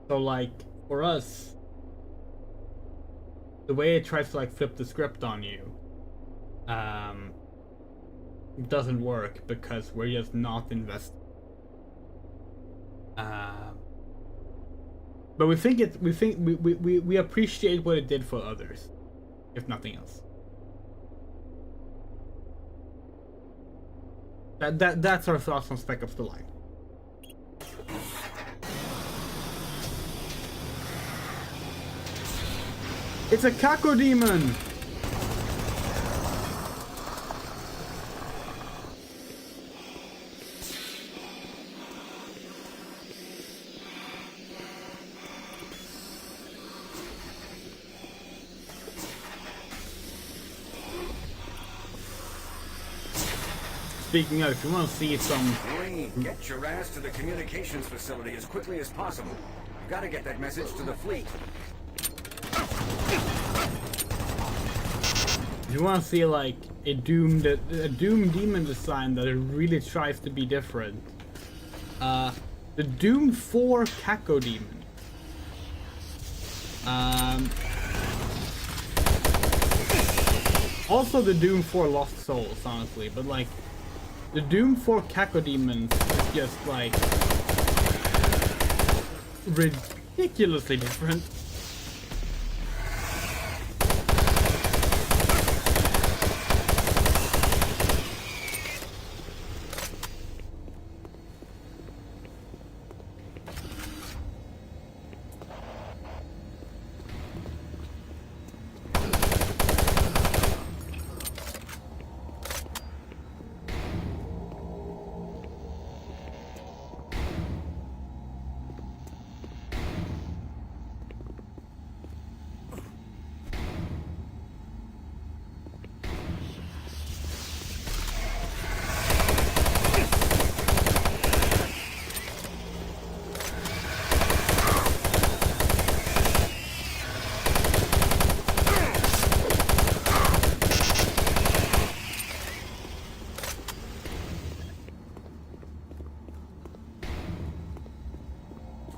So like, for us, the way it tries to like flip the script on you doesn't work because we're just not invested. But we appreciate what it did for others, if nothing else. That's our thoughts on Spec Ops: The Line. It's a cacodemon! Speaking of, if you want to see some... Marine, get your ass to the communications facility as quickly as possible. You gotta get that message to the fleet. If you want to see like a Doom demon design that really tries to be different, the Doom 4 Cacodemon. Also the Doom 4 Lost Souls, honestly, but like the Doom 4 Cacodemons is just like ridiculously different.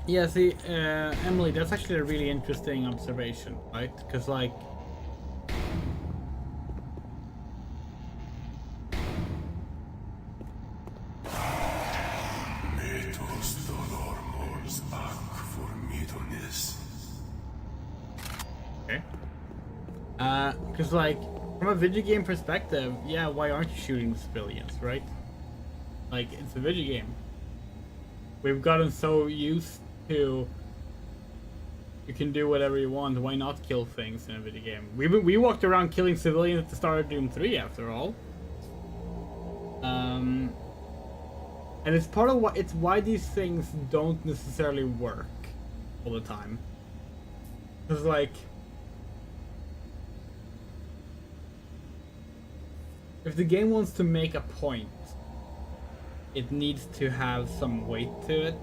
Yeah, see, Emily, that's actually a really interesting observation, right? Because, like, okay. Because, like, from a video game perspective, yeah, why aren't you shooting the civilians, right? Like, it's a video game. We've gotten so used to you can do whatever you want. Why not kill things in a video game? We walked around killing civilians at the start of Doom 3, after all. And it's part of why these things don't necessarily work all the time. Because like, if the game wants to make a point, it needs to have some weight to it.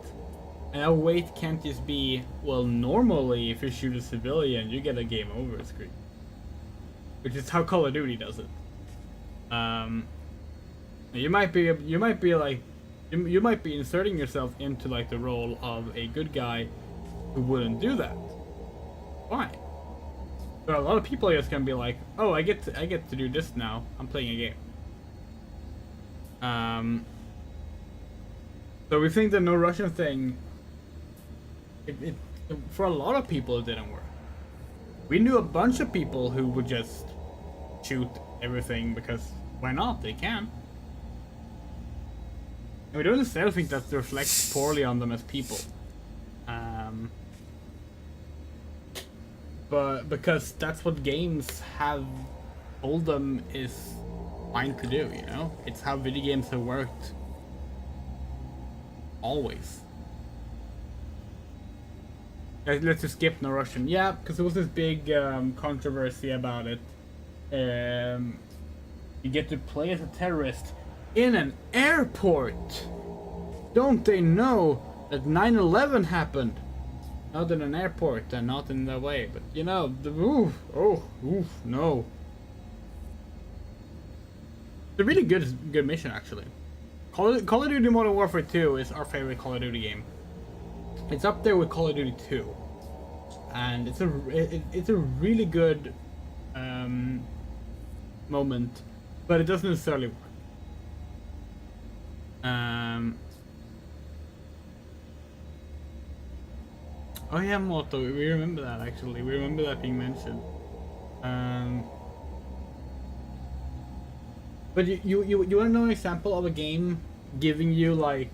And that weight can't just be, well, normally if you shoot a civilian, you get a game over screen. Which is how Call of Duty does it. You might be inserting yourself into like the role of a good guy who wouldn't do that. Fine. But a lot of people are just gonna be like, oh, I get to do this now. I'm playing a game. So we think the no Russian thing, it for a lot of people it didn't work. We knew a bunch of people who would just shoot everything because why not? They can. And we don't necessarily think that reflects poorly on them as people. But because that's what games have told them is fine to do, you know? It's how video games have worked. Always. Let's just skip no Russian. Yeah, because there was this big controversy about it. You get to play as a terrorist in an airport. Don't they know that 9/11 happened? Not in an airport and not in that way, but you know, no. It's a really good mission actually. Call of Duty Modern Warfare 2 is our favorite Call of Duty game. It's up there with Call of Duty 2, and it's a really good moment, but it doesn't necessarily work. Oh yeah, Moto, we remember that actually. We remember that being mentioned. But you want to know an example of a game giving you, like,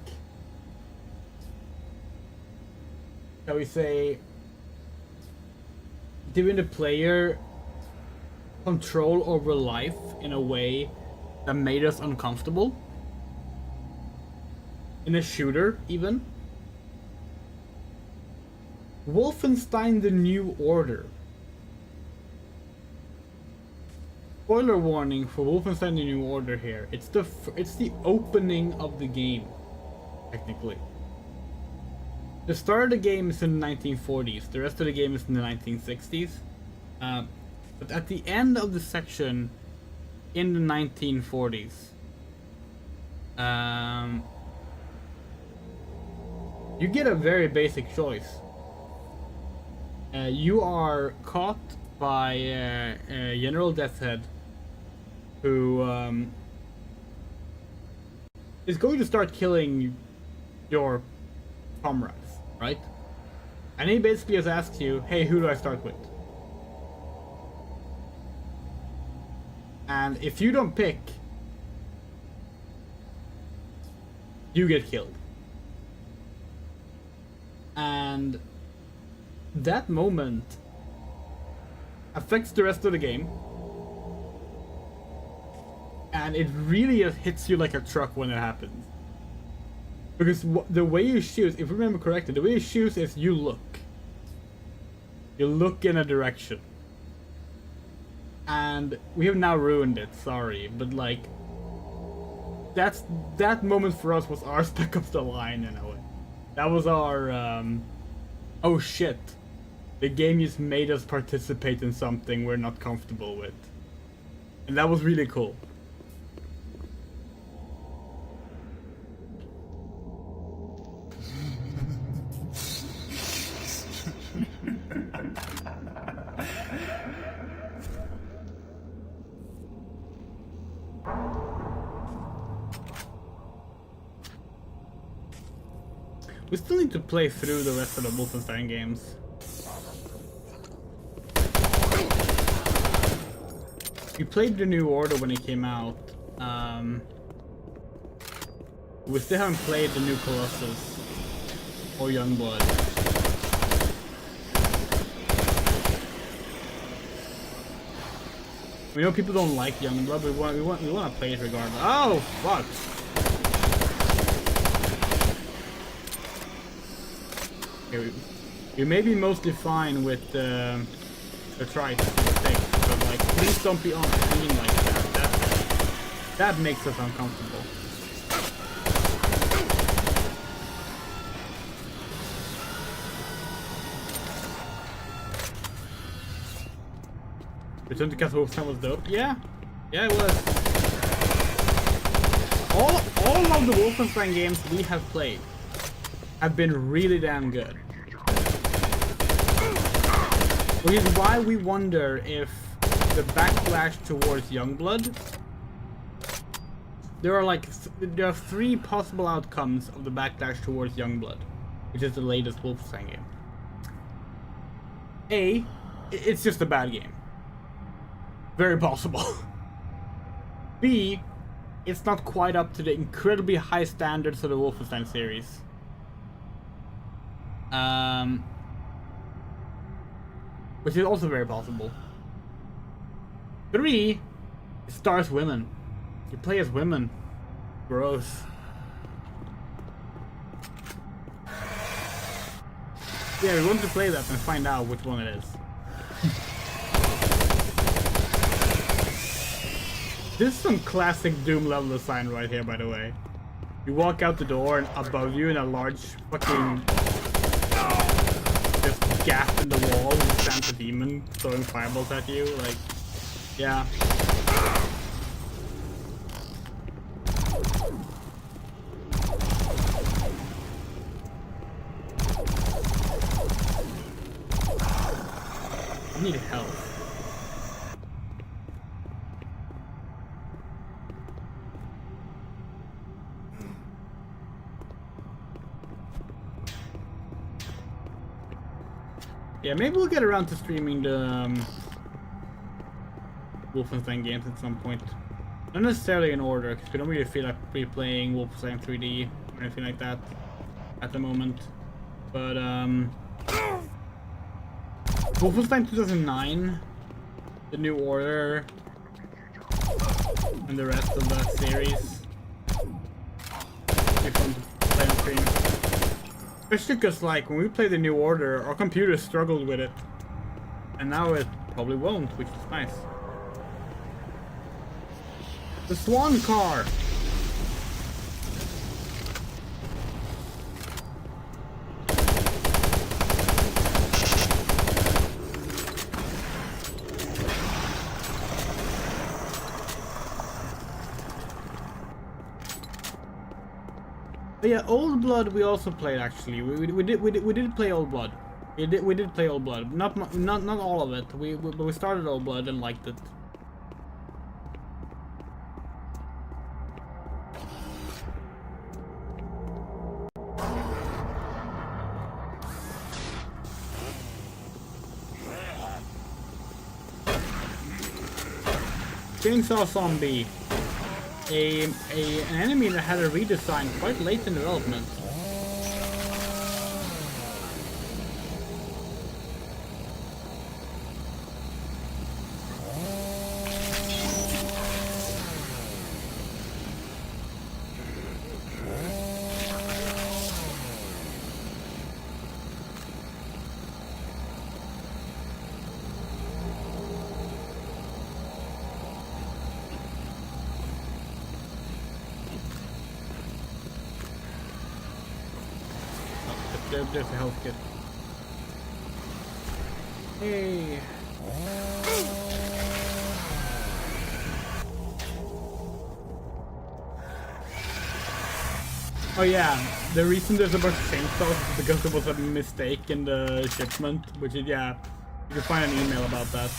shall we say, giving the player control over life in a way that made us uncomfortable? In a shooter, even? Wolfenstein: The New Order. Spoiler warning for Wolfenstein: The New Order here. It's the opening of the game, technically. The start of the game is in the 1940s. The rest of the game is in the 1960s. But at the end of the section, in the 1940s, you get a very basic choice. You are caught by General Deathhead, who is going to start killing your comrades, right? And he basically just asks you, hey, who do I start with? And if you don't pick, you get killed. And that moment affects the rest of the game. And it really just hits you like a truck when it happens. Because the way you shoot, if I remember correctly, the way you shoot is you look. You look in a direction. And we have now ruined it, sorry, but like, that moment for us was our Spec Ops: The Line in a way. That was our, oh shit, the game just made us participate in something we're not comfortable with. And that was really cool. We still need to play through the rest of the Wolfenstein games. We played the New Order when it came out. We still haven't played the new Colossus or Youngblood. We know people don't like Youngblood, but we want to play it regardless. Oh fuck! Okay, we may be mostly fine with the trike, but like, please don't be on screen like that. That makes us uncomfortable. Return to Castle Wolfenstein was dope. Yeah, it was. All of the Wolfenstein games we have played have been really damn good. Which is why we wonder if the backlash towards Youngblood. There are three possible outcomes of the backlash towards Youngblood, which is the latest Wolfenstein game. A, it's just a bad game. Very possible. B, it's not quite up to the incredibly high standards of the Wolfenstein series. Which is also very possible. 3, it stars women. You play as women. Gross. Yeah, we want to play that and find out which one it is. This is some classic Doom level design right here, by the way. You walk out the door and above you in a large fucking just gap in the wall stands a demon throwing fireballs at you, like, yeah. I need help. Yeah, maybe we'll get around to streaming the Wolfenstein games at some point. Not necessarily in order, because we don't really feel like replaying Wolfenstein 3D or anything like that at the moment. But Wolfenstein 2009, The New Order, and the rest of that series. Be fun to play on stream. Especially because, like, when we played The New Order, our computer struggled with it. And now it probably won't, which is nice. The Swan car! But yeah, Old Blood we also played actually. We did play Old Blood. We did play Old Blood. Not all of it. But we started Old Blood and liked it. Chainsaw Zombie. An enemy that had a redesign quite late in development. There's a health kit. Hey. Oh yeah, the reason there's a bunch of chainsaws is because there was a mistake in the shipment, which is, yeah, you can find an email about that.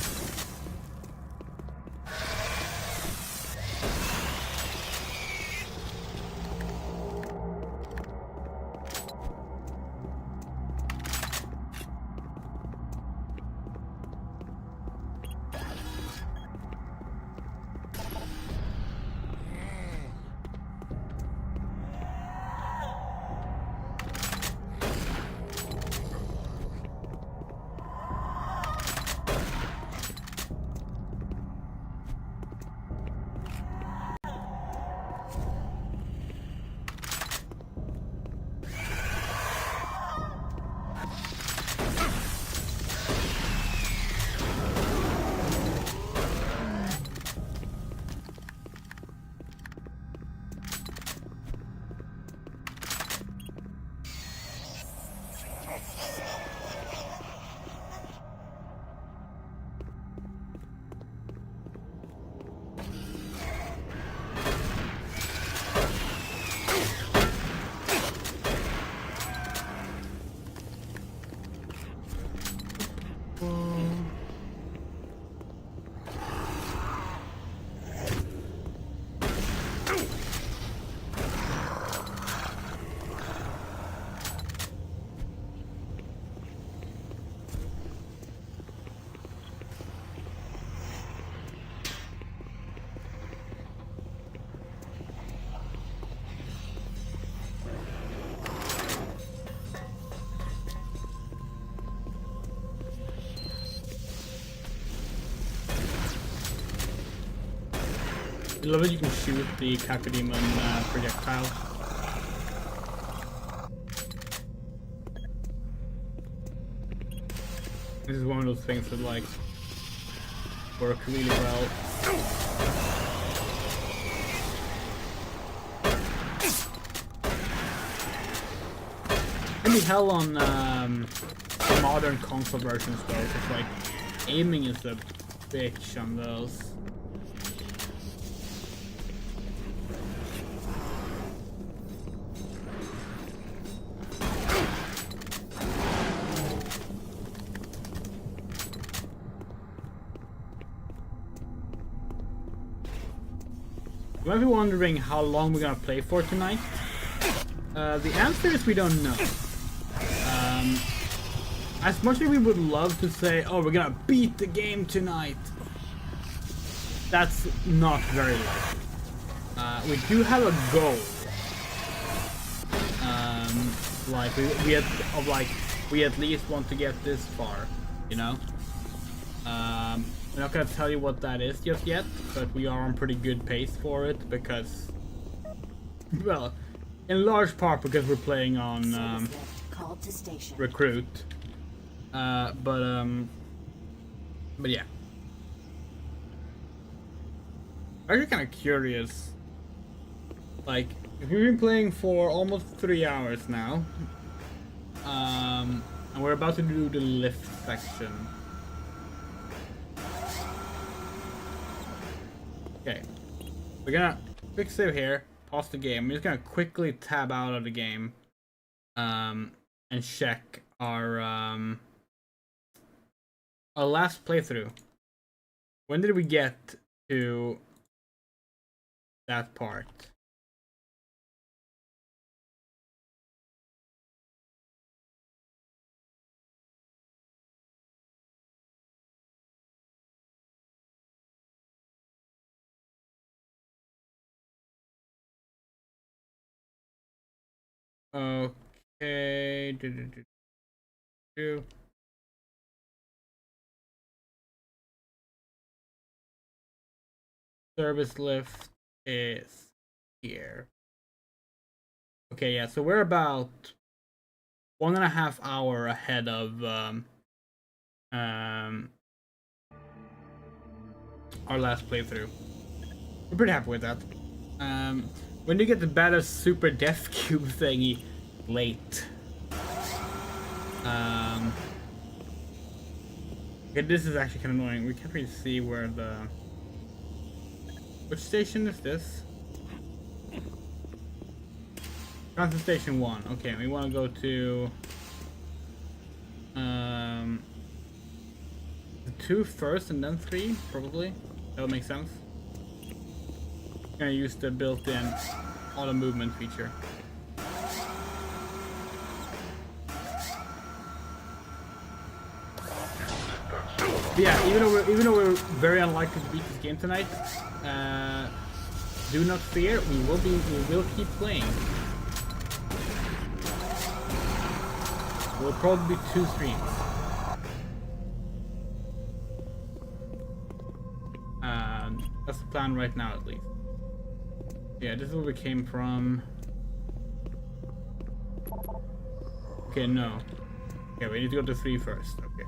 I love that you can shoot the Cacodemon projectile. This is one of those things that like work really well. Can be hell on modern console versions though, because like aiming is a bitch on those. You might be wondering how long we're gonna play for tonight. The answer is we don't know. As much as we would love to say, oh, we're gonna beat the game tonight, that's not very likely. We do have a goal. Like we at least want to get this far, you know. We're not gonna tell you what that is just yet, but we are on pretty good pace for it because, well, in large part because we're playing on Recruit. But yeah. I'm actually kind of curious. Like, if we've been playing for almost 3 hours now, and we're about to do the lift section. Okay, we're gonna quick save here, pause the game. We're just gonna quickly tab out of the game, and check our last playthrough. When did we get to that part? Okay. Service lift is here. Okay, yeah, so we're about 1.5 hours ahead of our last playthrough. We're pretty happy with that. When you get the better super death cube thingy late. Okay, this is actually kind of annoying. We can't really see where the... Which station is this? Transit Station 1. Okay, we want to go to... the 2 first and then 3, probably. That would make sense. I'm gonna use the built-in auto movement feature. But yeah, even though we're very unlikely to beat this game tonight, do not fear. We will keep playing. We'll probably be 2 streams. That's the plan right now, at least. Yeah, this is where we came from. Okay, no. Okay, we need to go to 3 first. Okay.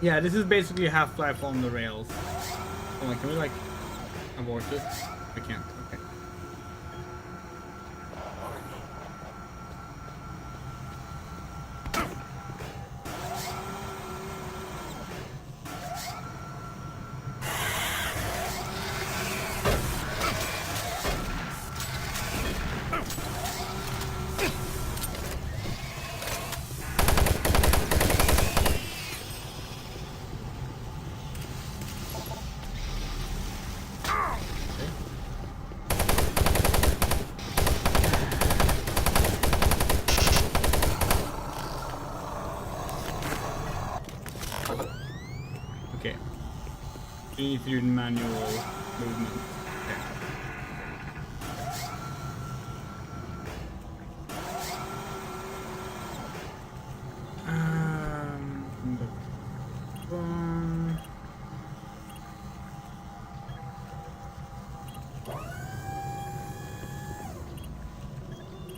Yeah, this is basically Half-Life on the rails. Hold on, can we like abort this? We can't. Okay. Okay. You need to do manual movement. Okay.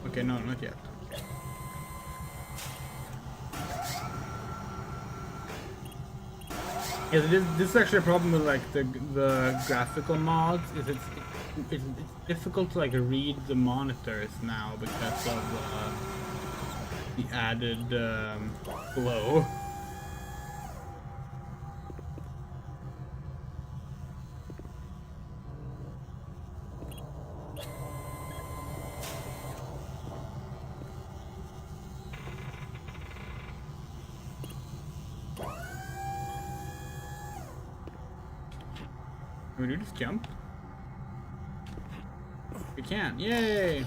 Okay, no, not yet. Yeah, this is actually a problem with like the graphical mods. Is it's difficult to like read the monitors now because of the added glow. Can we do this jump? We can. Yay!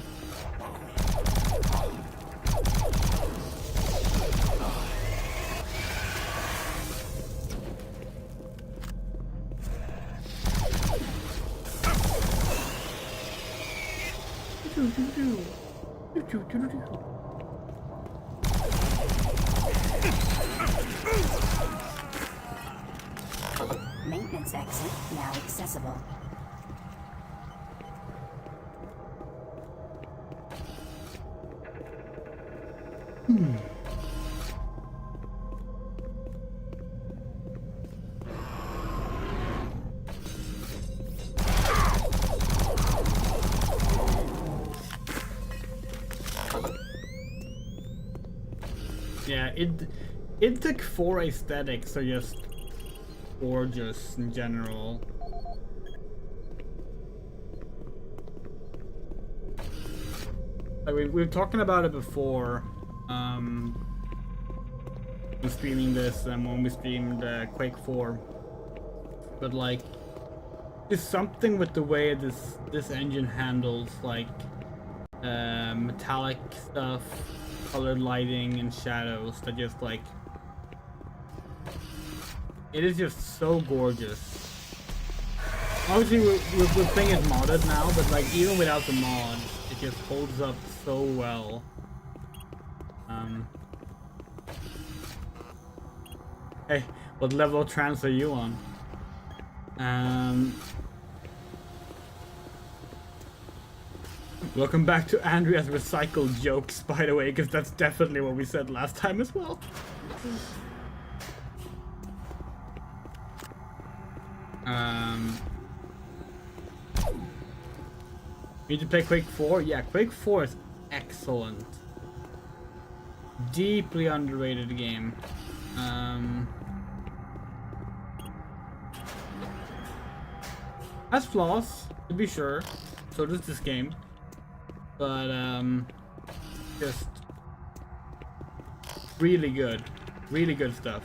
Maintenance exit now accessible. Yeah, idTech 4 aesthetics are just gorgeous in general. Like we were talking about it before, when streaming this and when we streamed Quake 4. But like, there's something with the way this engine handles like metallic stuff, colored lighting and shadows that just like, it is just so gorgeous. Obviously we're playing it modded now, but like even without the mod, it just holds up so well. Hey, what level of trance are you on? Welcome back to Andrea's recycled jokes, by the way, because that's definitely what we said last time as well. Need to play Quake 4? Yeah, Quake 4 is excellent. Deeply underrated game. Has flaws, to be sure. So does this game. But just really good stuff.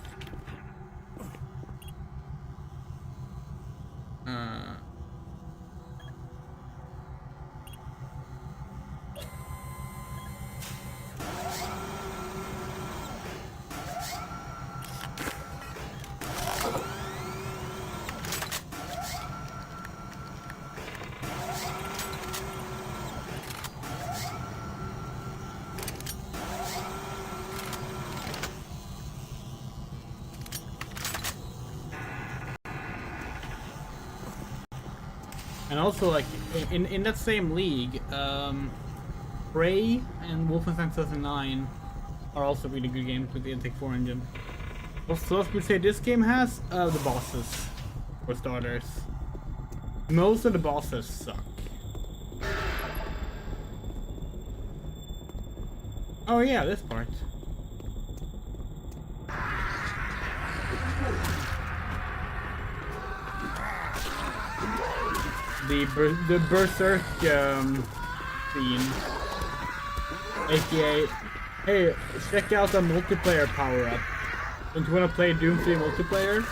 And also, like, in that same league, Prey and Wolfenstein 2009 are also really good games with the idTech 4 engine. What else would say this game has? The bosses, for starters. Most of the bosses suck. Oh yeah, this part. The Berserk scene, aka, hey, check out the multiplayer power-up. Don't you want to play Doom 3 multiplayer?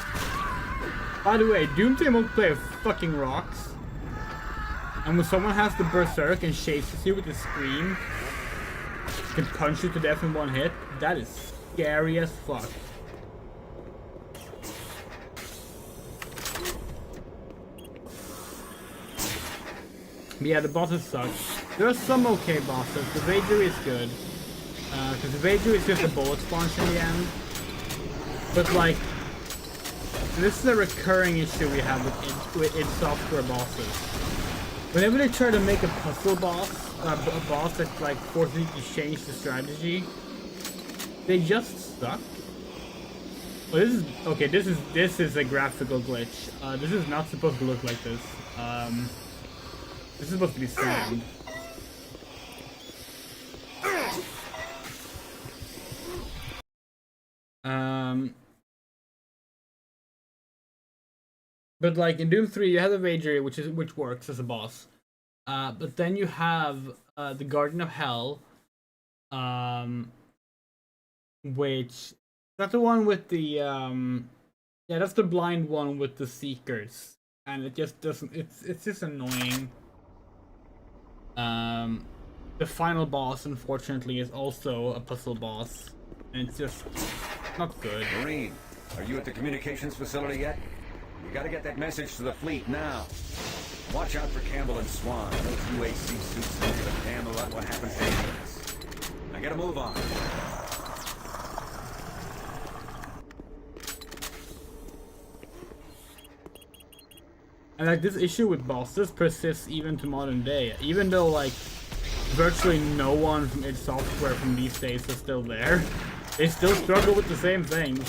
By the way, Doom 3 multiplayer fucking rocks. And when someone has the Berserk and chases you with the scream, can punch you to death in one hit, that is scary as fuck. But yeah, the bosses suck. There are some okay bosses. The Vagary is good. Because the Vagary is just a bullet sponge in the end. But like, this is a recurring issue we have with id Software bosses. Whenever they try to make a puzzle boss, a boss that like forces you to change the strategy, they just suck. Well, this is okay. This is a graphical glitch. This is not supposed to look like this. This is supposed to be sand. But like in Doom 3, you have the Vagary, which works as a boss. But then you have the Guardian of Hell, which that's the one with the yeah, that's the blind one with the Seekers, and it just doesn't. It's just annoying. The final boss, unfortunately, is also a puzzle boss, and it's just not good. Marine, are you at the communications facility yet? You gotta get that message to the fleet now. Watch out for Campbell and Swan. Those UAC suits don't give a damn about what happens to any of us. Now get a move on. And like this issue with bosses persists even to modern day, even though like virtually no one from id Software from these days is still there. They still struggle with the same things.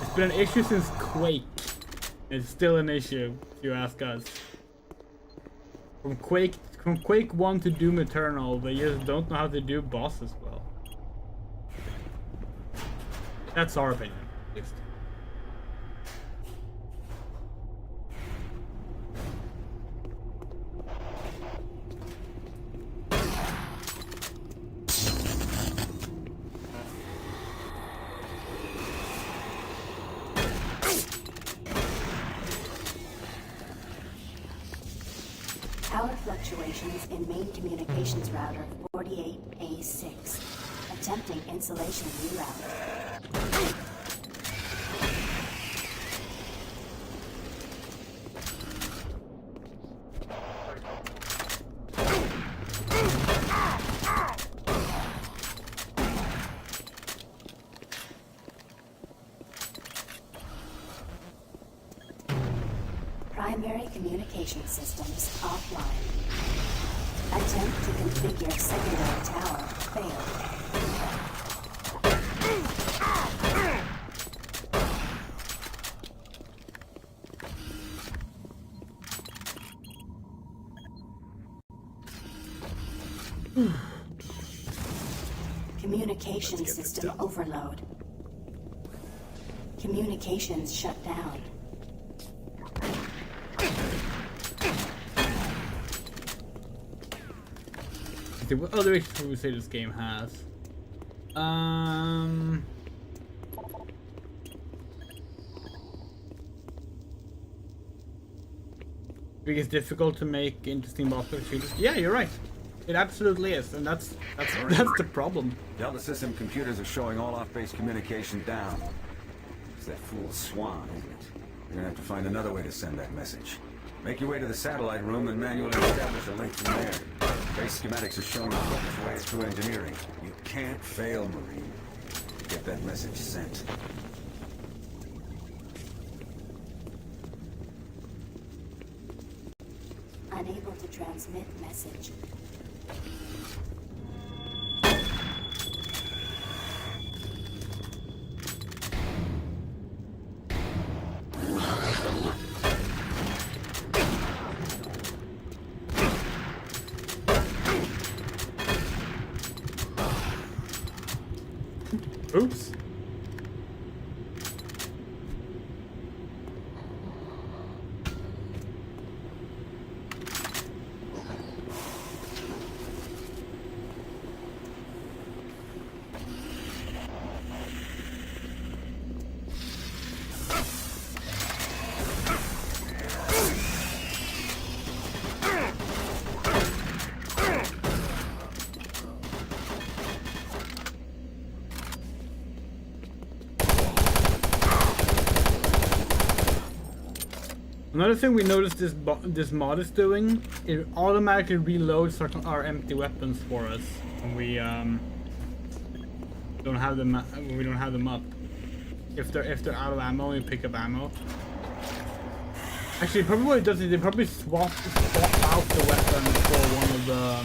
It's been an issue since Quake. It's still an issue, if you ask us. From Quake 1 to Doom Eternal, they just don't know how to do bosses well. That's our opinion, at least. Power fluctuations in main communications router 48A6. Attempting insulation reroute. Primary communication systems offline. Attempt to configure secondary tower failed. Communication system overload. Communications shut down. What other issues would we say this game has? I think it's difficult to make interesting boss shooters. Yeah, you're right. It absolutely is, and that's the problem. Delta system computers are showing all off-base communication down. It's that fool Swan, isn't it? You're gonna have to find another way to send that message. Make your way to the satellite room and manually establish a link from there. Base schematics are showing the way through engineering. You can't fail, Marine. Get that message sent. Unable to transmit message. Oops. Another thing we noticed this mod is doing, it automatically reloads our empty weapons for us when we don't have them up. If they're out of ammo, we pick up ammo. Actually, probably what it does is they probably swap out the weapon for one of the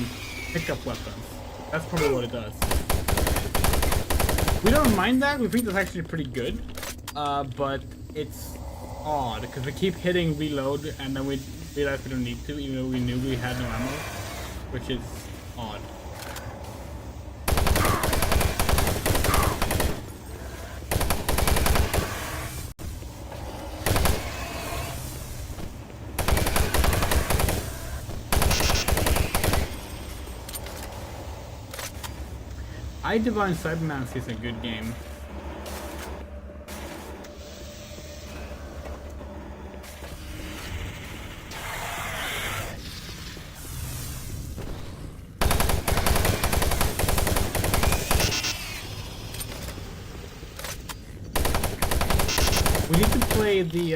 pickup weapons. That's probably what it does. We don't mind that. We think that's actually pretty good, but it's odd because we keep hitting reload and then we realize we don't need to, even though we knew we had no ammo, which is odd. Divine Cybermancy is a good game. We need to play the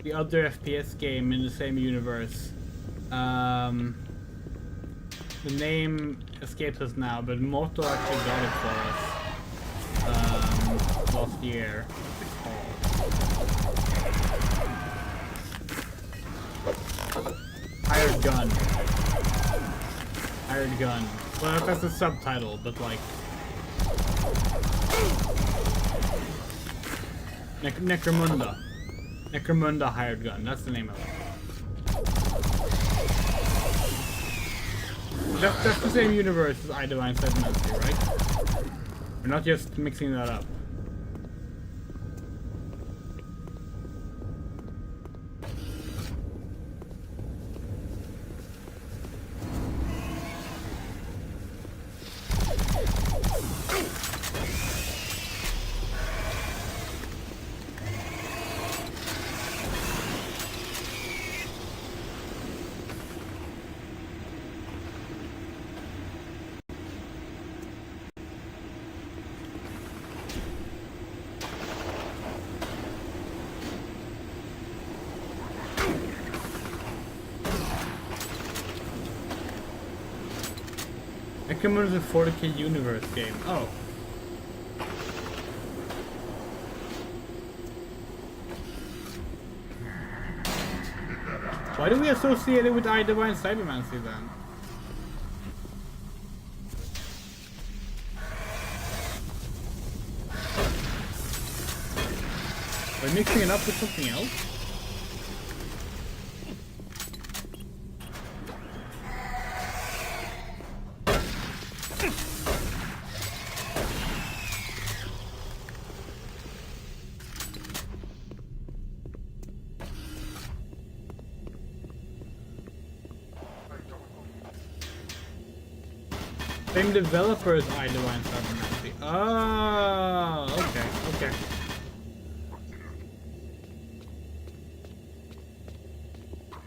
the other FPS game in the same universe. The name escapes us now, but Moto actually got it for us last year. Hired Gun. Hired Gun. Well, that's the subtitle, but like... Necromunda. Necromunda Hired Gun, that's the name of it. That's the same universe as idDivine Sediments, right? We're not just mixing that up. Necromunda is a 40k universe game. Oh. Why do we associate it with idDivine Cybermancy then? Are we mixing it up with something else? Same developer as idDivine Cybermancy. Oh, okay.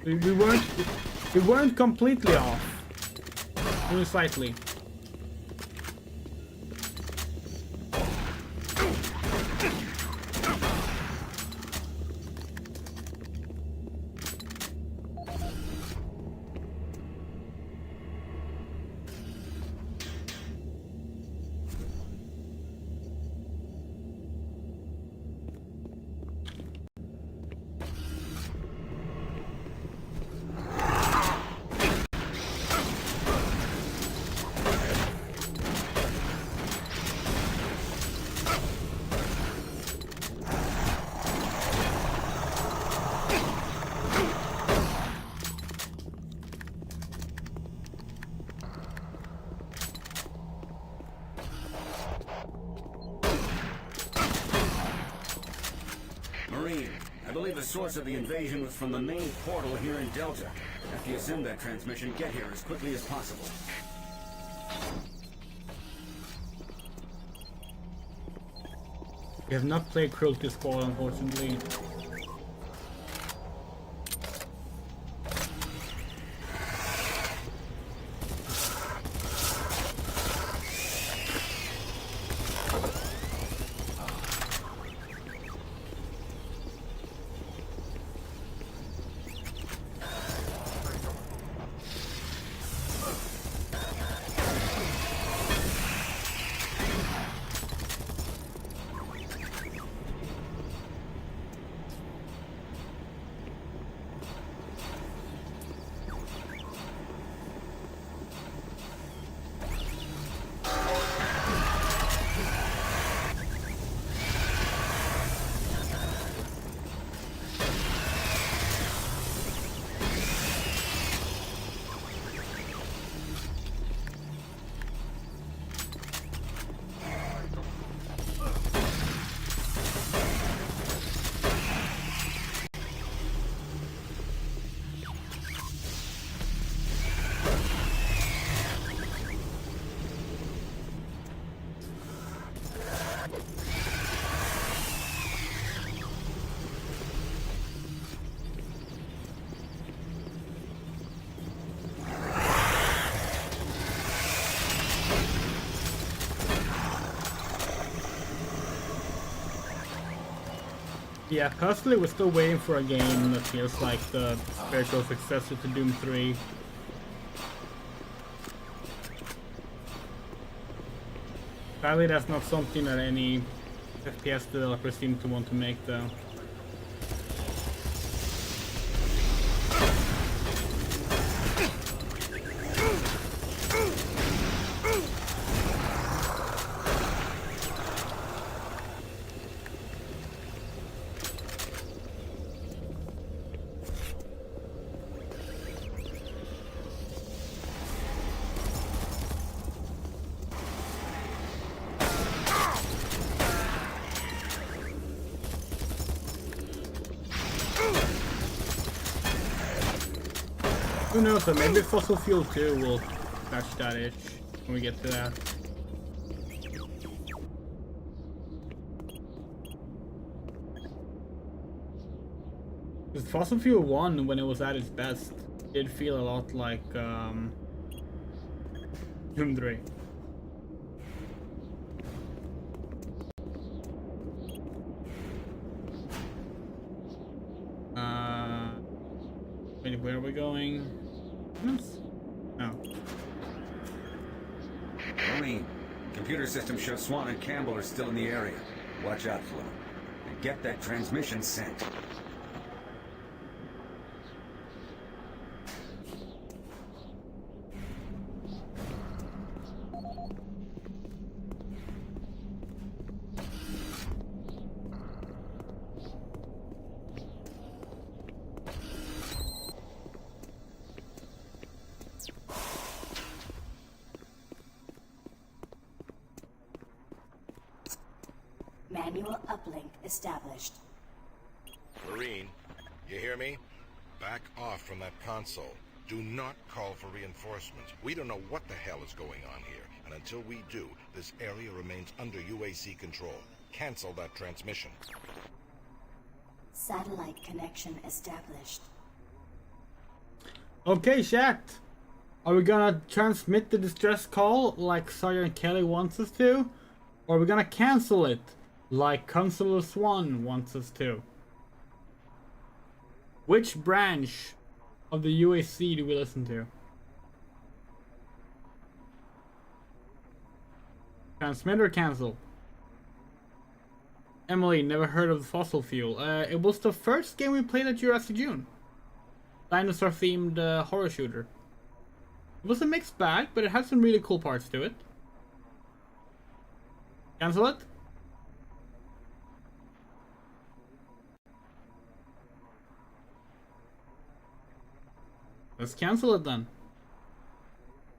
We weren't completely off. Only slightly. I believe the source of the invasion was from the main portal here in Delta. After you send that transmission, get here as quickly as possible. We have not played Cruelty Squad, unfortunately. Yeah, personally, we're still waiting for a game that feels like the spiritual successor to Doom 3. Sadly, that's not something that any FPS developers seem to want to make, though. Who knows, though, maybe Fossil Fuel 2 will scratch that itch when we get to that. Because Fossil Fuel 1, when it was at its best, did feel a lot like Doom 3. Wait, where are we going? No. Marine, computer system shows Swan and Campbell are still in the area. Watch out for them. And get that transmission sent. Manual uplink established. Marine, you hear me? Back off from that console. Do not call for reinforcements. We don't know what the hell is going on here, and until we do, this area remains under UAC control. Cancel that transmission. Satellite connection established. Okay, chat. Are we gonna transmit the distress call like Sergeant Kelly wants us to? Or are we gonna cancel it like Consular Swan wants us to? Which branch of the UAC do we listen to? Transmit or cancel? Emily, never heard of Fossil Fuel. It was the first game we played at Jurassic June. Dinosaur-themed horror shooter. It was a mixed bag, but it had some really cool parts to it. Cancel it? Let's cancel it then.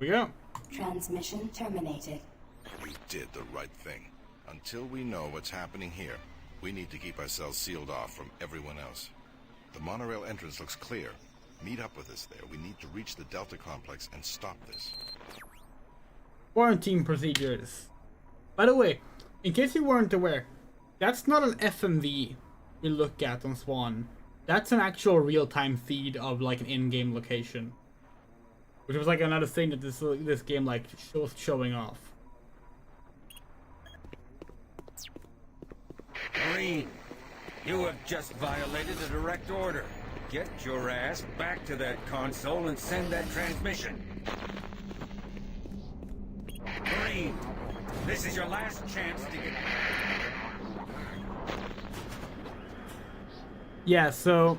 Here we go. Transmission terminated. We did the right thing. Until we know what's happening here, we need to keep ourselves sealed off from everyone else. The monorail entrance looks clear. Meet up with us there. We need to reach the Delta complex and stop this. Quarantine procedures. By the way, in case you weren't aware, that's not an FMV we look at on Swan. That's an actual real-time feed of like an in-game location. Which was like another thing that this game like was showing off. Marine, you have just violated a direct order. Get your ass back to that console and send that transmission. Marine, this is your last chance to get... Yeah, so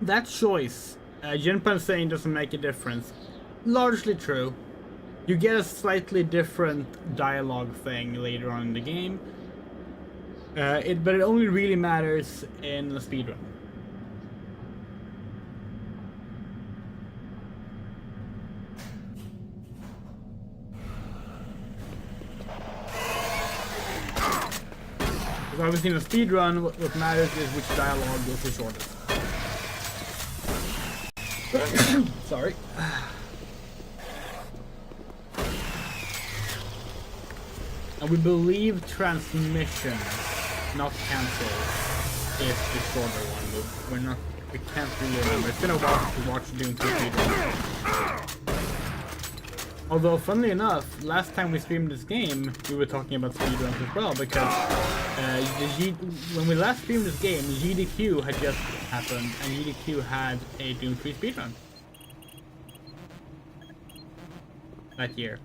that choice, Jinpan saying doesn't make a difference. Largely true. You get a slightly different dialogue thing later on in the game. But it only really matters in the speedrun. Because obviously in a speedrun, what matters is which dialogue goes the shortest. Sorry. And we believe transmission, not cancel, is the shorter one. We can't really remember. It's been a while since we watched Doom 2 speedrun. Although, funnily enough, last time we streamed this game, we were talking about speedruns as well, because when we last streamed this game, GDQ had just happened, and GDQ had a Doom 3 speedrun that year.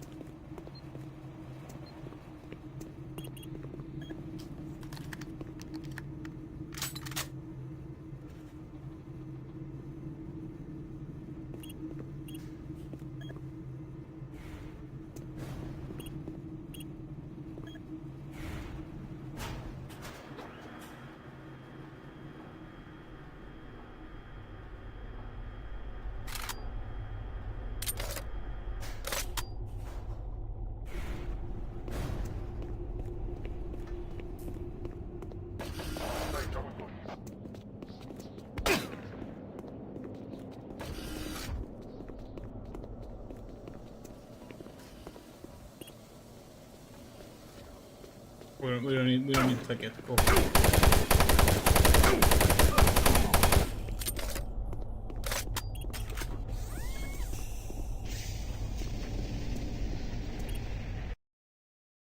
We don't need to click it. Cool.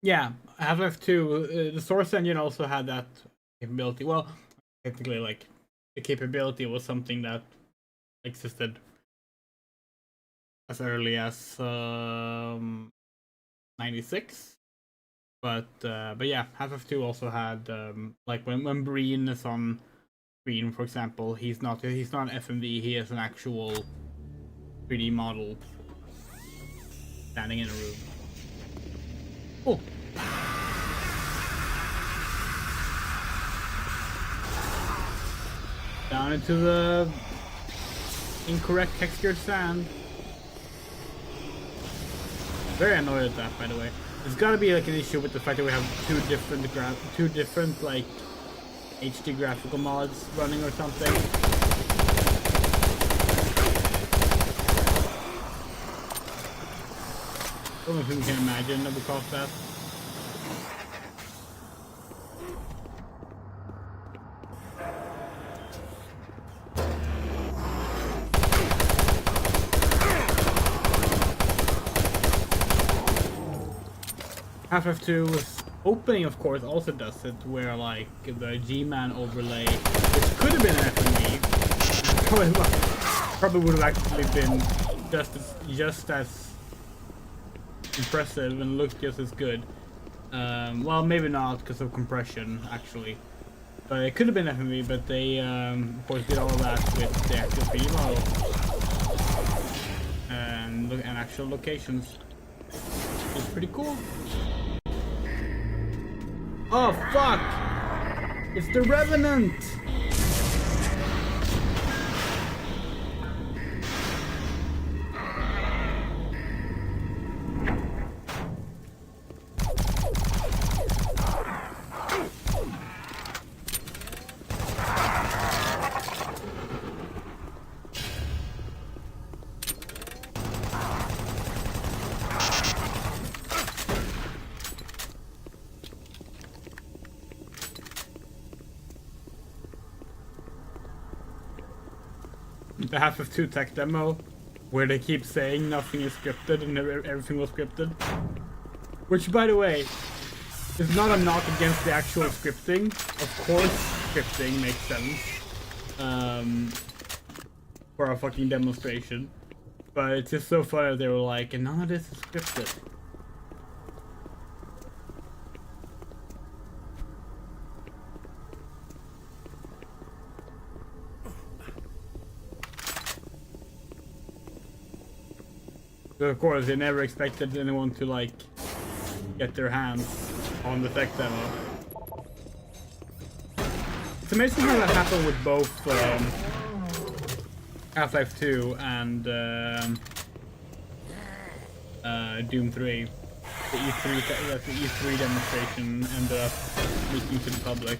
Yeah, Half-Life 2, the Source Engine also had that capability. Well, technically, like, the capability was something that existed as early as 96. But yeah, Half-Life 2 also had like when Breen is on screen, for example, he's not an FMV, he is an actual 3D model standing in a room. Cool. Down into the incorrect textured sand. Very annoyed at that, by the way. There's gotta be like an issue with the fact that we have two different like HD graphical mods running or something. I don't know if you can imagine that we caused that. Half-Life 2's opening, of course, also does it, where like the G-Man overlay, which could have been an FMV, probably would have actually been just as impressive and looked just as good. Well, maybe not because of compression, actually. But it could have been FMV, but they, of course, did all of that with the actual 3D model and actual locations. It's pretty cool. Oh fuck! It's the Revenant! The Half-Life 2 tech demo, where they keep saying nothing is scripted and everything was scripted. Which, by the way, is not a knock against the actual scripting. Of course, scripting makes sense for a fucking demonstration. But it's just so funny that they were like, and none of this is scripted. Of course, they never expected anyone to like get their hands on the tech demo. It's amazing how that happened with both Half-Life 2 and Doom 3. The E3 demonstration ended up leaking to the public.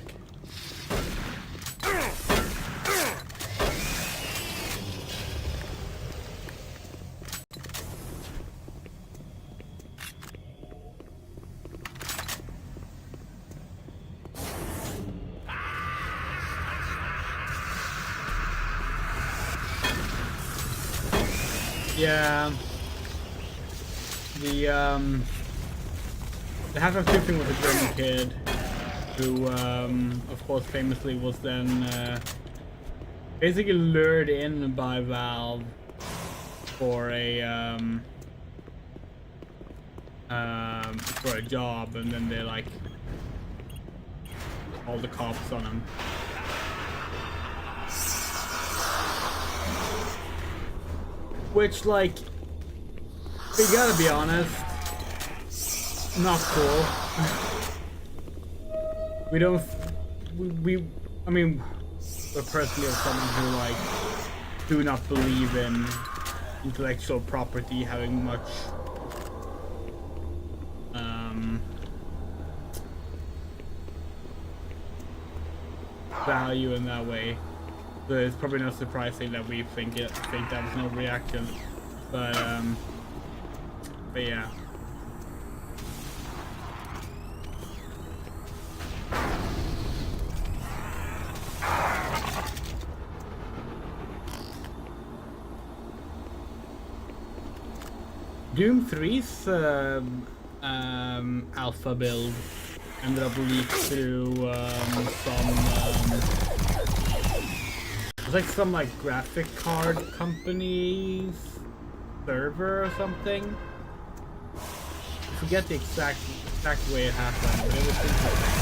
Yeah. The Half-Life 2 thing was a German kid who, of course, famously was then basically lured in by Valve for a job, and then they like called the cops on him. Which, like, we gotta be honest, not cool. We don't, I mean, we're personally of someone who, like, do not believe in intellectual property having much, value in that way. So it's probably not surprising that we think that was no reaction. But yeah. Doom 3's alpha build ended up leaked through it was like some like graphic card company's server or something. I forget the exact way it happened, but it was interesting.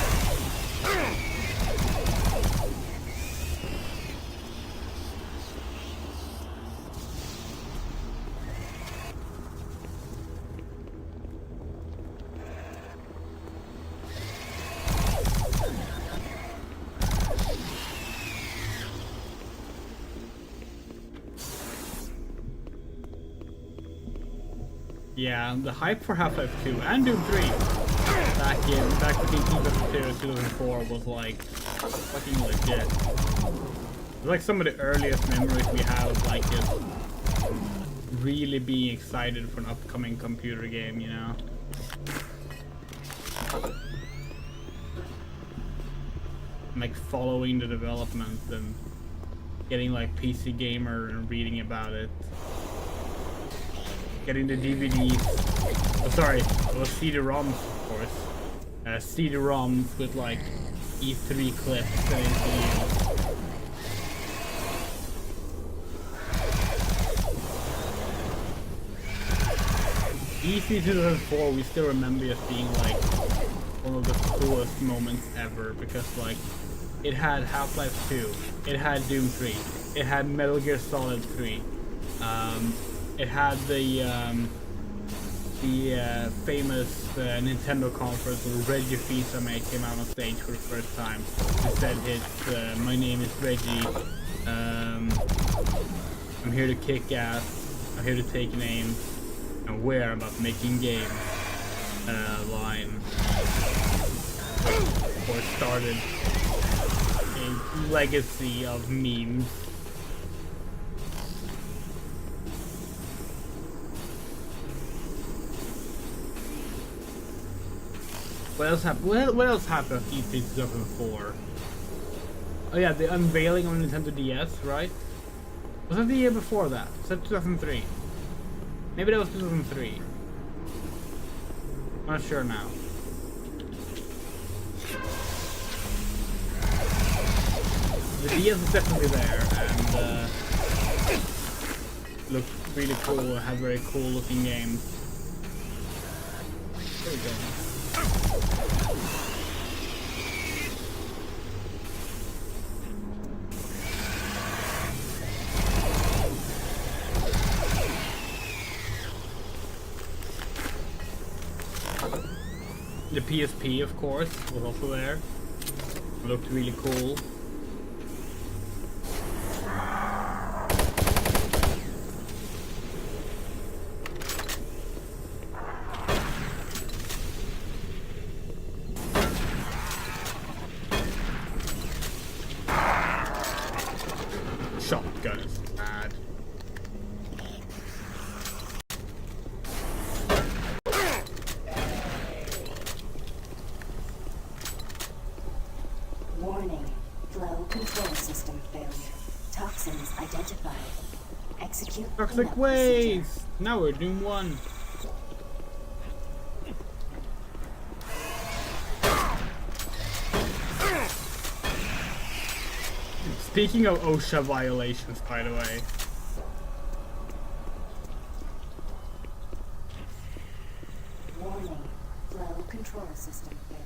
Yeah, the hype for Half-Life 2 and Doom 3 back between 2002 and 2004 was like fucking legit. It's like some of the earliest memories we have of like just really being excited for an upcoming computer game, you know? Like following the development and getting like PC Gamer and reading about it. Getting the DVDs. Oh, sorry, it was CD-ROMs, of course. CD-ROMs with like E3 clips and interviews. E3 2004, we still remember it being like one of the coolest moments ever because like it had Half-Life 2, it had Doom 3, it had Metal Gear Solid 3. It had the famous Nintendo conference where Reggie Fils-Aimé came out on stage for the first time. He said his, "My name is Reggie. I'm here to kick ass. I'm here to take names. And we're about making games." Line. Or started a legacy of memes. What else happened? What else happened at E3 2004? Oh yeah, the unveiling on Nintendo DS, right? Was that the year before that? Was that 2003? Maybe that was 2003. I'm not sure now. The DS was definitely there and looked really cool. Had very cool looking games. There we go. The PSP, of course, was also there. It looked really cool. Shotgun is bad. Warning. Flow control system failure. Toxins identified. Execute Toxic waste! Now we're Doom 1. Speaking of OSHA violations, by the way. Warning. Flow control system failure.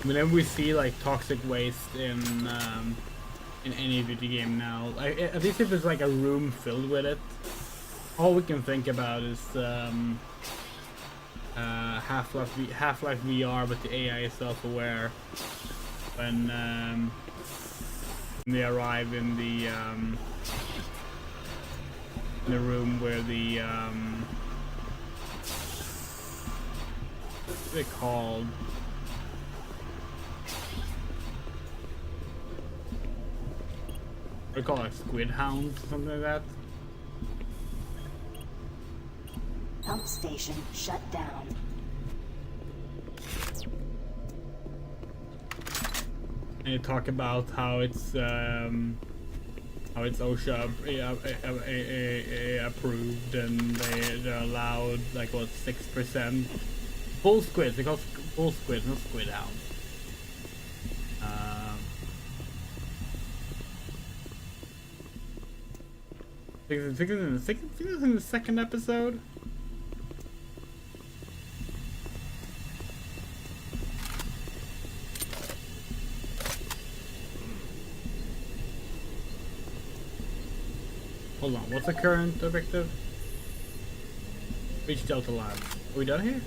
Whenever we see like toxic waste in any video game now, at least if it's like a room filled with it, all we can think about is Half-Life VR, but the AI is self-aware when they arrive in the room where the what's it called? What do you call it? Squid hounds or something like that? Pump station shut down. And you talk about how it's OSHA approved, and they're allowed like what 6% bull squids. They call bull squids, not squid hounds. I think it's in the second episode. Hold on, what's the current objective? Reach Delta Lab. Are we done here?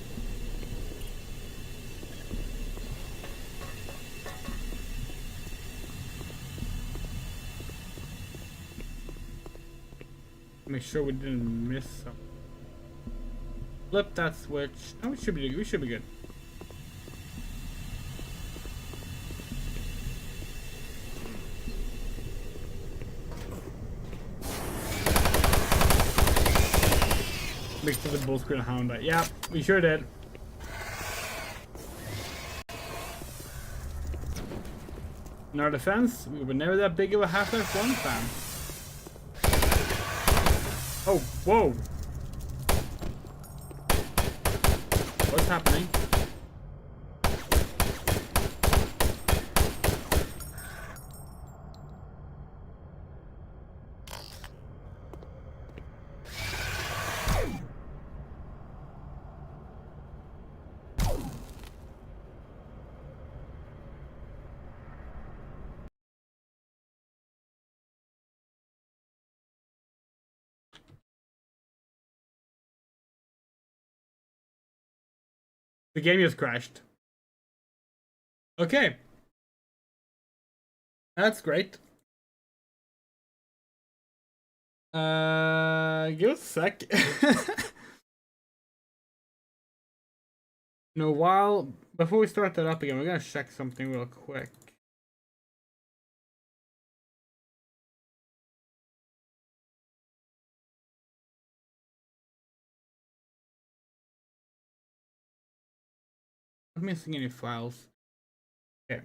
Make sure we didn't miss something. Flip that switch. No, we should be good. Mixed with the bull screen hound. Yeah, we sure did. In our defense, we were never that big of a Half-Life 1 fan. Oh, whoa! What's happening? The game just crashed. Okay. That's great. Give us a sec. No, while before we start that up again, we're gonna check something real quick. Not missing any files. Okay.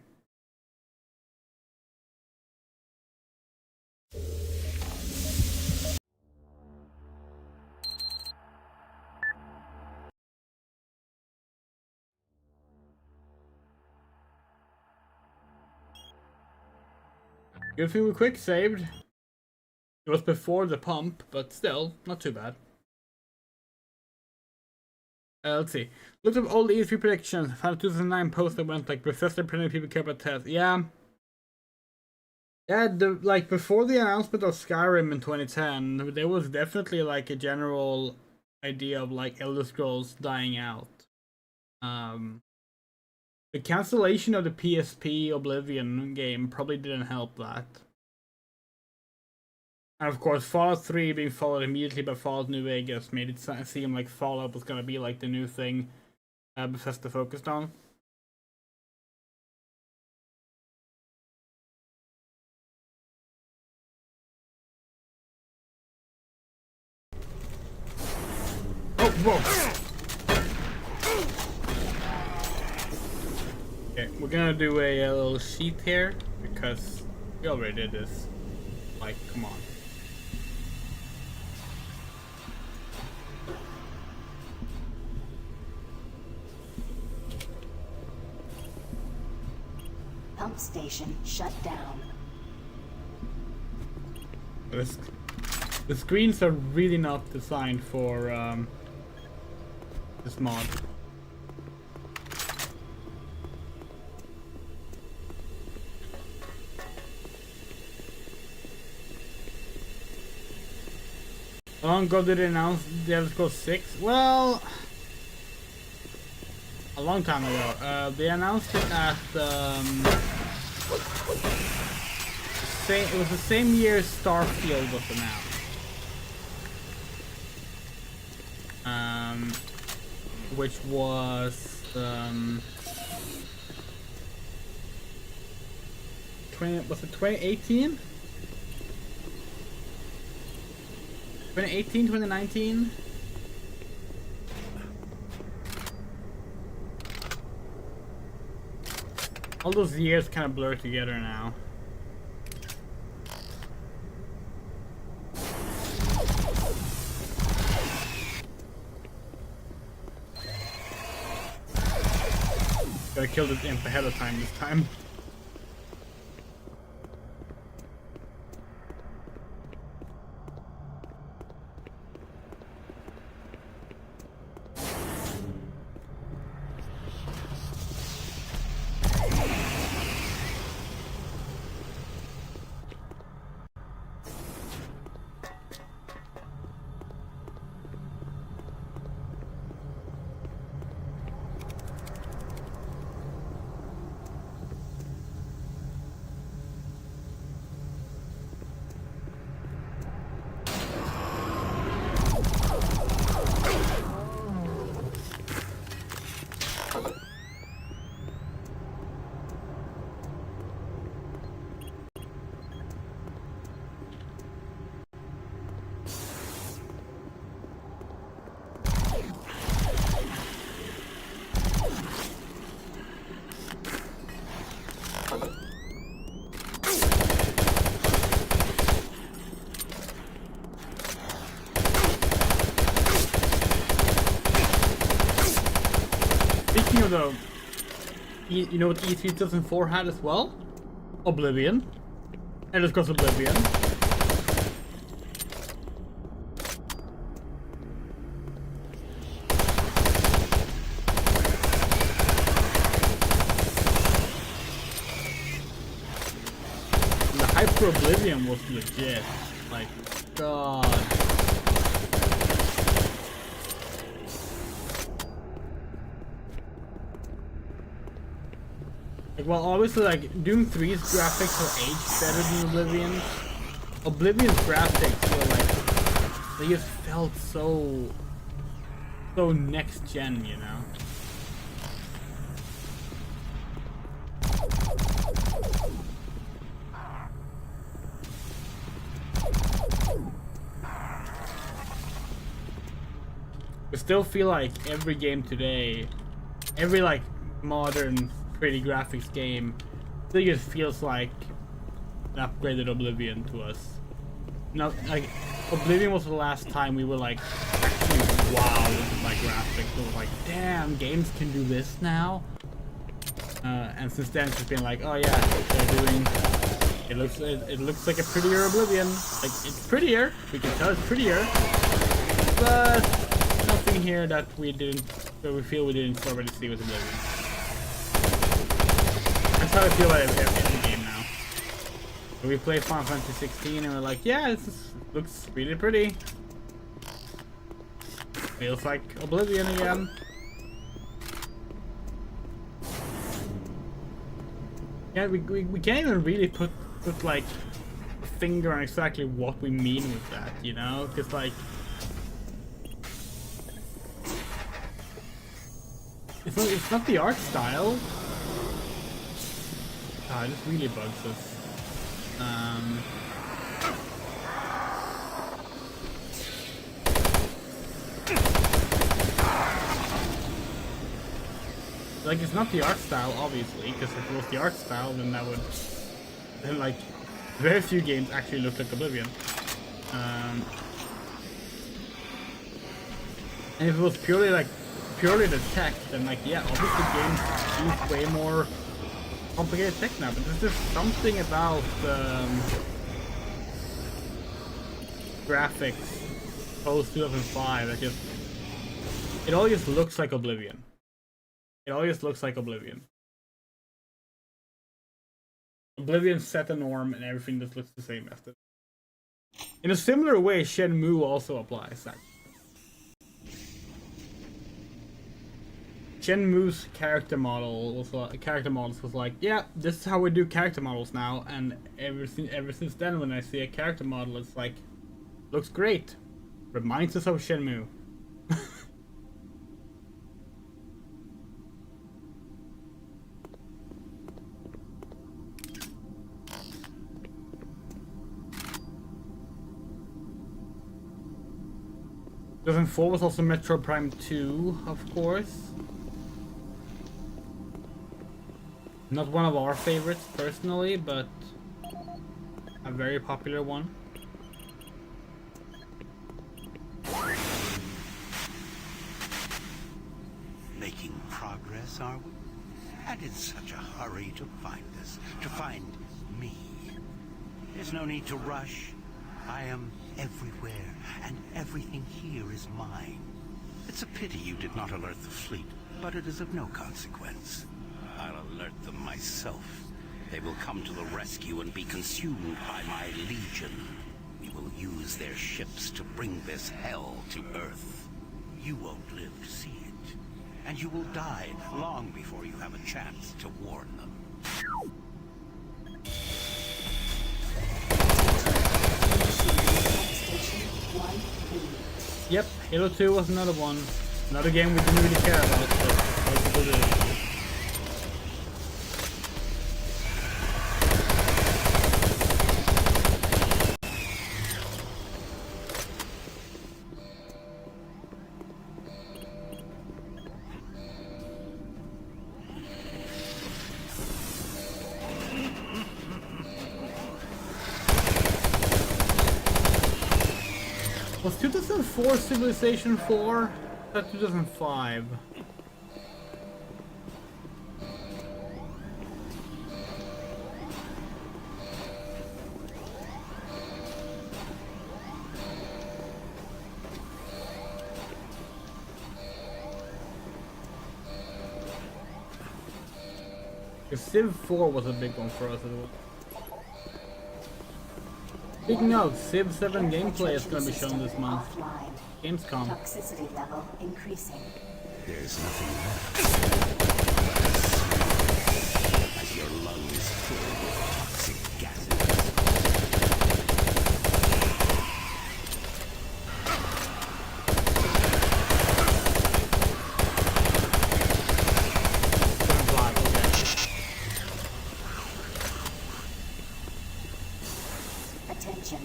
Good thing we quick saved. It was before the pump, but still, not too bad. Let's see. Looked up all the E3 predictions. Found a 2009 post that went like Bethesda printing people care about tests. Yeah. Yeah, like before the announcement of Skyrim in 2010, there was definitely like a general idea of like Elder Scrolls dying out. The cancellation of the PSP Oblivion game probably didn't help that. And of course, Fallout 3 being followed immediately by Fallout New Vegas made it seem like Fallout was gonna be like the new thing Bethesda focused on. Oh, whoa! Okay, we're gonna do a little sheet here, because we already did this. Like, come on. Pump station shut down. The screens are really not designed for this mod. How long ago did they announce the Elder Scrolls 6? Well, a long time ago. They announced it at it was the same year Starfield was announced, which was 2018? 2018, 2019? All those years kind of blur together now. Gotta kill this imp ahead of time this time. Though, you know what E3 2004 had as well? Oblivion. And of course Oblivion. And the hype for Oblivion was legit. Like, God. Well, obviously, like, Doom 3's graphics are aged better than Oblivion's. Oblivion's graphics were like, they just felt so next gen, you know? I still feel like every game today, every like modern 3D graphics game, it just feels like an upgraded Oblivion to us. No, like Oblivion was the last time we were like actually wowed by graphics. It was like, damn, games can do this now. And since then it's just been like, oh yeah, they're doing. It looks like a prettier Oblivion. Like it's prettier. We can tell it's prettier, but nothing here that we feel we didn't already see with Oblivion. That's how I feel about every game now. So we play Final Fantasy 16 and we're like, yeah, this looks really pretty. Feels like Oblivion again. Yeah, we can't even really put like a finger on exactly what we mean with that, you know? Because like it's not the art style. Ah, this really bugs us. Like, it's not the art style, obviously, because if it was the art style, then that would... Then, like, very few games actually look like Oblivion. And if it was purely the tech, then, like, yeah, obviously games use way more complicated tech now, but there's just something about graphics post 2005 that just... It all just looks like Oblivion. It always looks like Oblivion. Oblivion set a norm and everything just looks the same after. In a similar way, Shenmue also applies. Shenmue's character models was like, yeah, this is how we do character models now, and ever since then, when I see a character model, it's like, looks great. Reminds us of Shenmue. Doesn't 4 was also Metro Prime 2, of course. Not one of our favorites personally, but a very popular one. Making progress, are we? And in such a hurry to find us, to find me. There's no need to rush. I am everywhere, and everything here is mine. It's a pity you did not alert the fleet, but it is of no consequence. I'll alert them myself. They will come to the rescue and be consumed by my legion. We will use their ships to bring this hell to Earth. You won't live to see it, and you will die long before you have a chance to warn them. Yep, Halo 2 was another one. Another game we didn't really care about, but people did. Was 2004 Civilization 4? That's 2005. Civ 4 was a big one for us as well. Speaking of, Civ 7 gameplay is going to be shown this month. Gamescom. Toxicity level increasing. There's nothing left. As your lungs fill with toxic gases. Attention.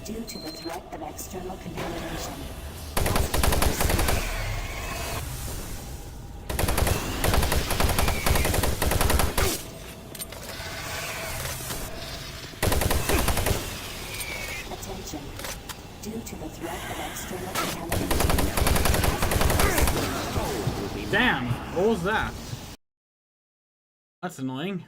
Due to the threat of external contamination. Attention. Due to the threat of external contamination. Damn! What was that? That's annoying.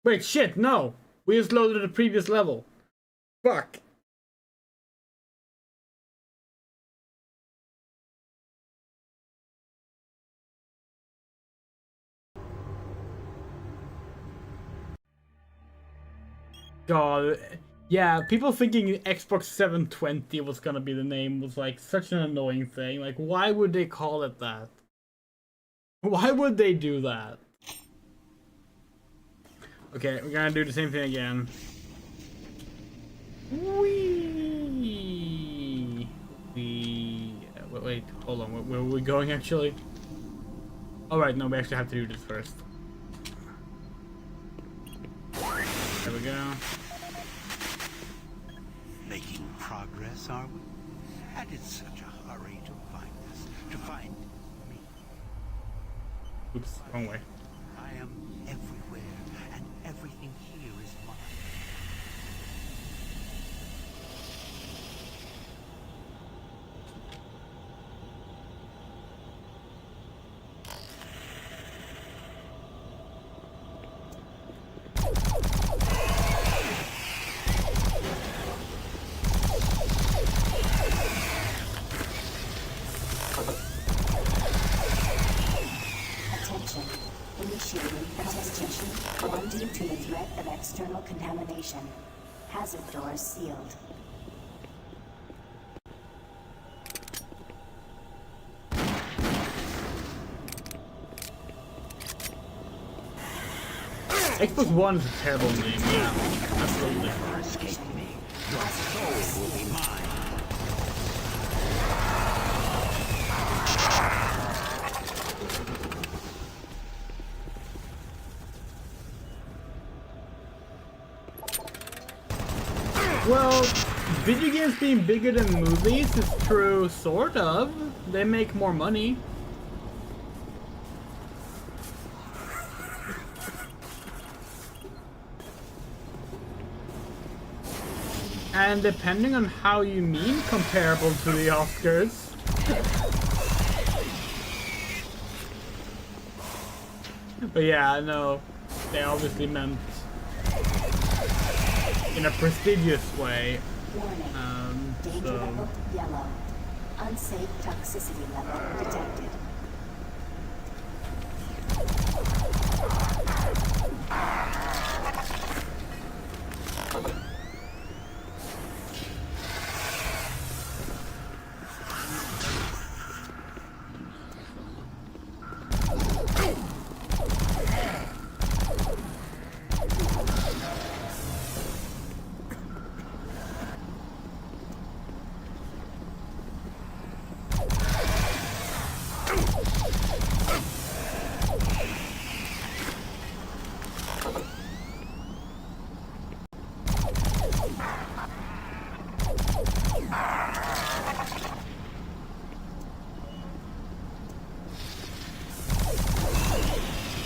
Wait, shit, no! We just loaded the previous level. Fuck. God. Yeah, people thinking Xbox 720 was gonna be the name was like such an annoying thing. Like, why would they call it that? Why would they do that? Okay, we're gonna do the same thing again. Whee! Wait, hold on. Where are we going actually? Alright, no, we actually have to do this first. There we go. Making progress, are we? And in such a hurry to find us, to find me. Oops, wrong way. I am everywhere, and everything here is mine. Attention. Initiating attestation. One due to the threat of external contamination. Hazard doors sealed. Xbox One is a terrible name, yeah. Absolutely. Escape me. Your soul will be mine. Well, video games being bigger than movies is true, sort of. They make more money. And depending on how you mean comparable to the Oscars. But yeah, I know. They obviously meant in a prestigious way. Warning. Danger So level yellow. Unsafe toxicity level detected.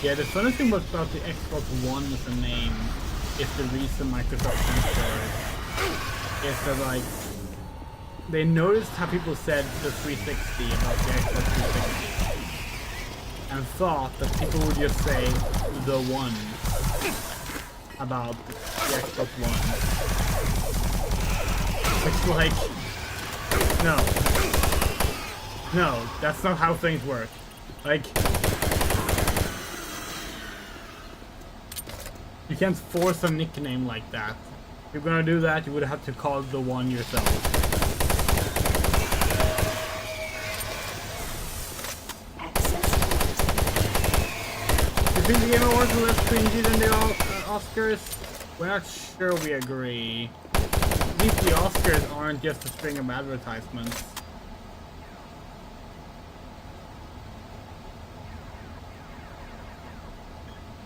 yeah, the funny thing about the Xbox One as a name is the reason Microsoft went for it. Is that like they noticed how people said the 360 about the Xbox 360 and thought that people would just say the one about the Xbox One. It's like, no, that's not how things work. Like, you can't force a nickname like that. If you're gonna do that, you would have to call it the one yourself. You think the Game Awards are less cringy than the Oscars? We're not sure we agree. At least the Oscars aren't just a string of advertisements.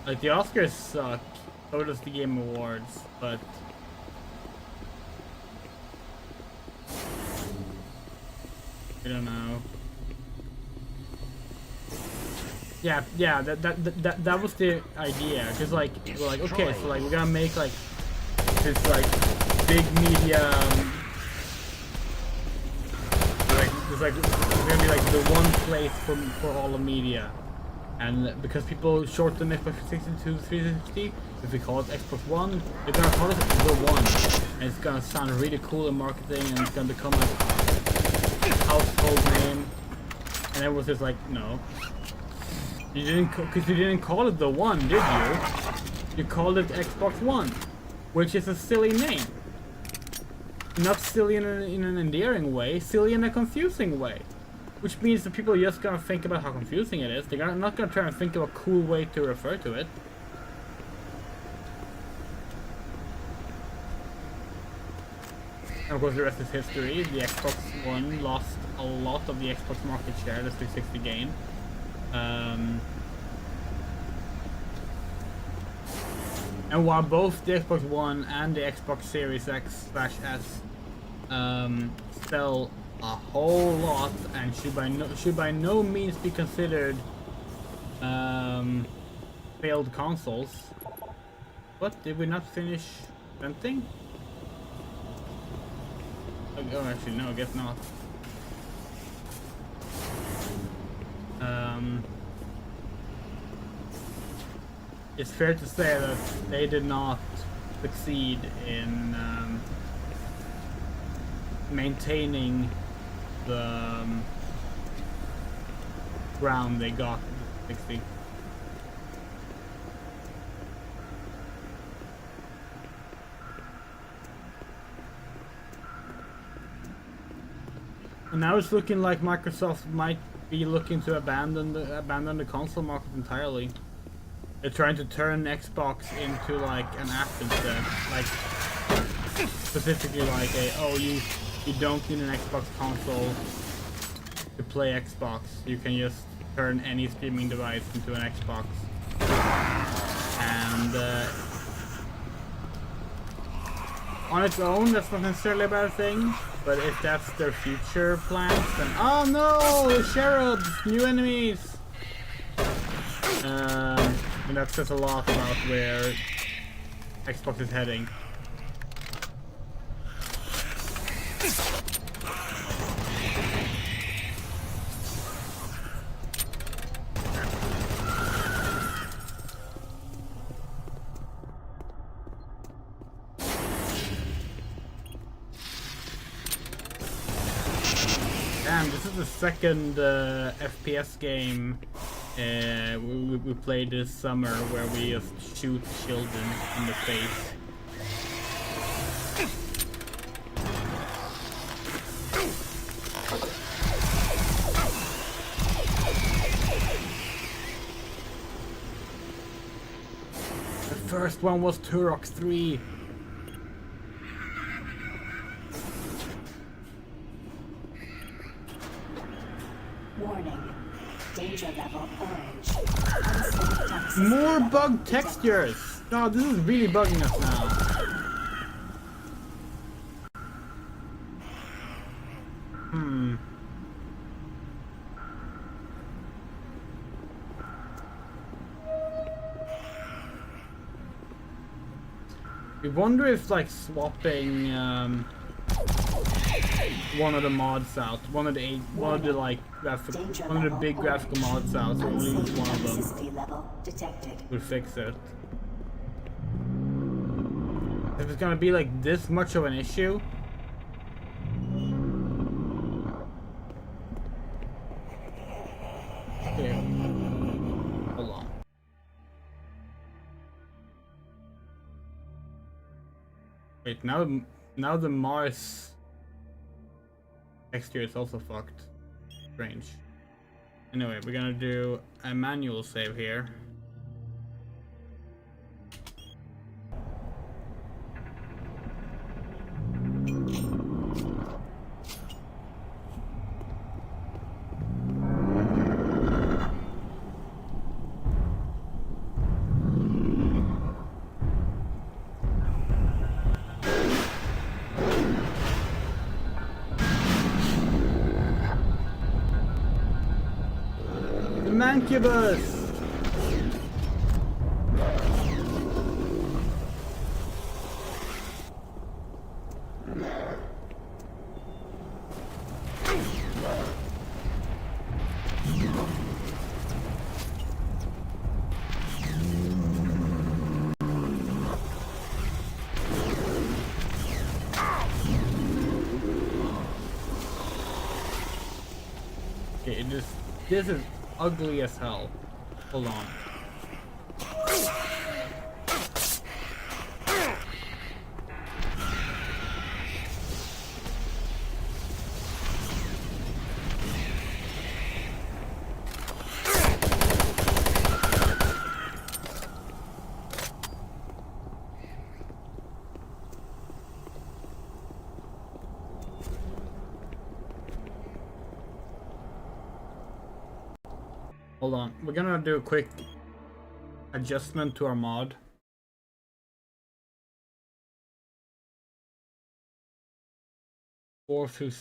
Like, the Oscars suck. So does the Game Awards, but I don't know. Yeah, that was the idea. Cause like we're like, okay, so like we're gonna make like this like big media like it's gonna be like the one place for all the media. And because people shorten Xbox 360 to 360, if we call it Xbox One, they're gonna call it the One. And it's gonna sound really cool in marketing, and it's gonna become like a household name. And everyone's just like, no. You didn't call it the One, did you? You called it Xbox One, which is a silly name. Not silly in an endearing way, silly in a confusing way. Which means that people are just gonna think about how confusing it is. They're not gonna try and think of a cool way to refer to it. And of course the rest is history. The Xbox One lost a lot of the Xbox market share the 360 gained. And while both the Xbox One and the Xbox Series X/S sell a whole lot and should by no means be considered failed consoles. What, did we not finish venting? Oh, actually no, I guess not. It's fair to say that they did not succeed in maintaining the ground they got in 60. And now it's looking like Microsoft might be looking to abandon the console market entirely. They're trying to turn Xbox into like an app instead, like specifically like you don't need an Xbox console to play Xbox. You can just turn any streaming device into an Xbox. And on its own, that's not necessarily a bad thing. But if that's their future plans, then oh no, the Cherubs, new enemies. And that says a lot about where Xbox is heading. Damn, this is the second FPS game we played this summer where we just shoot children in the face. The first one was Turok 3. Warning. Danger level orange. More bug textures! God, this is really bugging us now. I wonder if like swapping one of the mods out, one of the big graphical mods out, so only use one of them would fix it. If it's gonna be like this much of an issue, here, hold on. Wait, now the Mars texture is also fucked. Strange. Anyway, we're gonna do a manual save here. Mancubus! Okay, this is ugly as hell. Hold on. Hold on, we're gonna do a quick adjustment to our mod. Four through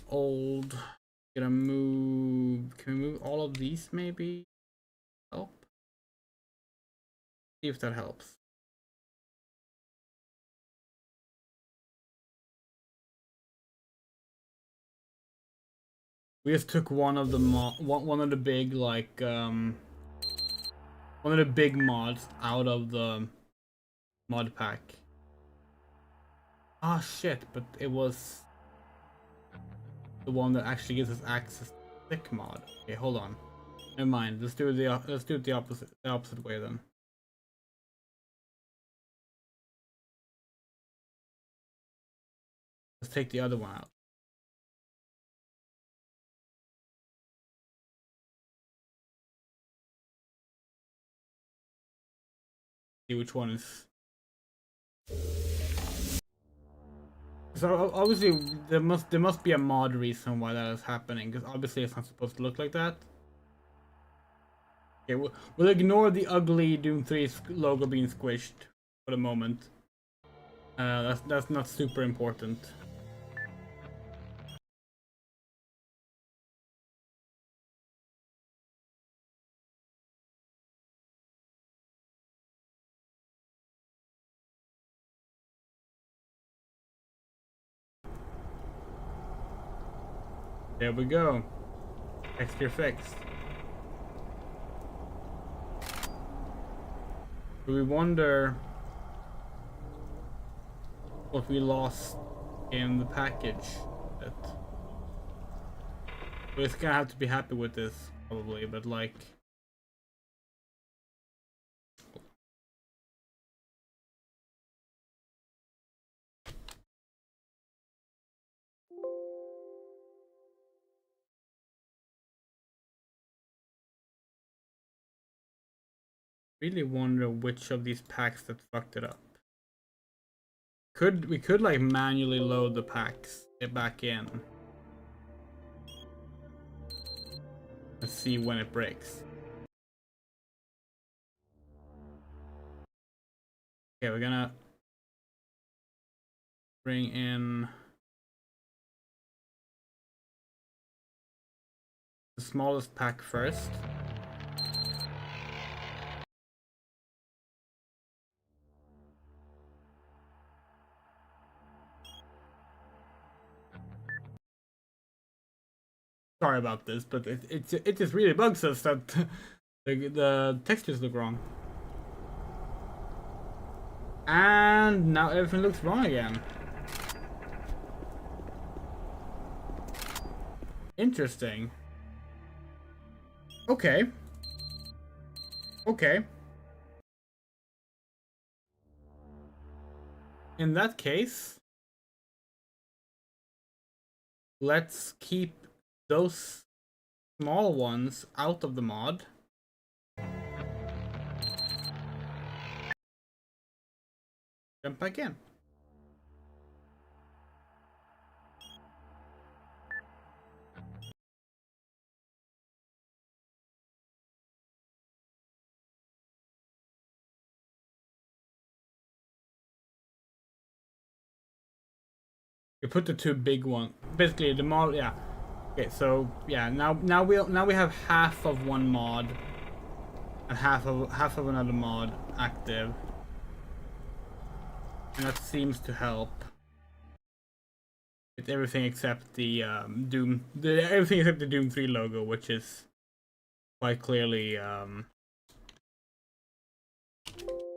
old. Gonna move. Can we move all of these? Maybe help. See if that helps. We just took one of the one of the big one of the big mods out of the mod pack. Ah shit! But it was the one that actually gives us access to the thick mod. Okay, hold on. Never mind. Let's do it the opposite way then. Let's take the other one out. See which one is. So obviously there must be a mod reason why that is happening, because obviously it's not supposed to look like that. Okay, we'll ignore the ugly Doom 3 logo being squished for the moment. That's not super important. There we go. Texture fixed. Do we wonder what we lost in the package? We're just gonna have to be happy with this, probably, but like... really wonder which of these packs that fucked it up. We could like manually load the packs, get back in, and see when it breaks. Okay, we're gonna bring in the smallest pack first. Sorry about this, but it just really bugs us that the textures look wrong. And now everything looks wrong again. Interesting. Okay. Okay. In that case, let's keep those small ones out of the mod. Jump back in. You put the two big ones. Basically, the mod. Yeah. Okay. So yeah. Now we have half of one mod and half of another mod active, and that seems to help with everything except the everything except the Doom 3 logo, which is quite clearly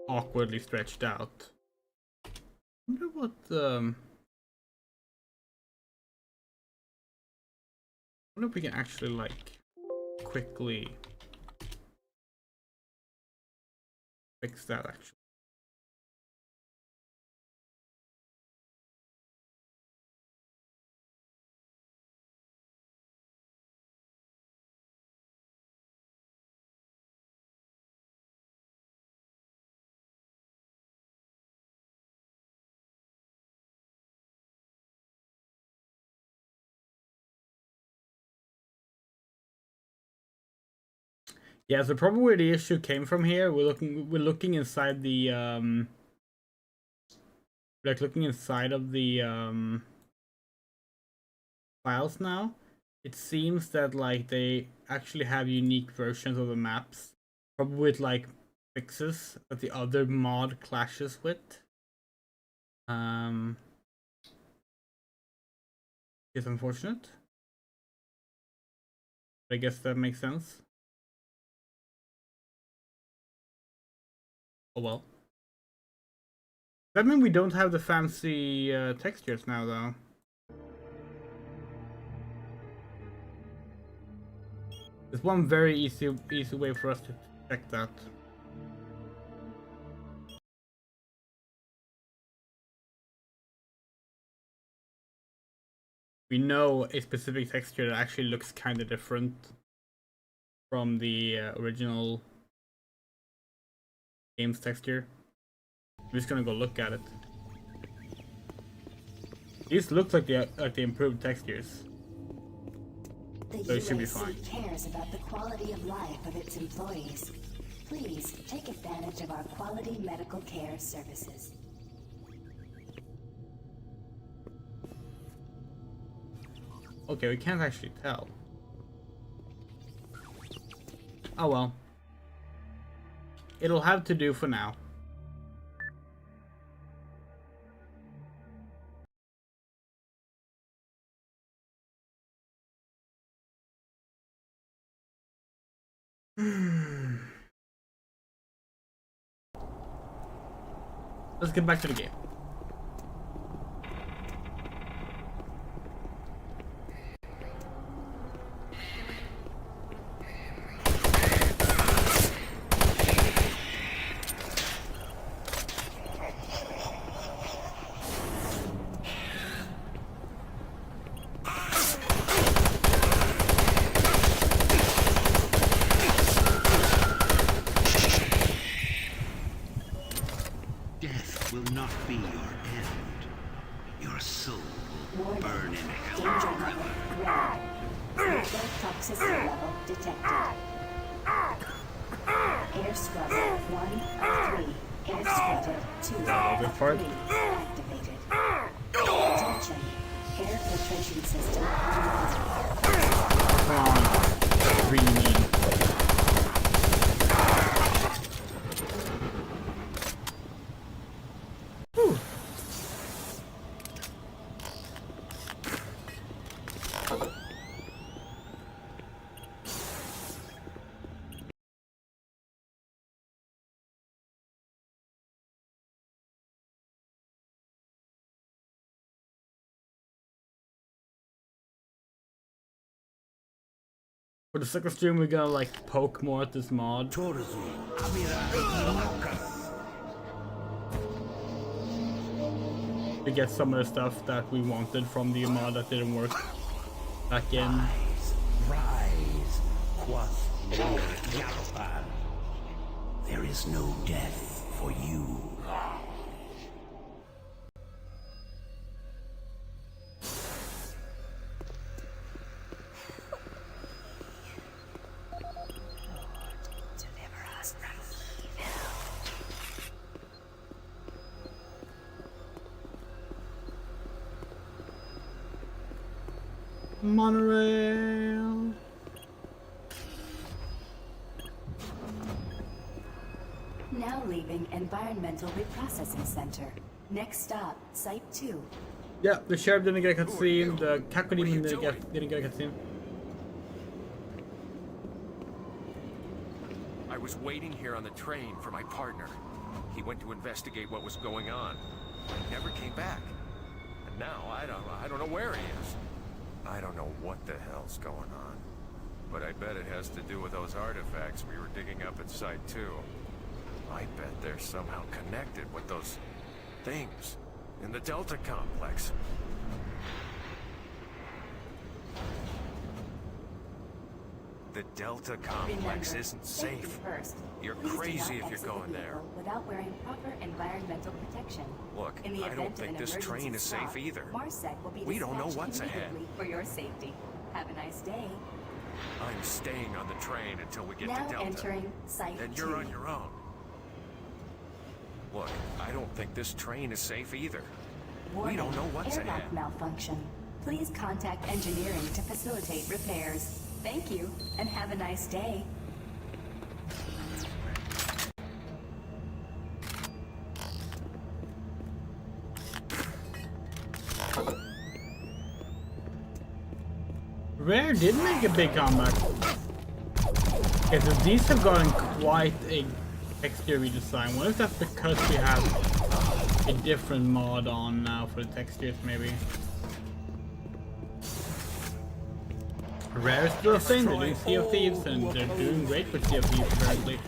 awkwardly stretched out. I wonder what I wonder if we can actually like quickly fix that actually. Yeah, so probably where the issue came from here, we're looking inside the looking inside of the files now. It seems that like they actually have unique versions of the maps, probably with like fixes that the other mod clashes with. It's unfortunate. I guess that makes sense. Oh well. That means we don't have the fancy textures now, though. There's one very easy way for us to check that. We know a specific texture that actually looks kind of different from the original game's texture. I'm just gonna go look at it. These look like the improved textures, so it should be fine. Cares about the quality of life of its employees. Please take advantage of our quality medical care services. Okay, we can't actually tell. Oh well. It'll have to do for now. Let's get back to the game. For the second stream, we're gonna like poke more at this mod. To get some of the stuff that we wanted from the mod that didn't work back in. Rise, quoth Lord Yalpan. There is no death for you. Monorail. Now leaving Environmental Reprocessing Center. Next stop, Site 2. Yeah, the sheriff didn't get a cutscene, the Kakko demon didn't get a cutscene. I was waiting here on the train for my partner. He went to investigate what was going on. He never came back. And now I don't know where he is. I don't know what the hell's going on. But I bet it has to do with those artifacts we were digging up at Site 2. I bet they're somehow connected with those things in the Delta Complex. The Delta Complex isn't safe. You're crazy if you're going there. Without wearing proper environmental protection. Look, I don't think this train is safe either. MARSEC will be we don't know dispatched what's ahead. immediately for your safety. Have a nice day. I'm staying on the train until we get Now to Delta. entering Site And you're 2. on your own. Look, I don't think this train is safe either. We don't know what's Airlock ahead. malfunction. Please contact engineering to facilitate repairs. Thank you, and have a nice day. Rare did make a big comeback. Okay, so these have gotten quite a texture redesign. What if that's because we have a different mod on now for the textures, maybe? Rare is still a thing, they're doing Sea of Thieves, and they're doing great with Sea of Thieves, apparently.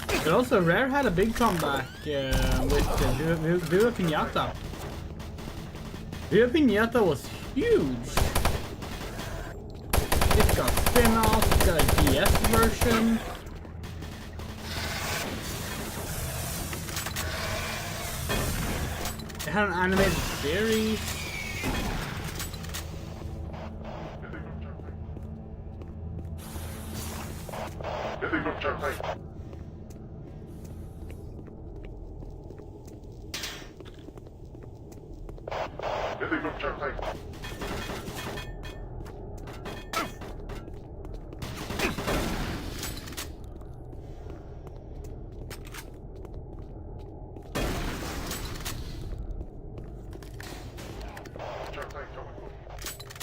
But also, Rare had a big comeback with Viva Pinata. Viva Pinata was huge. It's got spin-offs, it's got a DS version. It had an animated series.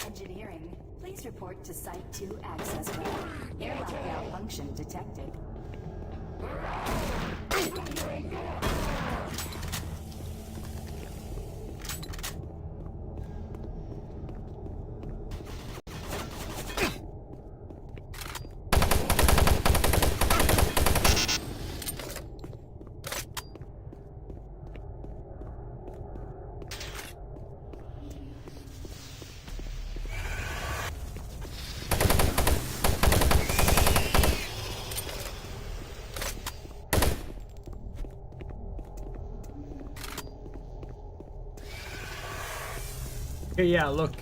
Engineering, please report to Site 2 access route. Airlock malfunction detected. Okay, yeah, look.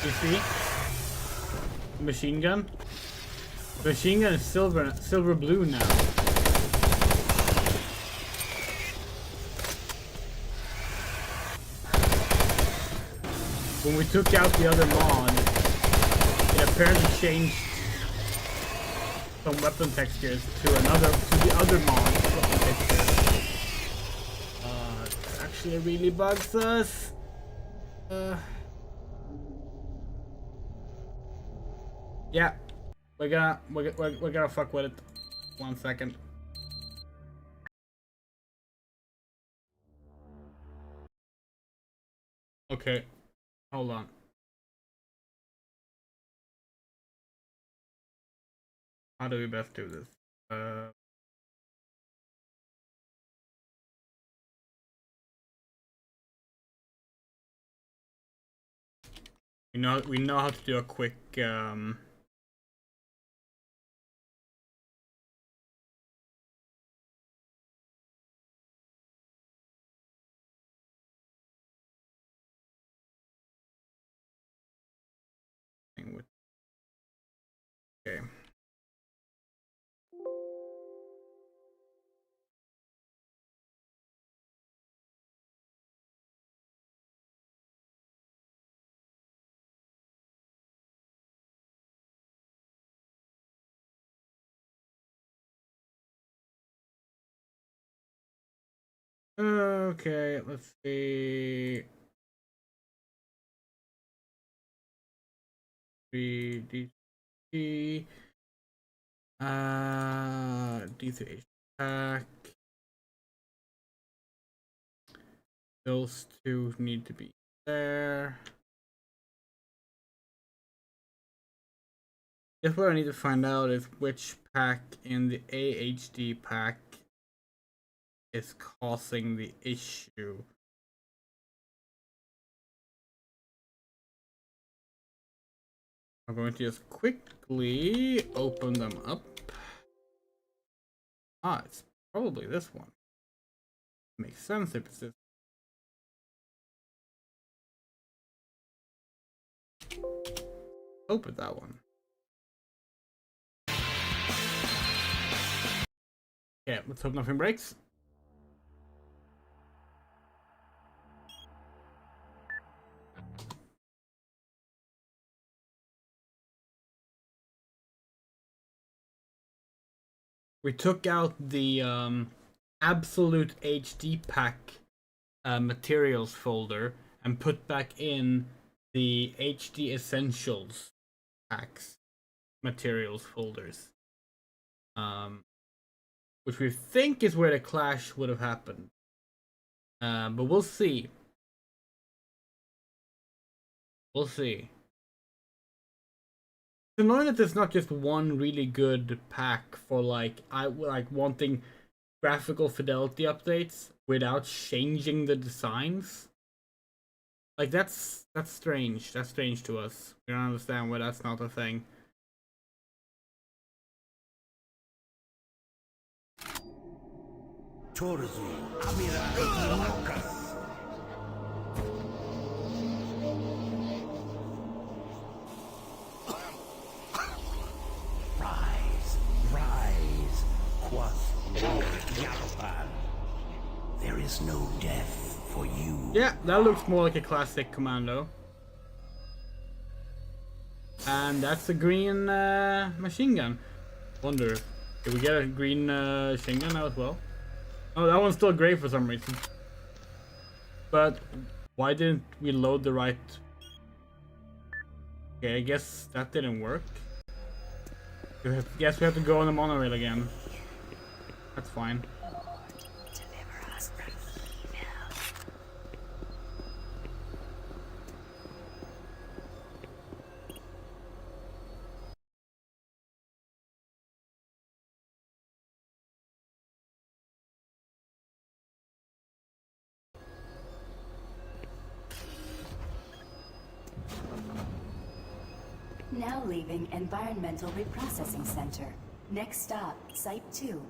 You see? The machine gun? The machine gun is silver blue now. When we took out the other mod, it apparently changed some weapon textures to the other mod weapon textures. It actually really bugs us. Yeah, we're gonna fuck with it. 1 second. Okay, hold on. How do we best do this? We know how to do a quick thing with. Okay. Okay, let's see. D3 D3H pack. Those two need to be there. Guess what I need to find out is which pack in the AHD pack is causing the issue. I'm going to just quickly open them up. Ah, it's probably this one. Makes sense if it's this. Open that one. Okay, let's hope nothing breaks. We took out the absolute HD pack materials folder and put back in the HD essentials packs materials folders, which we think is where the clash would have happened, but we'll see. We'll see. It's annoying that there's not just one really good pack for like wanting graphical fidelity updates without changing the designs. Like that's strange. That's strange to us. We don't understand why that's not a thing. Rise, quoth Lord Yalpan. There is no death for you. Yeah, that looks more like a classic commando. And that's a green machine gun. Wonder, did we get a green machine gun now as well? Oh, that one's still gray for some reason. But why didn't we load the right? Okay, I guess that didn't work. Guess we have to go on the monorail again. That's fine. Now leaving Environmental Reprocessing Center. Next stop, Site 2.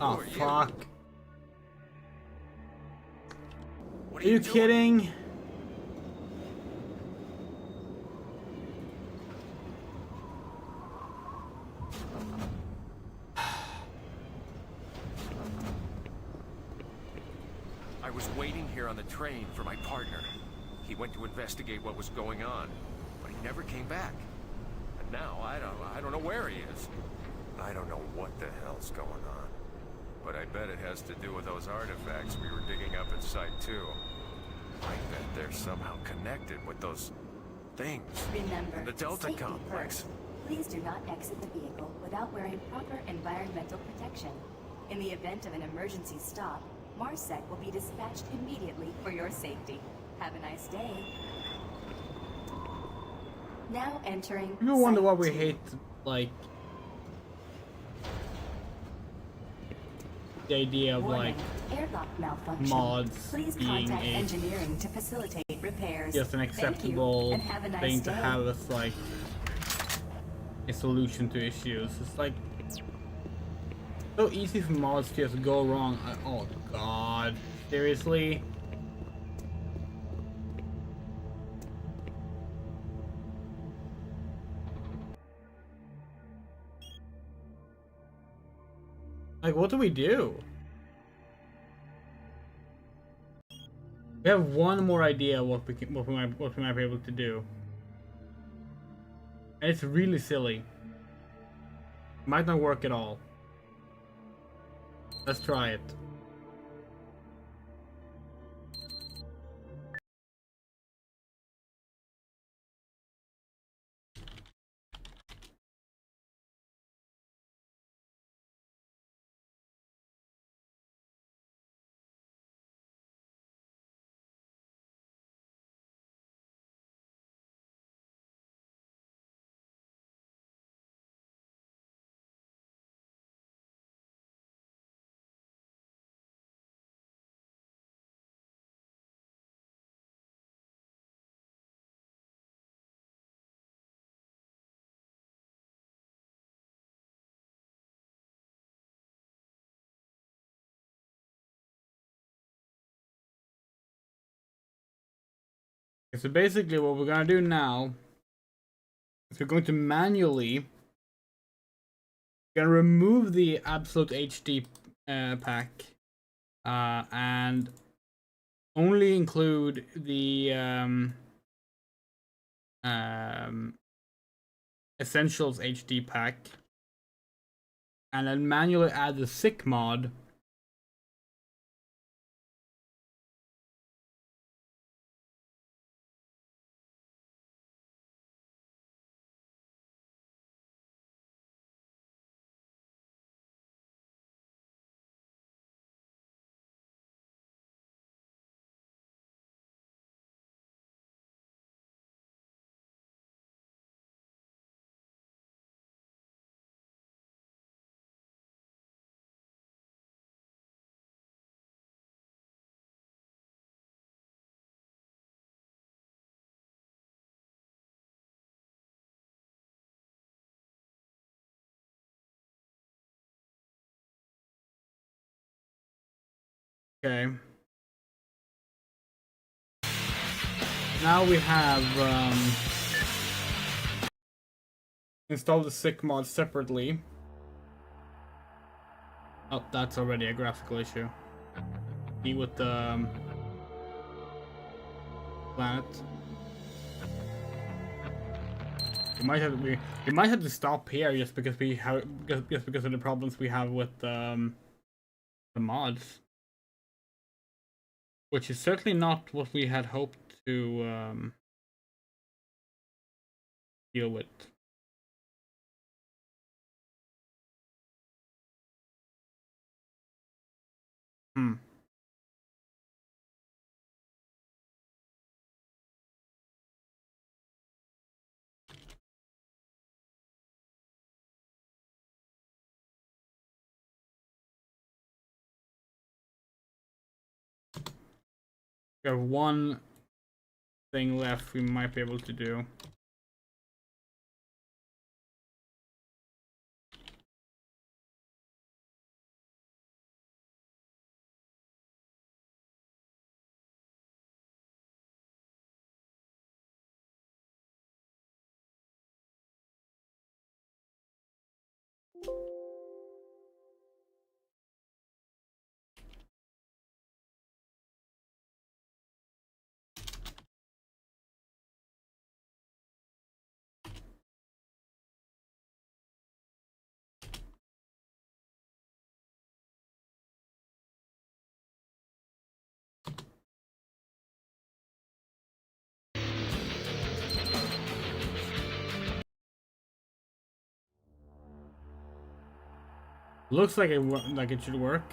Oh, fuck. Are you kidding? I was waiting here on the train for my partner. He went to investigate what was going on, but he never came back. And now I don't know where he is. I don't know what the hell's going on. But I bet it has to do with those artifacts we were digging up at Site 2. I bet they're somehow connected with those things Remember, in the Delta safety complex. first. Please do not exit the vehicle without wearing proper environmental protection. In the event of an emergency stop, MARSEC will be dispatched immediately for your safety. Have a nice day. Now entering. People wonder why Site we 2. hate, like, the idea of, Warning, like, airlock malfunction. mods Please being contact a engineering to facilitate repairs. just an Thank you, acceptable and have a nice thing to day. have as, like, a solution to issues. It's like so easy for mods to just go wrong. Oh god, seriously? Like, what do we do? We have one more idea what we might be able to do, and it's really silly. Might not work at all. Let's try it. So basically what we're gonna do now So we're going to manually remove the absolute HD pack and only include the Essentials HD pack, and then manually add the SICK mod. Okay. Now we have installed the SICK mod separately. Oh, that's already a graphical issue. Me with the planet. We might have to stop here just because just because of the problems we have with the mods, which is certainly not what we had hoped to deal with. We have one thing left we might be able to do. Looks like it should work.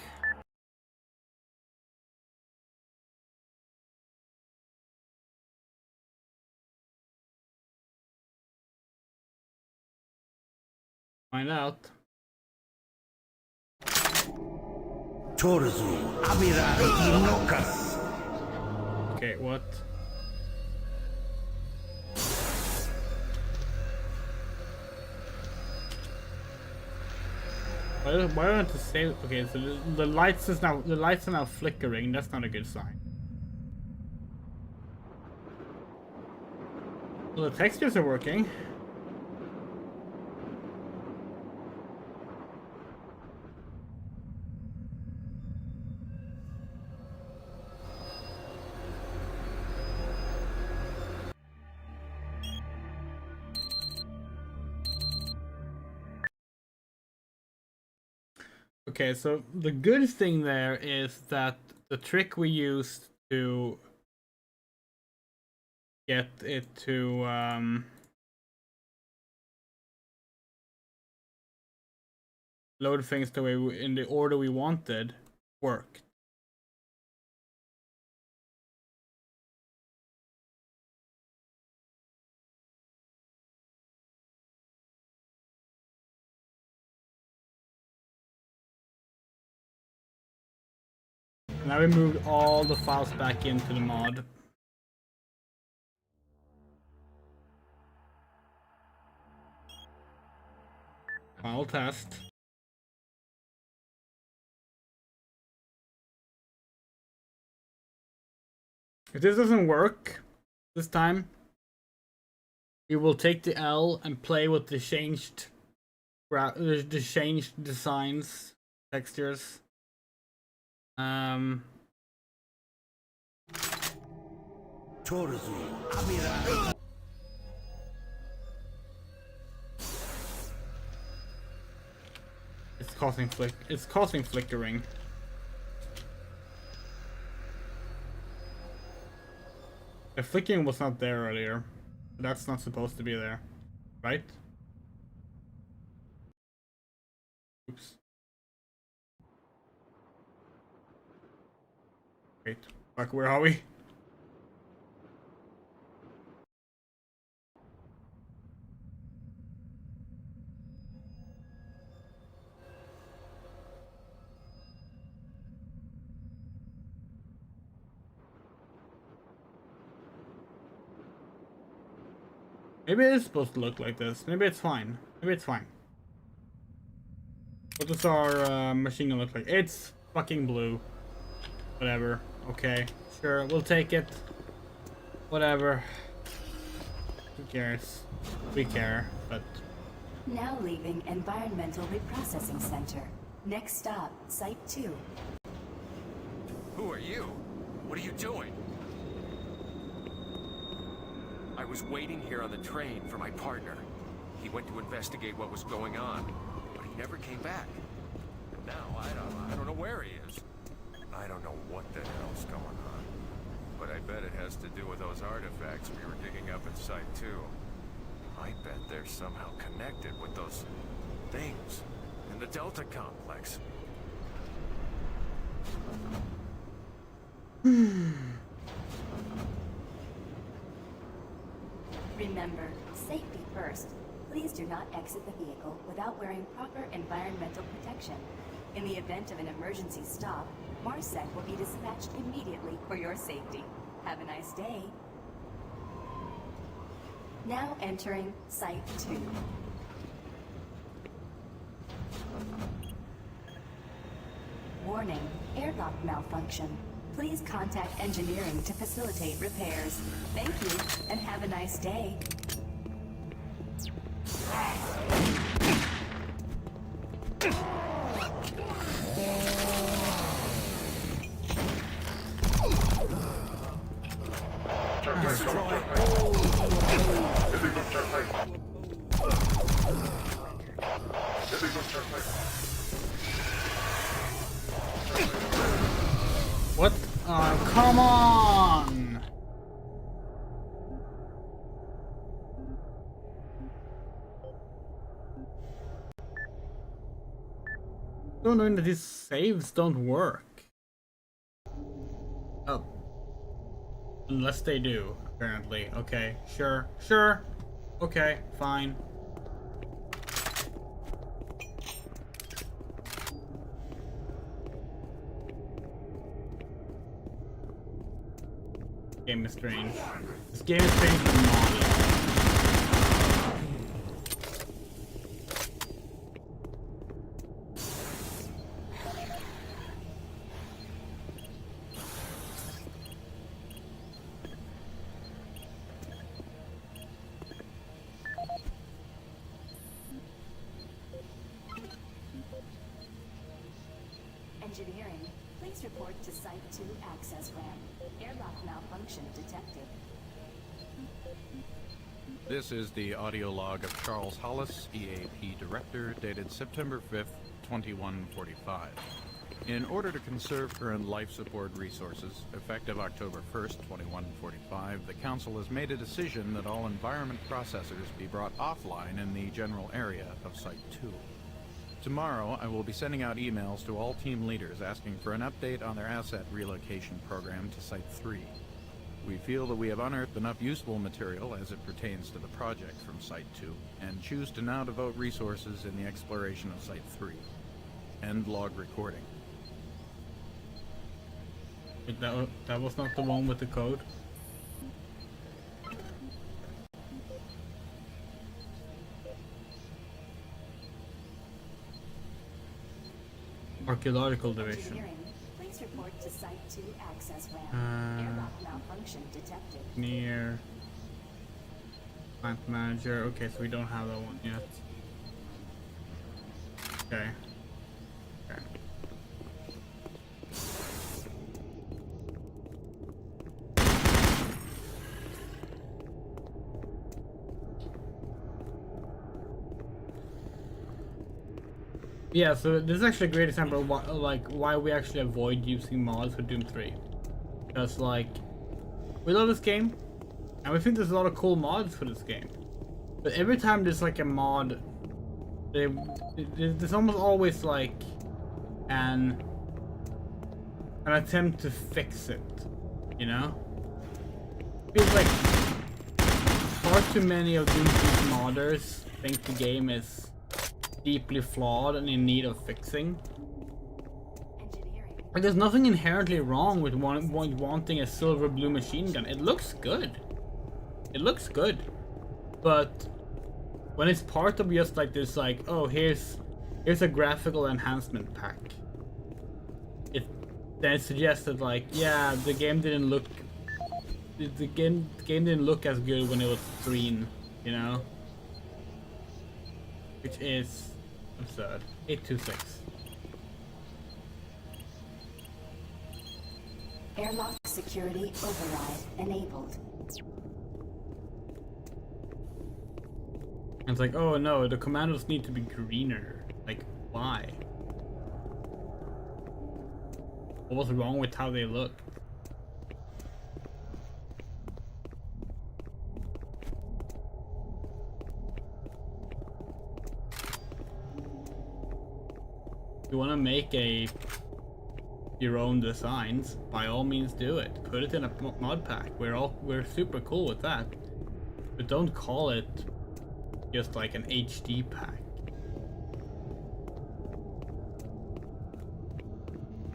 Find out. Okay, what? Why do I want to say? Okay, so the lights are now flickering. That's not a good sign. Well, the textures are working. Okay, so the good thing there is that the trick we used to get it to load things the way in the order we wanted worked. Now we moved all the files back into the mod. File test. If this doesn't work this time, We will take the L and play with the changed designs, textures. It's causing flickering. The flickering was not there earlier. That's not supposed to be there, right? Oops. Wait, fuck, where are we? Maybe it is supposed to look like this. Maybe it's fine. Maybe it's fine. What does our machine gun look like? It's fucking blue. Whatever. Okay. Sure, we'll take it. Whatever. Who cares? We care, but... Now leaving Environmental Reprocessing Center. Next stop, Site 2. Who are you? What are you doing? I was waiting here on the train for my partner. He went to investigate what was going on, but he never came back. And now I don't know where he is. I don't know what the hell's going on. But I bet it has to do with those artifacts we were digging up at Site 2. I bet they're somehow connected with those things in the Delta Complex. Remember, safety first. Please do not exit the vehicle without wearing proper environmental protection. In the event of an emergency stop, MARSEC will be dispatched immediately for your safety. Have a nice day. Now entering Site 2. Warning, airlock malfunction. Please contact engineering to facilitate repairs. Thank you, and have a nice day. What? Come on! Don't know that these saves don't work. Oh. Unless they do, apparently. Okay, sure. Sure. Okay, fine. Game is strange. This game is strange for Molly. Engineering, please report to Site 2 access ramp. Airlock malfunction detected. This is the audio log of Charles Hollis, EAP Director, dated September 5th, 2145. In order to conserve current life support resources, effective October 1st, 2145, the Council has made a decision that all environment processors be brought offline in the general area of Site 2. Tomorrow, I will be sending out emails to all team leaders asking for an update on their asset relocation program to Site 3. We feel that we have unearthed enough useful material as it pertains to the project from Site 2, and choose to now devote resources in the exploration of Site 3. End log recording. That was not the one with the code? Archaeological Division. Please report to Site 2 access ramp. Airlock malfunction detected. Near. Plant manager. Okay, so we don't have that one yet. Okay. Okay. Yeah, so this is actually a great example of why we actually avoid using mods for Doom 3. Because like, we love this game, and we think there's a lot of cool mods for this game. But every time there's like a mod, there's almost always like an attempt to fix it, you know? Feels like far too many of Doom 3's modders think the game is deeply flawed and in need of fixing. Like, there's nothing inherently wrong with wanting a silver blue machine gun. It looks good. It looks good. But when it's part of just like this, like, oh, here's a graphical enhancement pack, then it suggests that like, yeah, the game didn't look as good when it was green, you know? Which is absurd. 826. Airlock security override enabled. And it's like, oh no, the commandos need to be greener. Like, why? What was wrong with how they look? If you want to make your own designs, by all means do it. Put it in a mod pack. We're super cool with that. But don't call it just like an HD pack.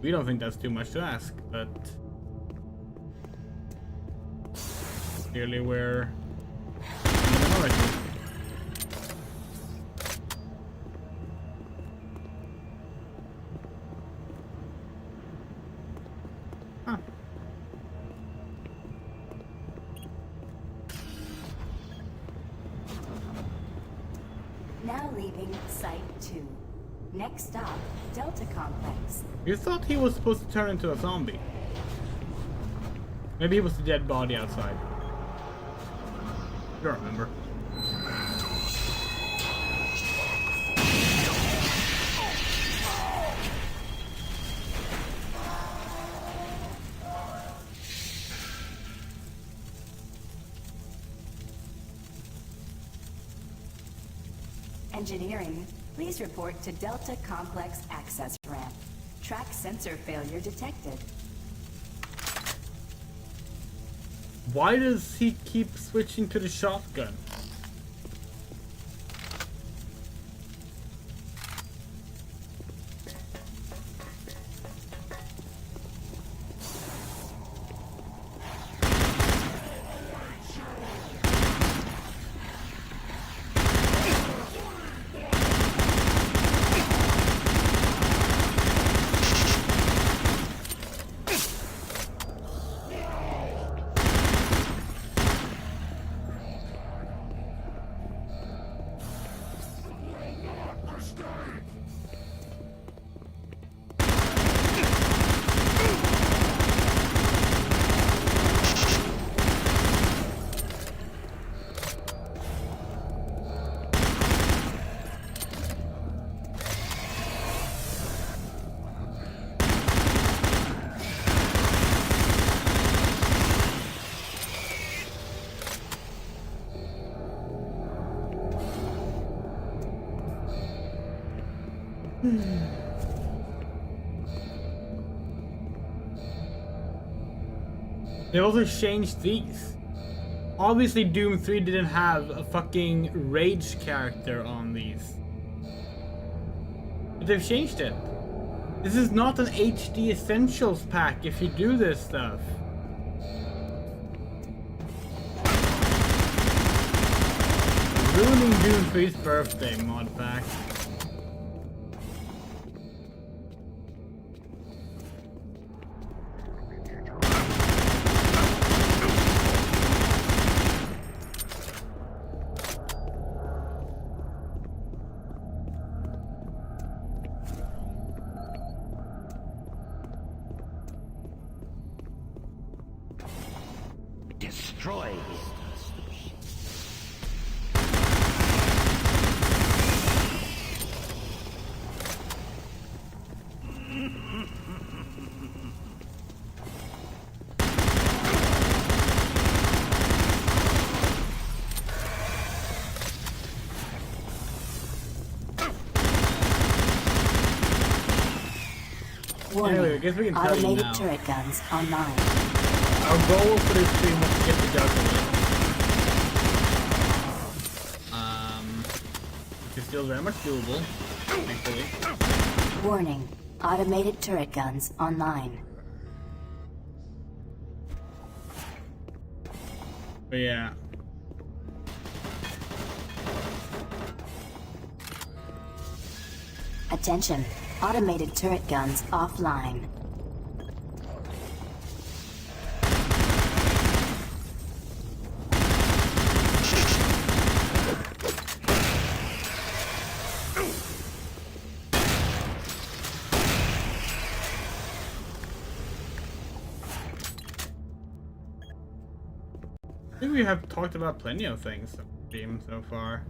We don't think that's too much to ask, but clearly we're in the minority. Now leaving Site 2. Next stop, Delta Complex. You thought he was supposed to turn into a zombie. Maybe he was a dead body outside. I don't remember. Engineering, please report to Delta Complex access ramp. Track sensor failure detected. Why does he keep switching to the shotgun? They also changed these. Obviously Doom 3 didn't have a fucking rage character on these. But they've changed it. This is not an HD Essentials pack if you do this stuff. Ruining Doom 3's birthday mod pack. destroy him. Anyway, I guess we can tell you Automated now. turret guns online. Our goal for this stream was to get the juggler. Which is still very much doable, thankfully. Warning. Automated turret guns online. But yeah. Attention. Automated turret guns offline. I think we have talked about plenty of things on the stream so far.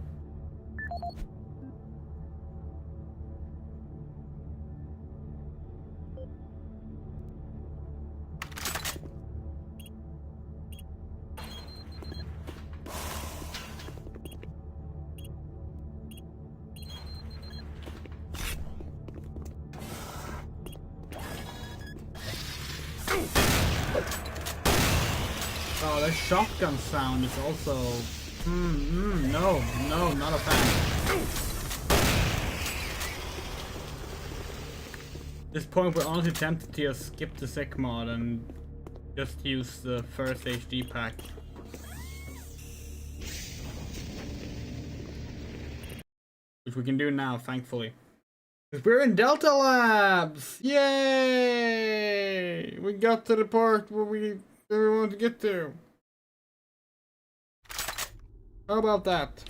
Oh, that shotgun sound is also... no, not a fan. At this point, we're honestly tempted to just skip the SICK mod and just use the first HD pack. Which we can do now, thankfully. Because we're in Delta Labs! Yay! We got to the part where we want to get to. How about that?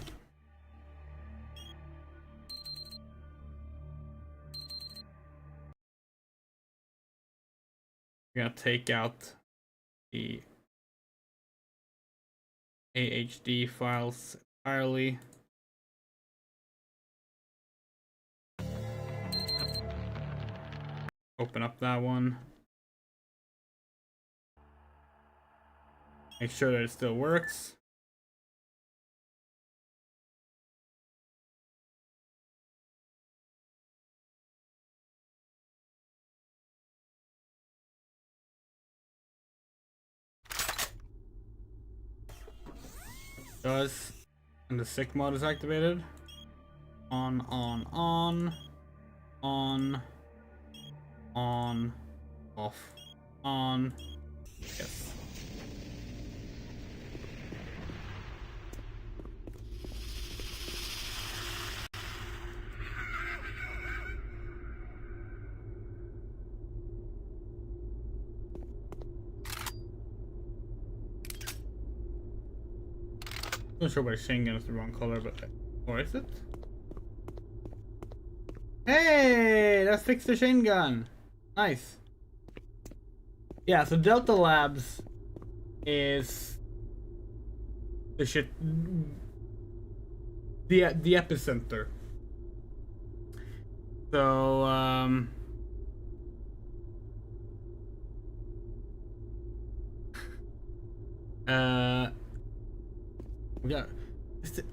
We're gonna take out the AHD files entirely. Open up that one. Make sure that it still works. Does, and the SICK mod is activated. On, off, on, yes. Not sure why Schengen is the wrong color, but or is it? Hey, that fixed the chain gun. Nice. Yeah, so Delta Labs is the shit, the epicenter. So yeah,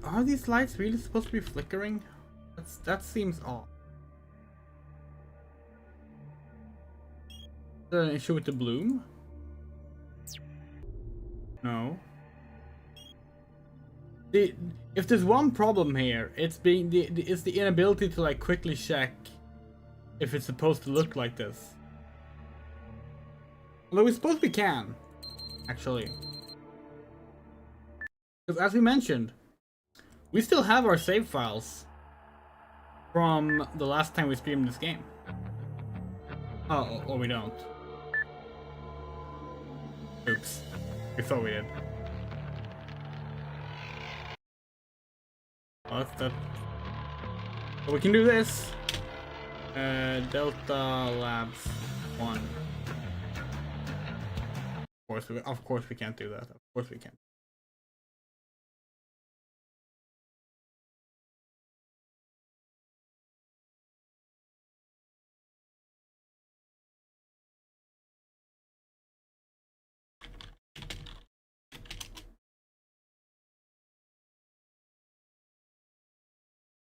are these lights really supposed to be flickering? That seems odd. Is there an issue with the bloom? No. If there's one problem here, it's the inability to like quickly check if it's supposed to look like this. Although we suppose we can, actually. Because as we mentioned, we still have our save files from the last time we streamed this game. Oh, or we don't. Oops. We thought we did. Oh, that's that. But we can do this. Delta Labs 1. Of course we can't do that. Of course we can't.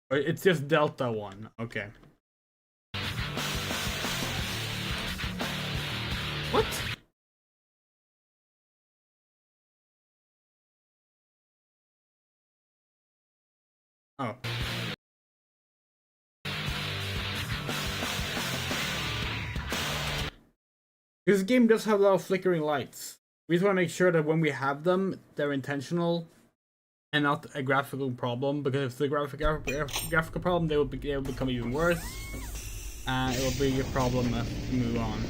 It's just Delta 1. Okay. What? Oh. This game does have a lot of flickering lights. We just want to make sure that when we have them, they're intentional and not a graphical problem, because if it's a graphical problem, they will become even worse. And it will be a problem as we move on.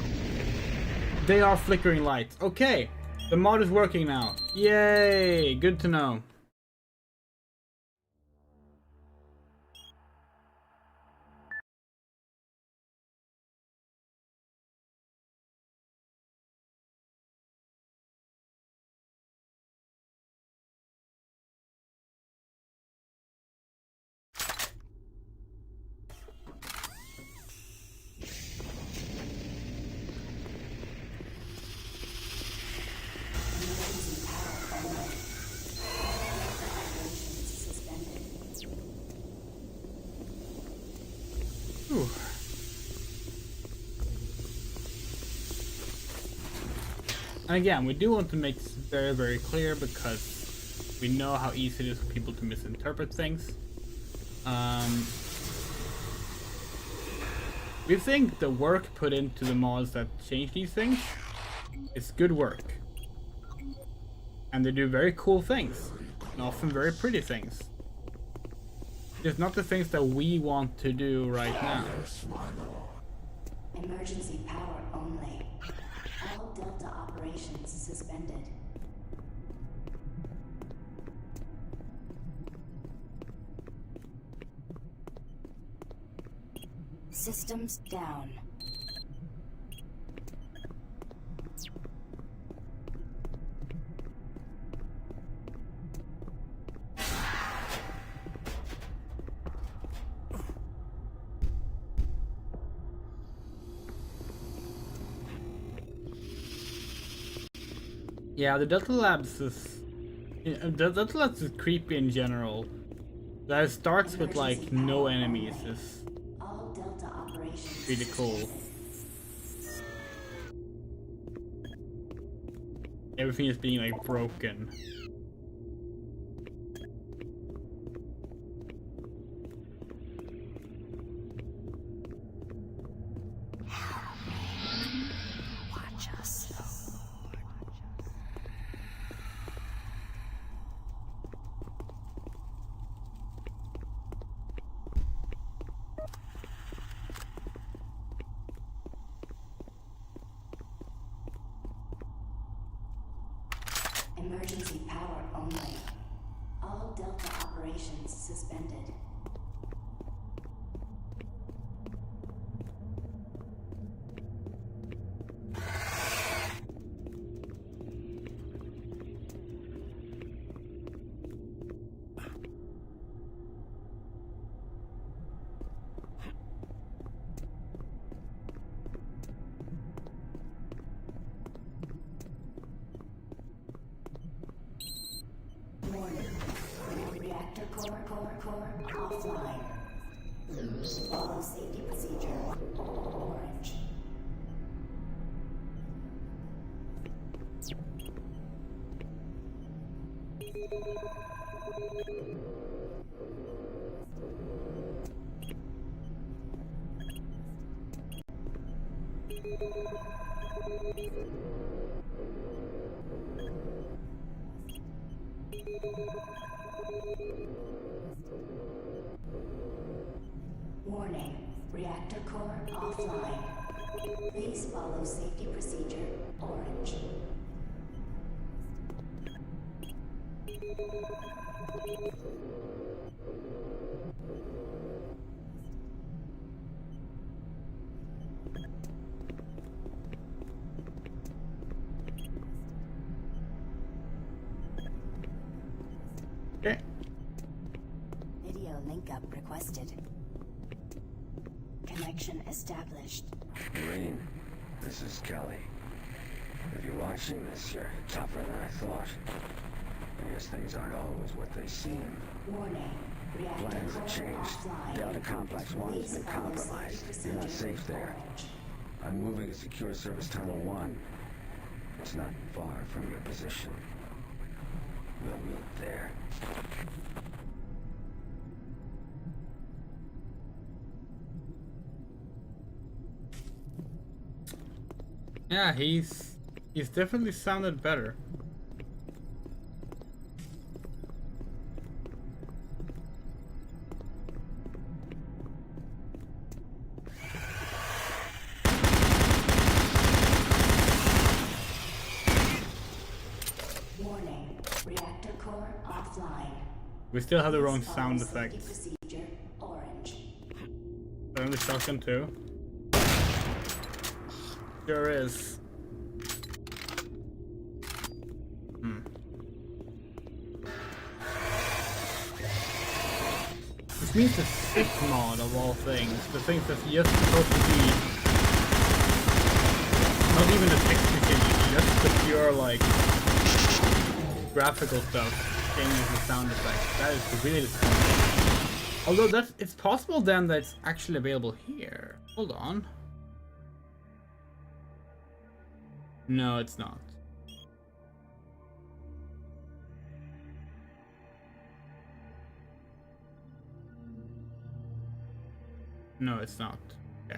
They are flickering lights. Okay, the mod is working now. Yay, good to know. Whew. And again, we do want to make this very, very clear because we know how easy it is for people to misinterpret things. We think the work put into the mods that change these things is good work. And they do very cool things, and often very pretty things. It's not the things that we want to do right now. Emergency power only. All Delta operations suspended. Systems down. Yeah, the Delta Labs is... Delta Labs is creepy in general. That it starts with like no enemies is really cool. Everything is being like broken. Watch us. Emergency power only. All Delta operations suspended. Core offline. Follow safety procedure. Orange. Warning, reactor core offline. Please follow safety procedure, orange. requested. Connection established. Marine, this is Kelly. If you're watching this, you're tougher than I thought. I guess things aren't always what they seem. Warning. Plans have changed. The outer complex one has been compromised. You're not safe there. I'm moving to secure service tunnel 1. It's not far from your position. We'll meet there. Yeah, he's definitely sounded better. Warning. Reactor core offline. We still have the wrong sound effects. Procedure orange. And the shotgun too. Sure is. This means the sick mod of all things. The things that's just supposed to be not even the texture changes, just the pure like graphical stuff changes the sound effects. That is really disappointing. Although it's possible then that it's actually available here. Hold on. No, it's not. No, it's not. Yeah.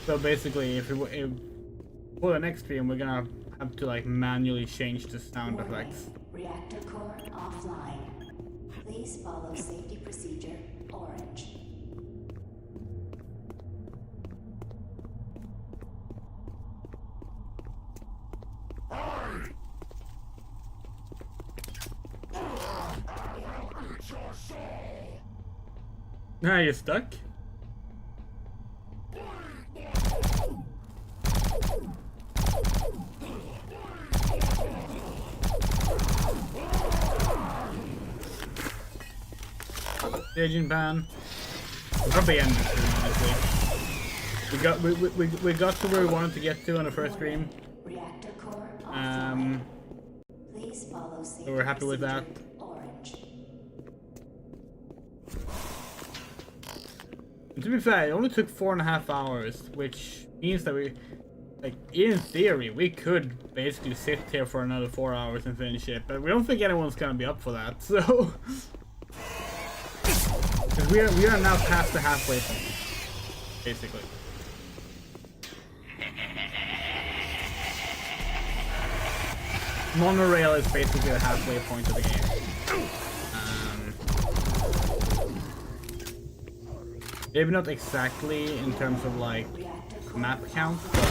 So basically, if for the next stream, we're gonna have to like manually change the sound effects. Reactor core offline. Please follow safety procedure orange. Now you're stuck. Staging pan. We'll probably end this room, honestly. We got to where we wanted to get to on the first stream. So we're happy with that. And to be fair, it only took 4.5 hours, which means that we, like, in theory, we could basically sit here for another 4 hours and finish it, but we don't think anyone's gonna be up for that, so... Because we are now past the halfway point, basically. Monorail is basically the halfway point of the game. Maybe not exactly in terms of like map count, but in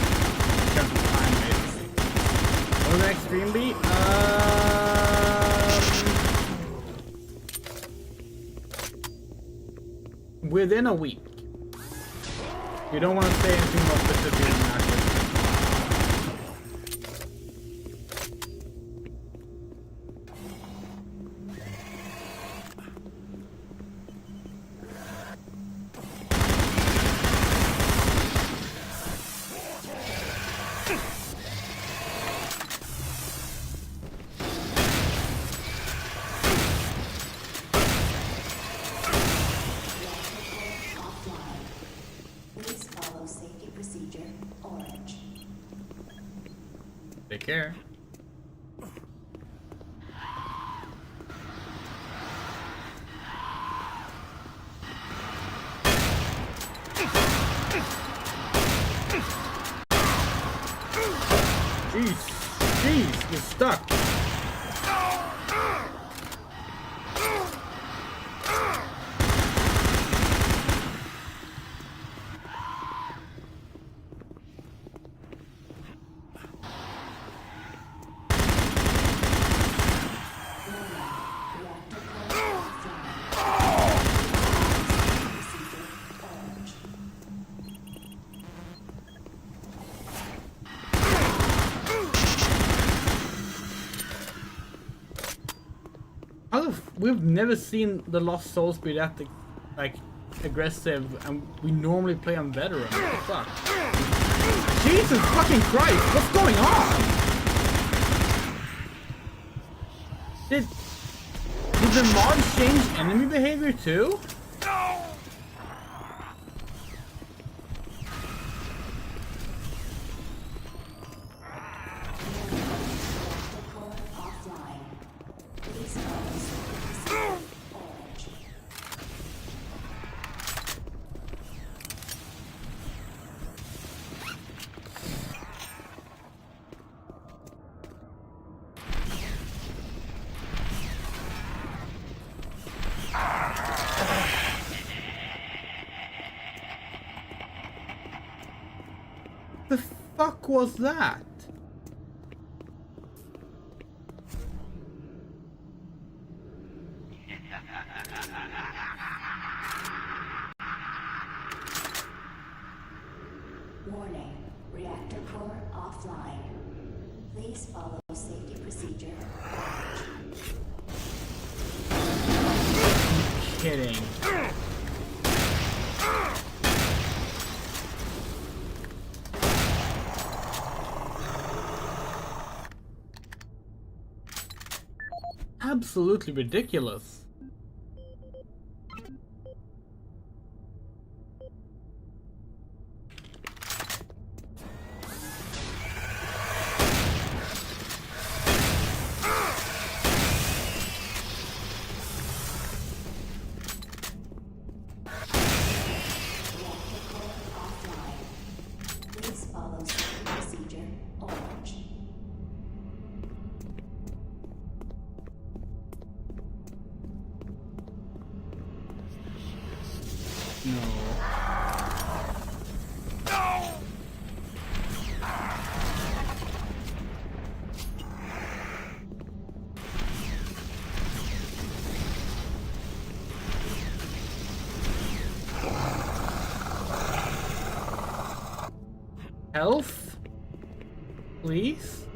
terms of time basically. What will the next stream be? Within a week. You don't want to say anything more specific than that. Take care. Jeez, you're stuck. we've never seen the Lost Souls be that like aggressive, and we normally play on veteran. What the fuck? Jesus fucking Christ! What's going on? Did the mods change enemy behavior too? The fuck was that? Warning, reactor core offline. Please follow safety procedure. Kidding. Absolutely ridiculous. Please follow safety procedure. Orange. Health? Please?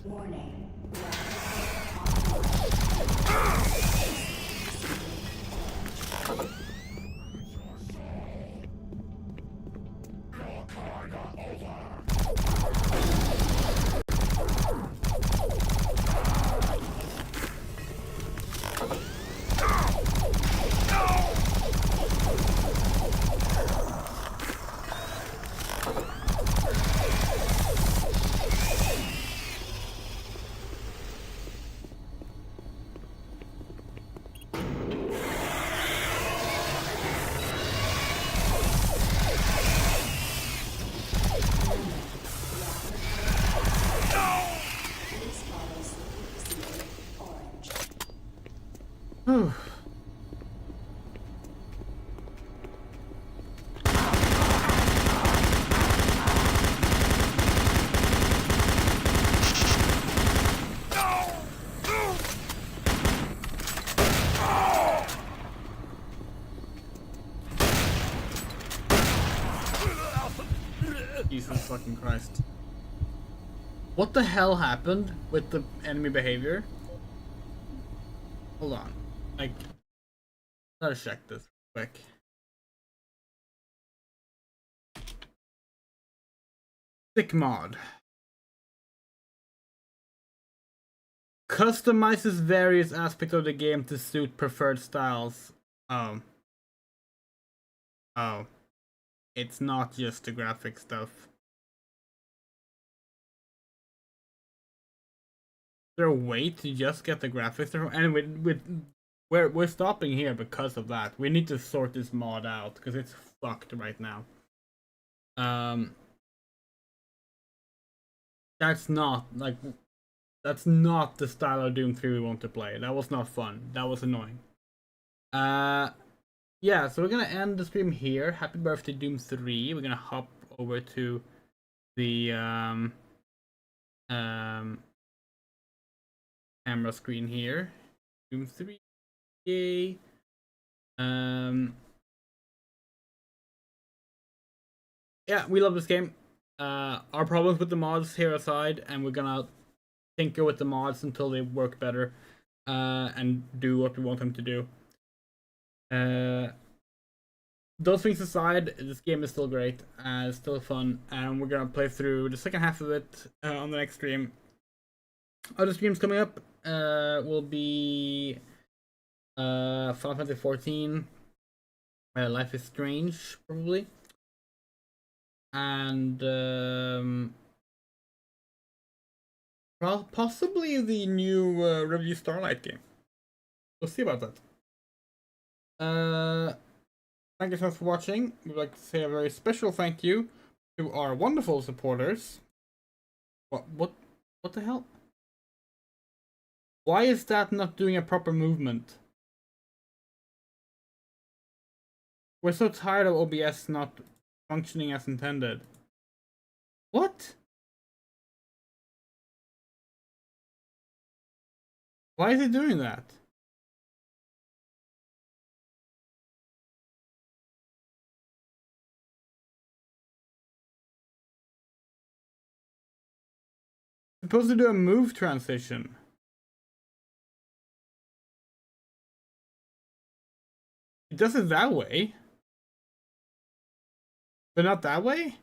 Warning. Whew. Jesus fucking Christ. What the hell happened with the enemy behavior? Hold on. Like, let's check this quick. Stick mod. Customizes various aspects of the game to suit preferred styles. Oh. It's not just the graphic stuff. Is there a way to just get the graphics? And we're stopping here because of that. We need to sort this mod out because it's fucked right now. That's not the style of Doom 3 we want to play. That was not fun. That was annoying. Yeah, so we're gonna end the stream here. Happy birthday, Doom 3. We're gonna hop over to the camera screen here. Doom 3. Yay. Yeah, we love this game. Our problems with the mods here aside, and we're gonna tinker with the mods until they work better, and do what we want them to do. Those things aside, this game is still great, it's still fun, and we're gonna play through the second half of it on the next stream. Other streams coming up will be Final Fantasy 14, Life is Strange, probably, and possibly the new Review Starlight game. We'll see about that. Thank you so much for watching. We'd like to say a very special thank you to our wonderful supporters. What the hell? Why is that not doing a proper movement? We're so tired of OBS not functioning as intended. What? Why is it doing that? Supposed to do a move transition. It does it that way, but not that way?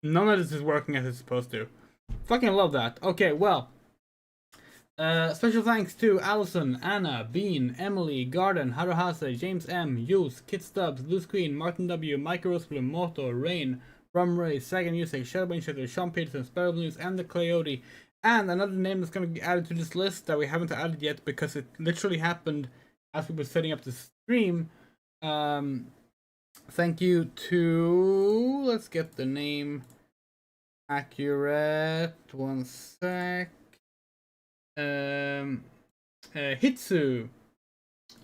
None of this is working as it's supposed to. Fucking love that. Okay, well. Special thanks to Allison, Anna, Bean, Emily, Garden, Haruhase, James M, Yus, Kit Stubbs, Loose Queen, Martin W, Mike Rosebloom, Moto, Rain, Rum Ray, Saga Music, Shadowbane Shatter, Sean Peterson, Sparrow News, and the Coyote. And another name that's going to be added to this list that we haven't added yet because it literally happened as we were setting up the stream. Thank you to... Let's get the name accurate. One sec. Hitsu.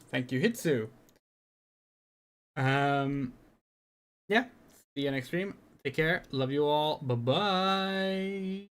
Thank you, Hitsu. Yeah. See you next stream. Take care. Love you all. Bye-bye.